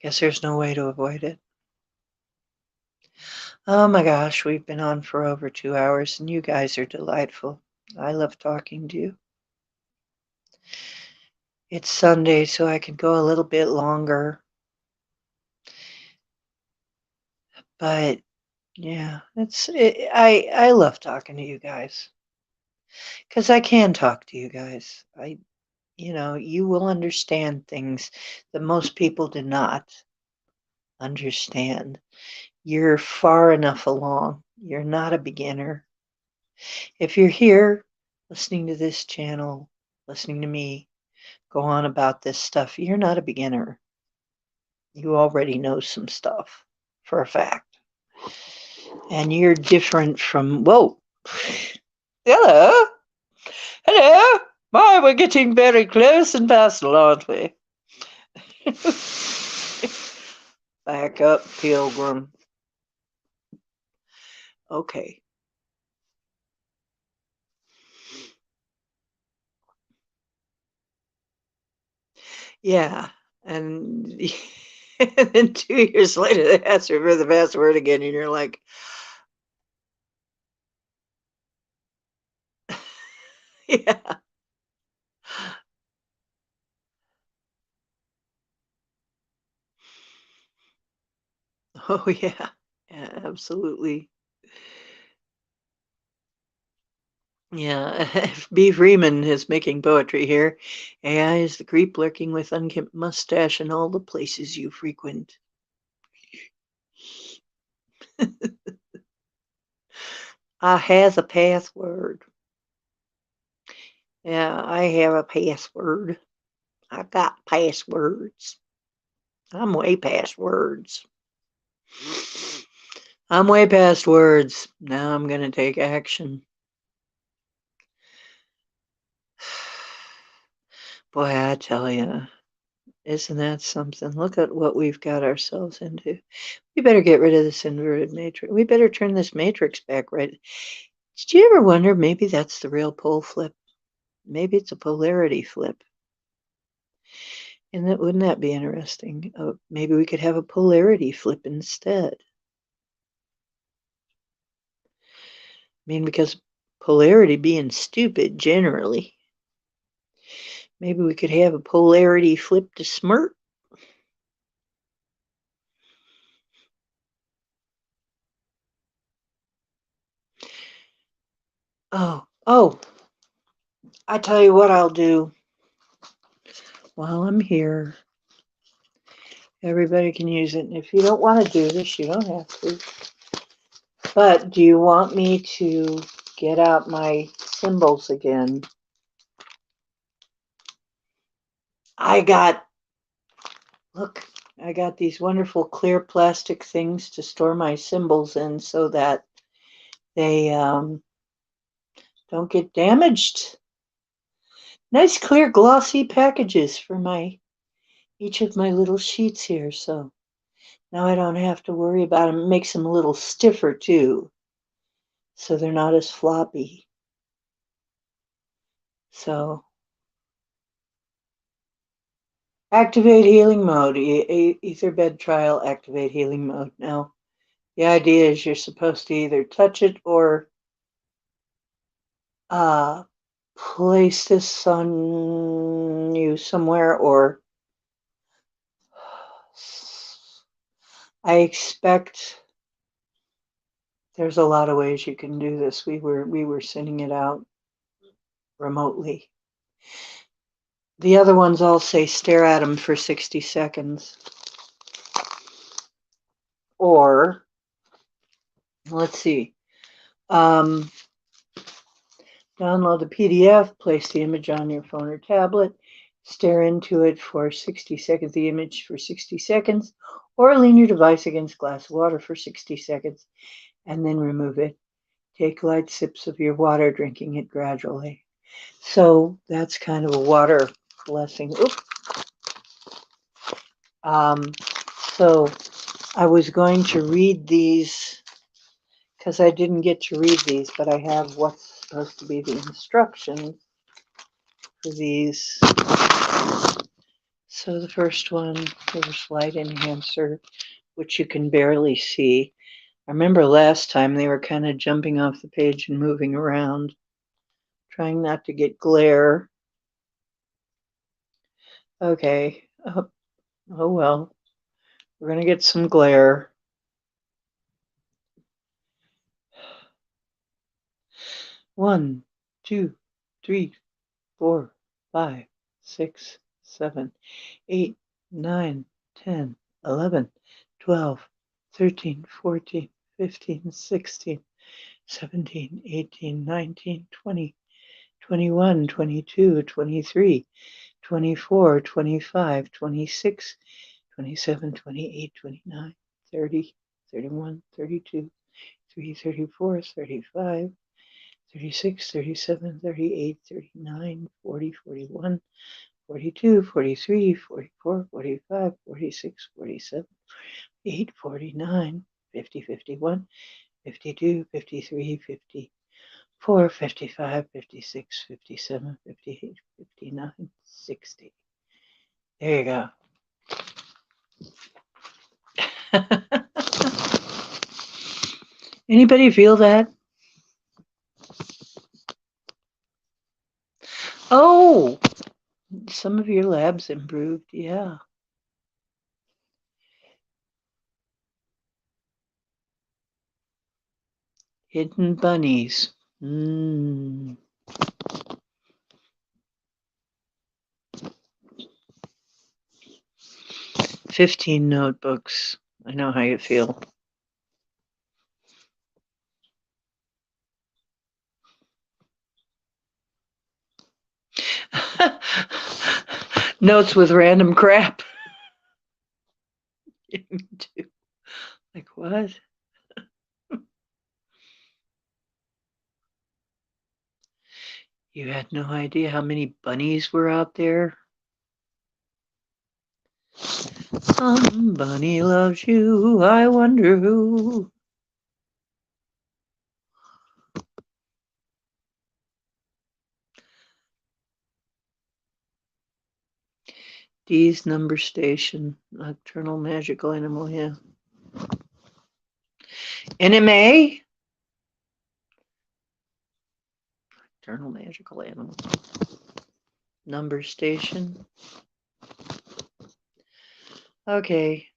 Guess there's no way to avoid it. Oh my gosh, we've been on for over 2 hours, and you guys are delightful. I love talking to you. It's Sunday, so I can go a little bit longer. But yeah, I love talking to you guys because I can talk to you guys. You will understand things that most people do not understand. You're far enough along. You're not a beginner. If you're here listening to this channel, listening to me go on about this stuff, you're not a beginner. You already know some stuff for a fact. And you're different from, whoa, hello, hello. My, we're getting very close and personal, aren't we? Back up, Pilgrim. Okay. Yeah. And, and then 2 years later, they ask you for the password again, and you're like, yeah. Oh, yeah. Yeah, absolutely. Yeah, if B. Freeman is making poetry here. AI is the creep lurking with unkempt mustache in all the places you frequent. I has a password. Yeah, I have a password. I got passwords. I'm way past words. I'm way past words. Now I'm going to take action. Boy, I tell you, isn't that something? Look at what we've got ourselves into. We better get rid of this inverted matrix. We better turn this matrix back right. Did you ever wonder maybe that's the real pole flip? Maybe it's a polarity flip. And wouldn't that be interesting? Maybe we could have a polarity flip instead. I mean, because polarity being stupid generally. Maybe we could have a polarity flip to smirk. Oh, I tell you what I'll do while I'm here. Everybody can use it. And if you don't want to do this, you don't have to. But do you want me to get out my symbols again? Look, I got these wonderful clear plastic things to store my symbols in so that they don't get damaged. Nice clear glossy packages for each of my little sheets here. So now I don't have to worry about them. It makes them a little stiffer too, so they're not as floppy. So activate healing mode. Etherbed trial, activate healing mode. Now The idea is you're supposed to either touch it or place this on you somewhere, or I expect there's a lot of ways you can do this. We were sending it out remotely. The other ones all say stare at them for 60 seconds. Or, let's see, download the PDF, place the image on your phone or tablet, stare into it for 60 seconds, the image for 60 seconds, or lean your device against a glass of water for 60 seconds, and then remove it. Take light sips of your water, drinking it gradually. So that's kind of a water blessing. So I was going to read these because I didn't get to read these, but I have what's supposed to be the instructions for these. So the first one, there's light enhancer, which you can barely see. I remember last time they were kind of jumping off the page and moving around, trying not to get glare. Okay. Oh well. We're going to get some glare. One, two, three, 4, 5, 6, 7, 8, 9, 10, 11, 12, 13, 14, 15, 16, 17, 18, 19, 20, 21, 22, 23, 24, 25, 26, 27, 28, 29, 30, 31, 32, 33, 34, 35, 36, 37, 38, 39, 40, 41, 42, 43, 44, 45, 46, 47, 48, 49, 50, 51, 52, 53, 54, 55, 56, 57, 58, 59, 60. There you go. Anybody feel that? Oh, some of your labs improved, yeah. Hidden bunnies. 15 notebooks. I know how you feel. Notes with random crap. Me too. Like what? You had no idea how many bunnies were out there? Some bunny loves you, I wonder who. Dee's number station, nocturnal magical animal, yeah. NMA? Nocturnal magical animal. Number station. Okay.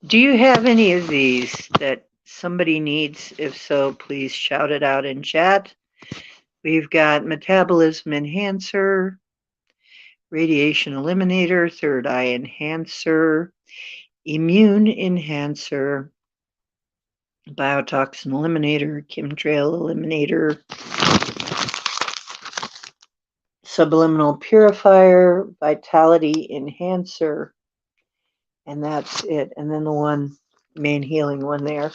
Do you have any of these that somebody needs? If so, please shout it out in chat. We've got metabolism enhancer, radiation eliminator, third eye enhancer, immune enhancer, biotoxin eliminator, chemtrail eliminator, subliminal purifier, vitality enhancer, and that's it. And then the one main healing one there.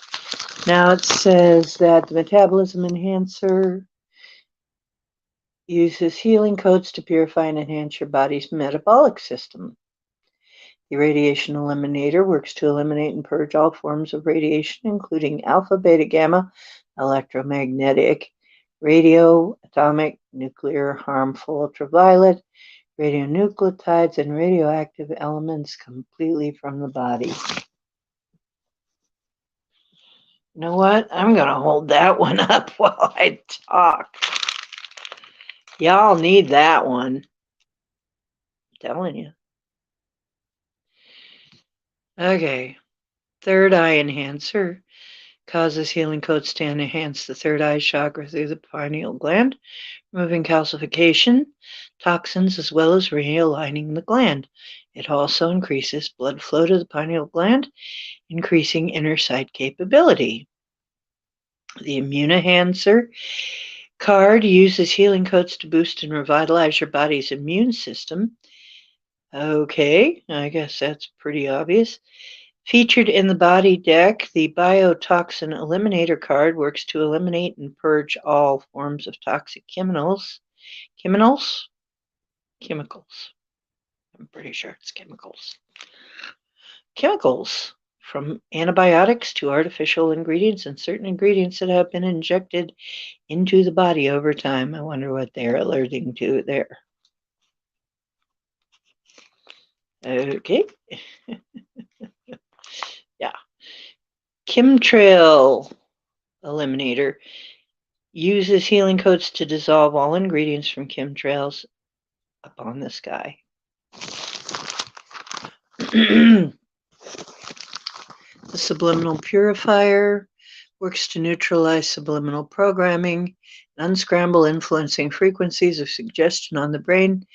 Now it says that the metabolism enhancer uses healing codes to purify and enhance your body's metabolic system. The radiation eliminator works to eliminate and purge all forms of radiation, including alpha, beta, gamma, electromagnetic, radio, atomic, nuclear, harmful, ultraviolet, radionuclides, and radioactive elements completely from the body. You know what? I'm going to hold that one up while I talk. Y'all need that one. I'm telling you. Okay. Third eye enhancer causes healing codes to enhance the third eye chakra through the pineal gland, removing calcification, toxins, as well as realigning the gland. It also increases blood flow to the pineal gland, increasing inner sight capability. The Immune Enhancer card uses healing codes to boost and revitalize your body's immune system. Okay, I guess that's pretty obvious. Featured in the body deck, the Biotoxin Eliminator card works to eliminate and purge all forms of toxic chemicals. Chemicals? Chemicals. I'm pretty sure it's chemicals. Chemicals, from antibiotics to artificial ingredients and certain ingredients that have been injected into the body over time. I wonder what they're alerting to there. Okay. Yeah. Chemtrail Eliminator uses healing codes to dissolve all ingredients from chemtrails upon the sky. The Subliminal Purifier works to neutralize subliminal programming and unscramble influencing frequencies of suggestion on the brain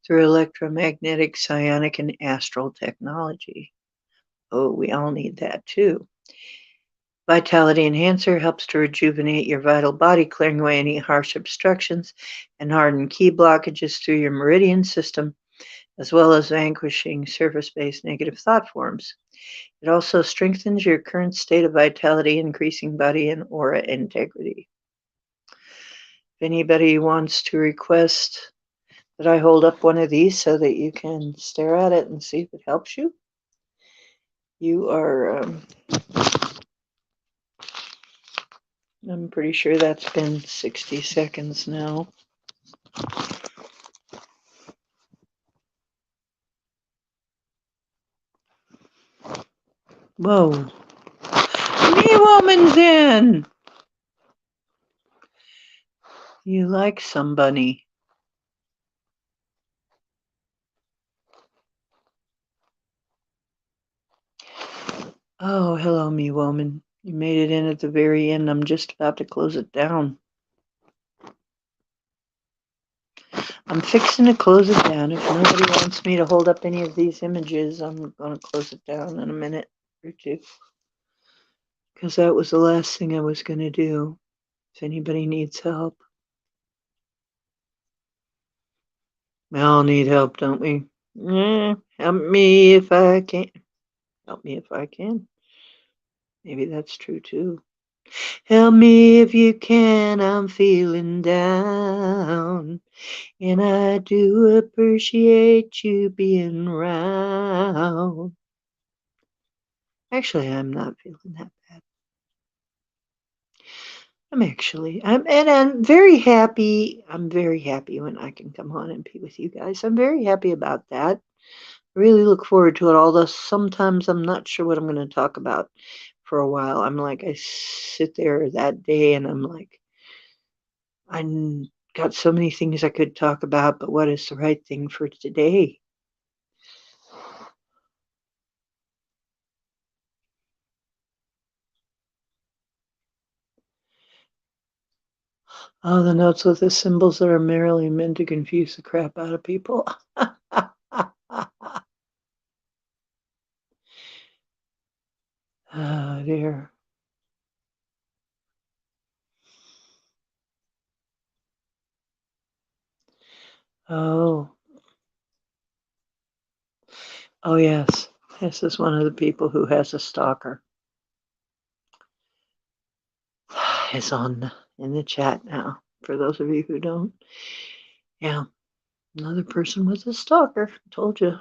through electromagnetic, psionic, and astral technology. Oh, we all need that too. Vitality Enhancer helps to rejuvenate your vital body, clearing away any harsh obstructions and hardened key blockages through your meridian system, as well as vanquishing surface-based negative thought forms. It also strengthens your current state of vitality, increasing body and aura integrity. If anybody wants to request that I hold up one of these so that you can stare at it and see if it helps you, you are, I'm pretty sure that's been 60 seconds now. Whoa. Me woman's in. You like somebody. Oh, hello, me woman. You made it in at the very end. I'm just about to close it down. I'm fixing to close it down. If nobody wants me to hold up any of these images, I'm going to close it down in a minute or two. Because that was the last thing I was going to do. If anybody needs help. We all need help, don't we? Help me if I can. Help me if I can. Maybe that's true too. Help me if you can, I'm feeling down. And I do appreciate you being around. Actually, I'm not feeling that bad. I'm very happy. I'm very happy when I can come on and be with you guys. I'm very happy about that. I really look forward to it, although sometimes I'm not sure what I'm going to talk about for a while. I'm like, I sit there that day and I'm like, I got so many things I could talk about, but what is the right thing for today? Oh, the notes with the symbols that are merely meant to confuse the crap out of people. Oh, dear. Oh. Oh, yes. This is one of the people who has a stalker. It's on in the chat now, for those of you who don't. Yeah, another person with a stalker. Told you.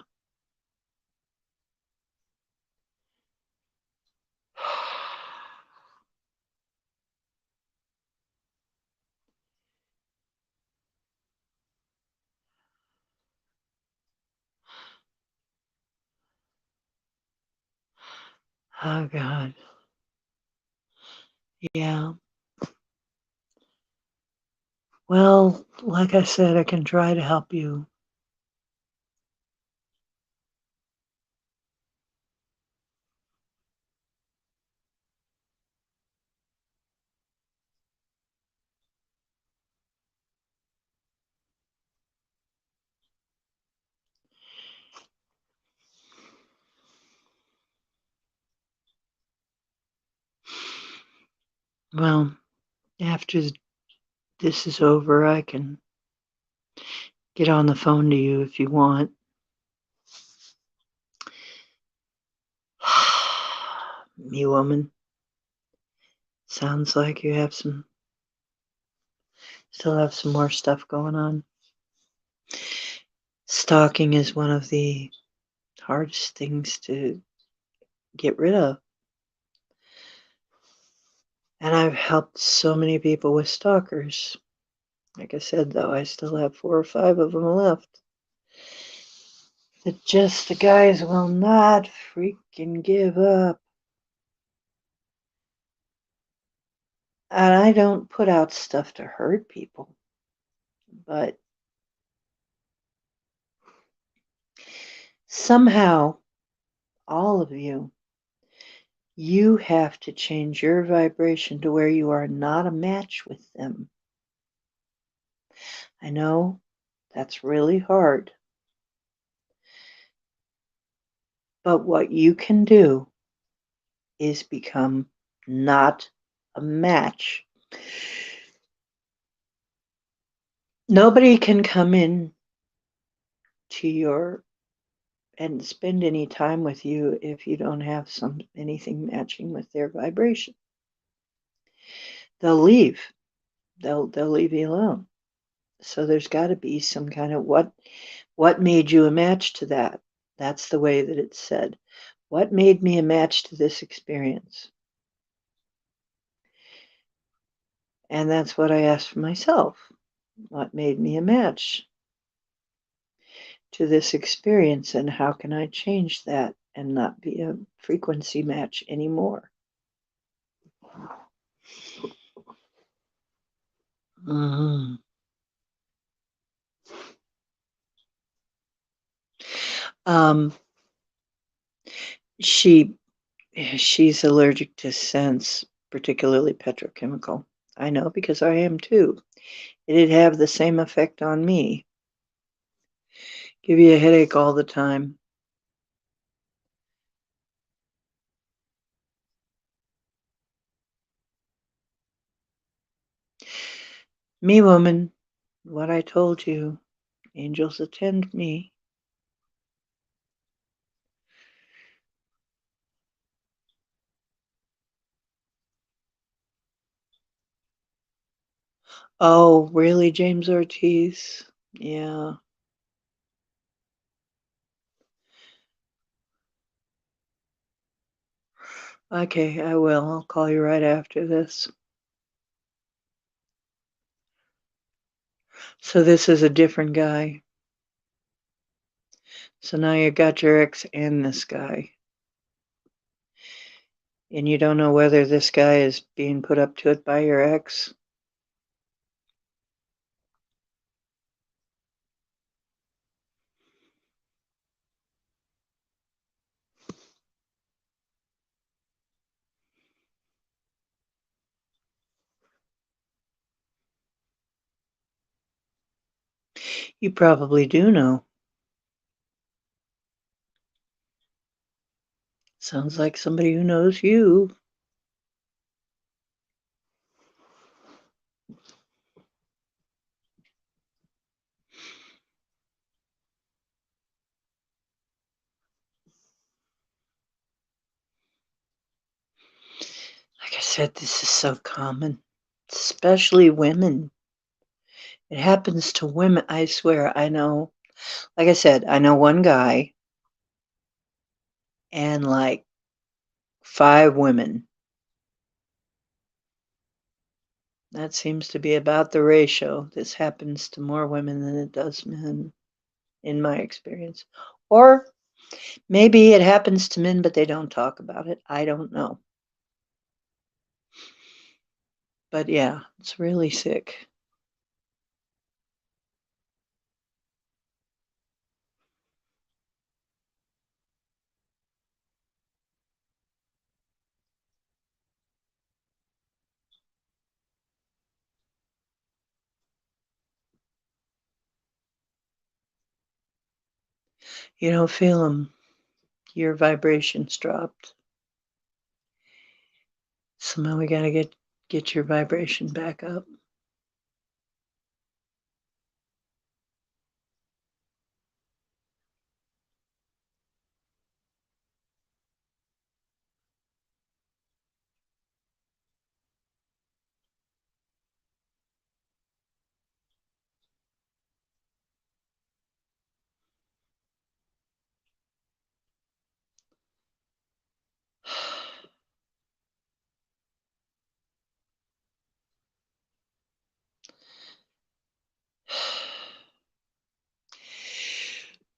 Oh, God. Yeah. Well, like I said, I can try to help you. Well, after this is over, I can get on the phone to you if you want. Me woman, sounds like you still have some more stuff going on. Stalking is one of the hardest things to get rid of. And I've helped so many people with stalkers. Like I said, though, I still have 4 or 5 of them left. That just the guys will not freaking give up. And I don't put out stuff to hurt people, but somehow, all of you, you have to change your vibration to where you are not a match with them. I know that's really hard. But what you can do is become not a match. Nobody can come in to your and spend any time with you if you don't have anything matching with their vibration. They'll leave. They'll leave you alone. So there's got to be some kind of what made you a match to that? That's the way that it's said. What made me a match to this experience? And that's what I asked for myself. What made me a match to this experience, and how can I change that and not be a frequency match anymore? Mm-hmm. Um, she's allergic to scents, particularly petrochemical. I know because I am too. It'd have the same effect on me. Give you a headache all the time. Me, woman, what I told you, angels attend me. Oh, really, James Ortiz? Yeah. Okay, I will. I'll call you right after this. So this is a different guy. So now you got your ex and this guy. And you don't know whether this guy is being put up to it by your ex? You probably do know. Sounds like somebody who knows you. Like I said, this is so common, especially women. It happens to women. I swear, I know. Like I said, I know one guy and like 5 women. That seems to be about the ratio. This happens to more women than it does men, in my experience. Or maybe it happens to men, but they don't talk about it. I don't know. But yeah, it's really sick. You don't feel them. Your vibrations dropped. Somehow we gotta get your vibration back up.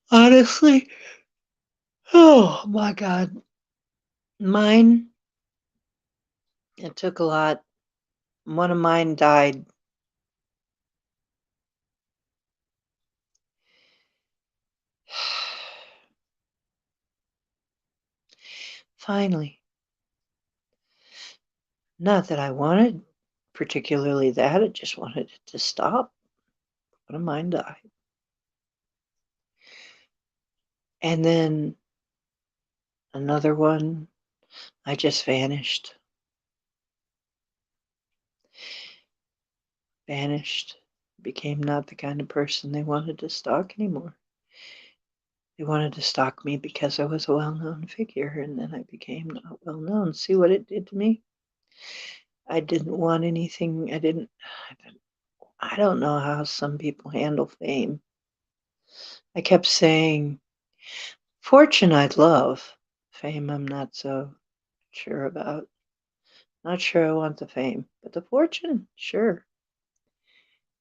Honestly, oh my God. Mine, it took a lot. One of mine died. Finally. Not that I wanted particularly that, I just wanted it to stop. One of mine died. And then another one, I just vanished. Vanished. Became not the kind of person they wanted to stalk anymore. They wanted to stalk me because I was a well-known figure, and then I became not well-known. See what it did to me? I didn't want anything. I don't know how some people handle fame. I kept saying, fortune I'd love. Fame I'm not so sure about. Not sure I want the fame, but the fortune, sure.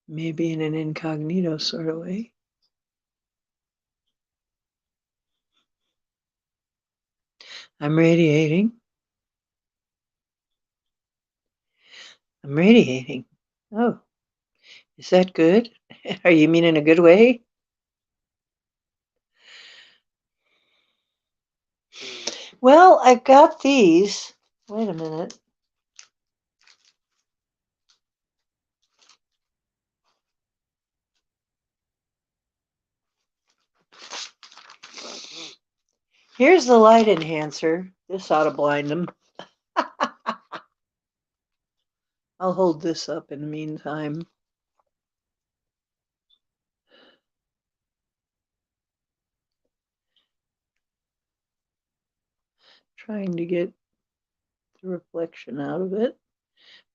Maybe in an incognito sort of way. I'm radiating. I'm radiating. Oh, is that good? Are you mean in a good way? Well, I've got these. Wait a minute. Here's the light enhancer. This ought to blind them. I'll hold this up in the meantime. Trying to get the reflection out of it.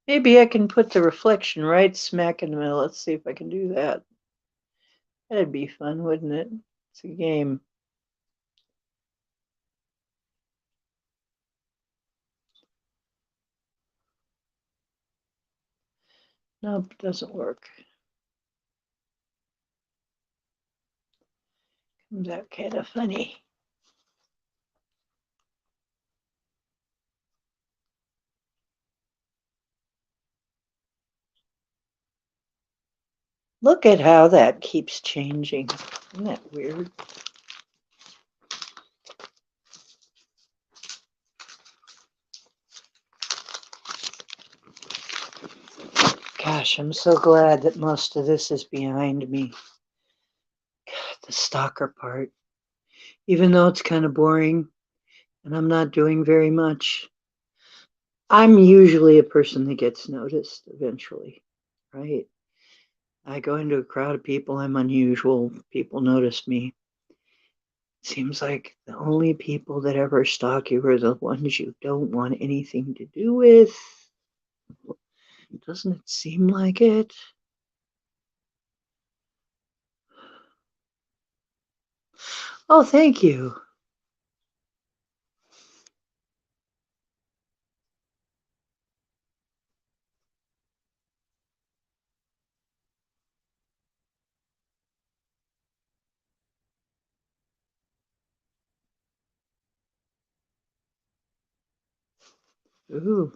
Maybe I can put the reflection right smack in the middle. Let's see if I can do that. That'd be fun, wouldn't it? It's a game. Nope, doesn't work. Comes out kind of funny. Look at how that keeps changing. Isn't that weird? Gosh, I'm so glad that most of this is behind me. God, the stalker part. Even though it's kind of boring and I'm not doing very much, I'm usually a person that gets noticed eventually, right? I go into a crowd of people, I'm unusual, people notice me. Seems like the only people that ever stalk you are the ones you don't want anything to do with. Doesn't it seem like it? Oh, thank you. Ooh.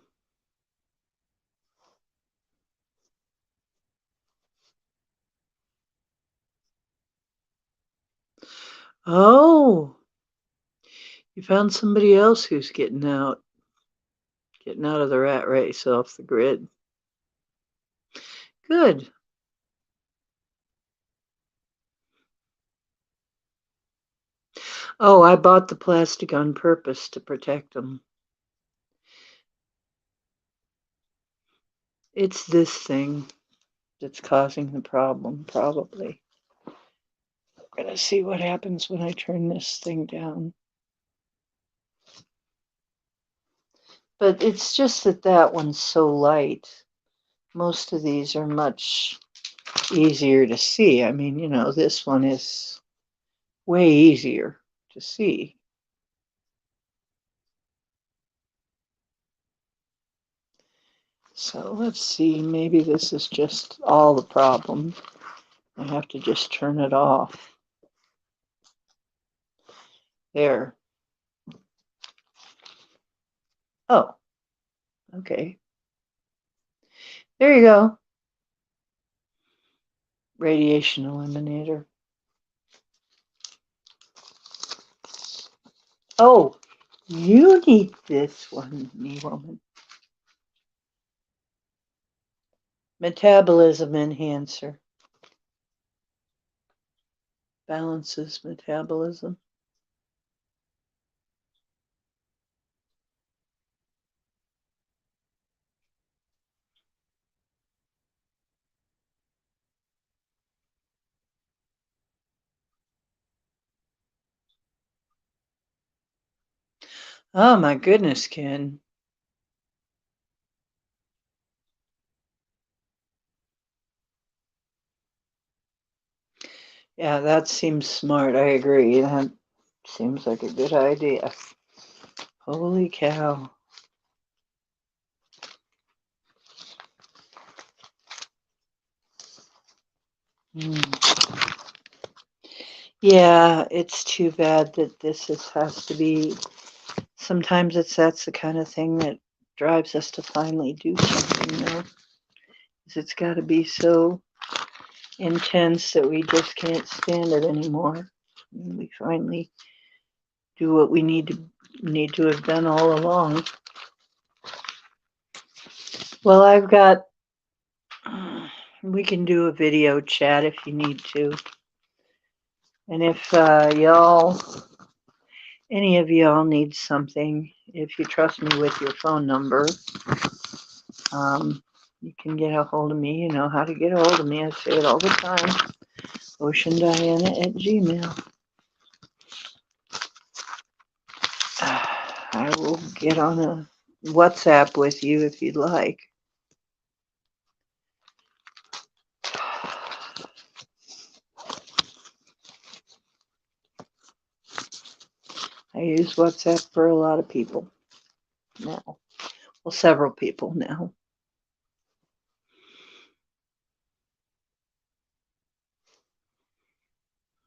Oh, you found somebody else who's getting out of the rat race off the grid. Good. Oh, I bought the plastic on purpose to protect them. It's this thing that's causing the problem, probably. We're gonna see what happens when I turn this thing down. But it's just that one's so light. Most of these are much easier to see. I mean, you know, this one is way easier to see. So let's see, maybe this is just all the problem. I have to just turn it off. There. Oh, okay. There you go. Radiation eliminator. Oh, you need this one, me woman. Metabolism enhancer. Balances metabolism. Oh my goodness, Ken. Yeah, that seems smart. I agree. That seems like a good idea. Holy cow. Yeah, it's too bad that has to be. Sometimes that's the kind of thing that drives us to finally do something, you know. It's got to be so intense that we just can't stand it anymore. And we finally do what we need to have done all along. Well, I've got. We can do a video chat if you need to. And if any of y'all need something, if you trust me with your phone number, you can get a hold of me. You know how to get a hold of me. I say it all the time. OceanDiana@gmail. I will get on a WhatsApp with you if you'd like. I use WhatsApp for a lot of people now. Well, several people now.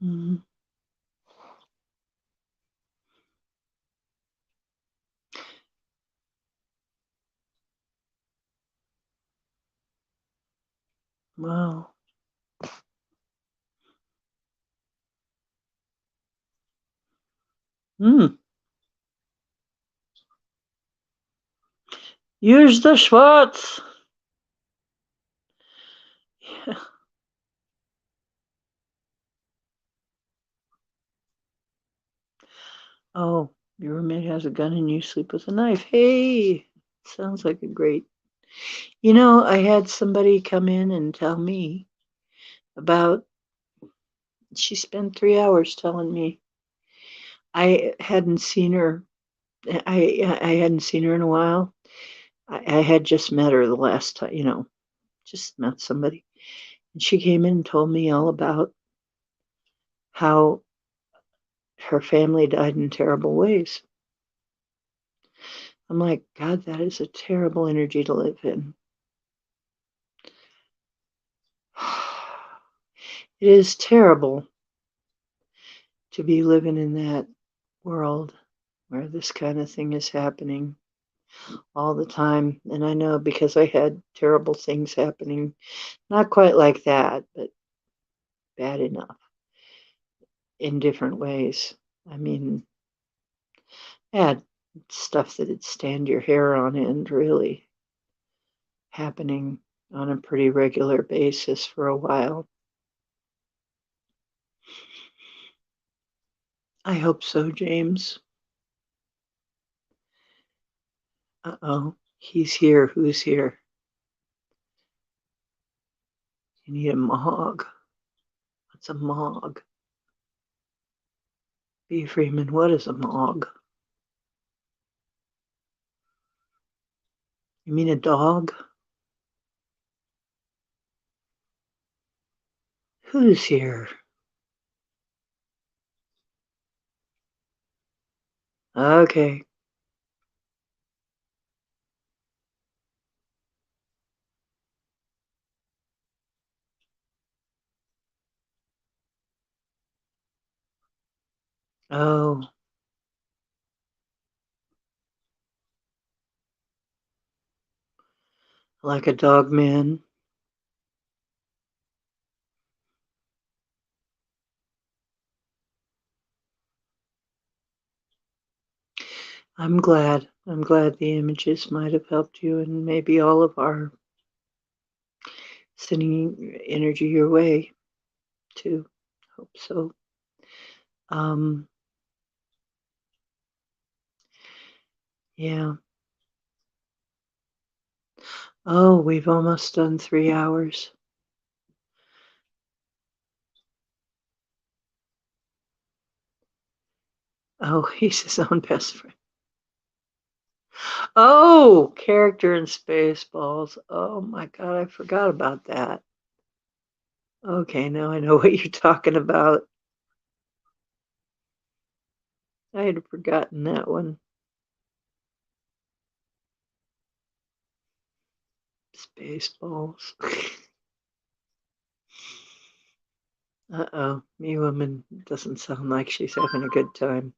Mm-hmm. Wow. Mm. Use the Schwartz. Yeah. Oh, your roommate has a gun and you sleep with a knife. Hey, sounds like a great. You know, I had somebody come in and tell me about. She spent 3 hours telling me. I hadn't seen her. I hadn't seen her in a while. I had just met her the last time. You know, just met somebody, and she came in and told me all about how her family died in terrible ways. I'm like, God, that is a terrible energy to live in. It is terrible to be living in that world where this kind of thing is happening all the time. And I know because I had terrible things happening, not quite like that, but bad enough. in different ways. I mean, had stuff that'd stand your hair on end, really, happening on a pretty regular basis for a while. I hope so, James. Uh-oh, he's here. Who's here? You need a mog. What's a mog? B. Freeman, what is a mog? You mean a dog? Who's here? Okay. Oh, like a dog man. I'm glad. I'm glad the images might have helped you, and maybe all of our sending energy your way too. Hope so. Um, yeah. Oh, we've almost done 3 hours. Oh, he's his own best friend. Oh, character in Spaceballs. Oh my God, I forgot about that. Okay, now I know what you're talking about. I had forgotten that one. Spaceballs. Uh-oh, me woman doesn't sound like she's having a good time.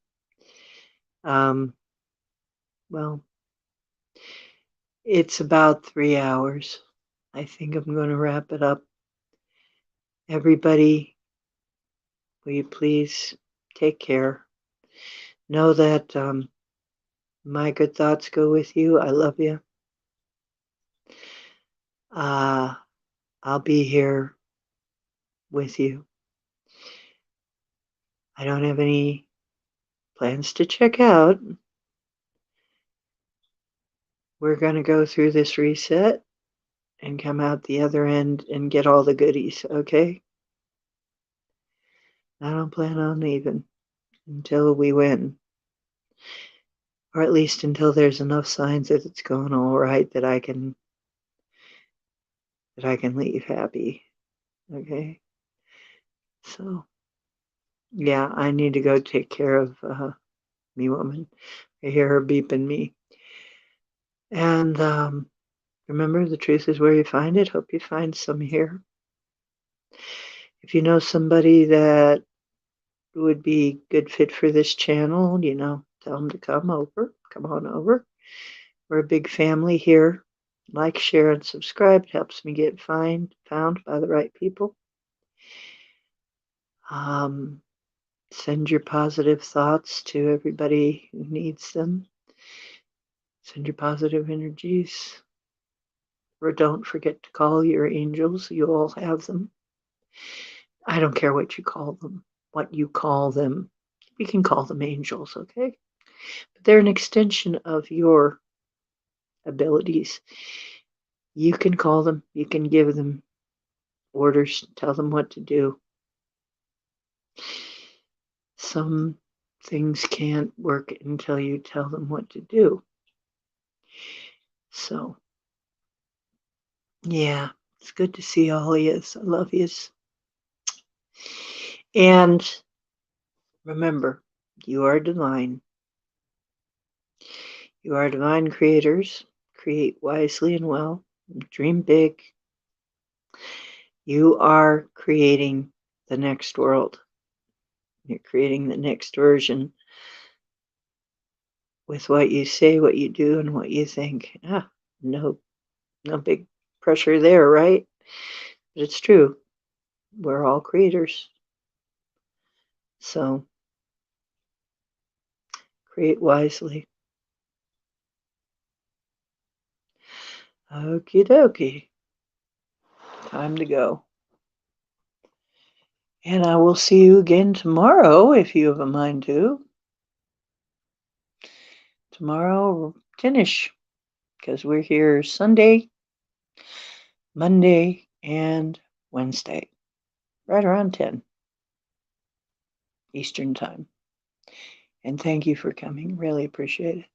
Well, it's about 3 hours. I think I'm going to wrap it up. Everybody, will you please take care? Know that my good thoughts go with you. I love you. I'll be here with you. I don't have any plans to check out. We're going to go through this reset and come out the other end and get all the goodies, okay? I don't plan on leaving until we win. Or at least until there's enough signs that it's going all right that I can leave happy. Okay? So yeah, I need to go take care of me woman. I hear her beeping me. And remember, the truth is where you find it. Hope you find some here. If you know somebody that would be good fit for this channel, tell them to come over. Come on over. We're a big family here. Like, share, and subscribe. It helps me get found by the right people. Send your positive thoughts to everybody who needs them. Send your positive energies. Or don't forget to call your angels. You all have them. I don't care what you call them. We can call them angels, okay? But they're an extension of your abilities. You can call them. You can give them orders. Tell them what to do. Some things can't work until you tell them what to do. So, yeah, it's good to see all of yous. I love yous. And remember, you are divine. You are divine creators. Create wisely and well. Dream big. You are creating the next world. You're creating the next version with what you say, what you do, and what you think. No big pressure there, right? But it's true. We're all creators. So create wisely. Okie dokie. Time to go. And I will see you again tomorrow if you have a mind to. Tomorrow, 10ish, because we're here Sunday, Monday, and Wednesday, right around 10 Eastern Time. And thank you for coming. Really appreciate it.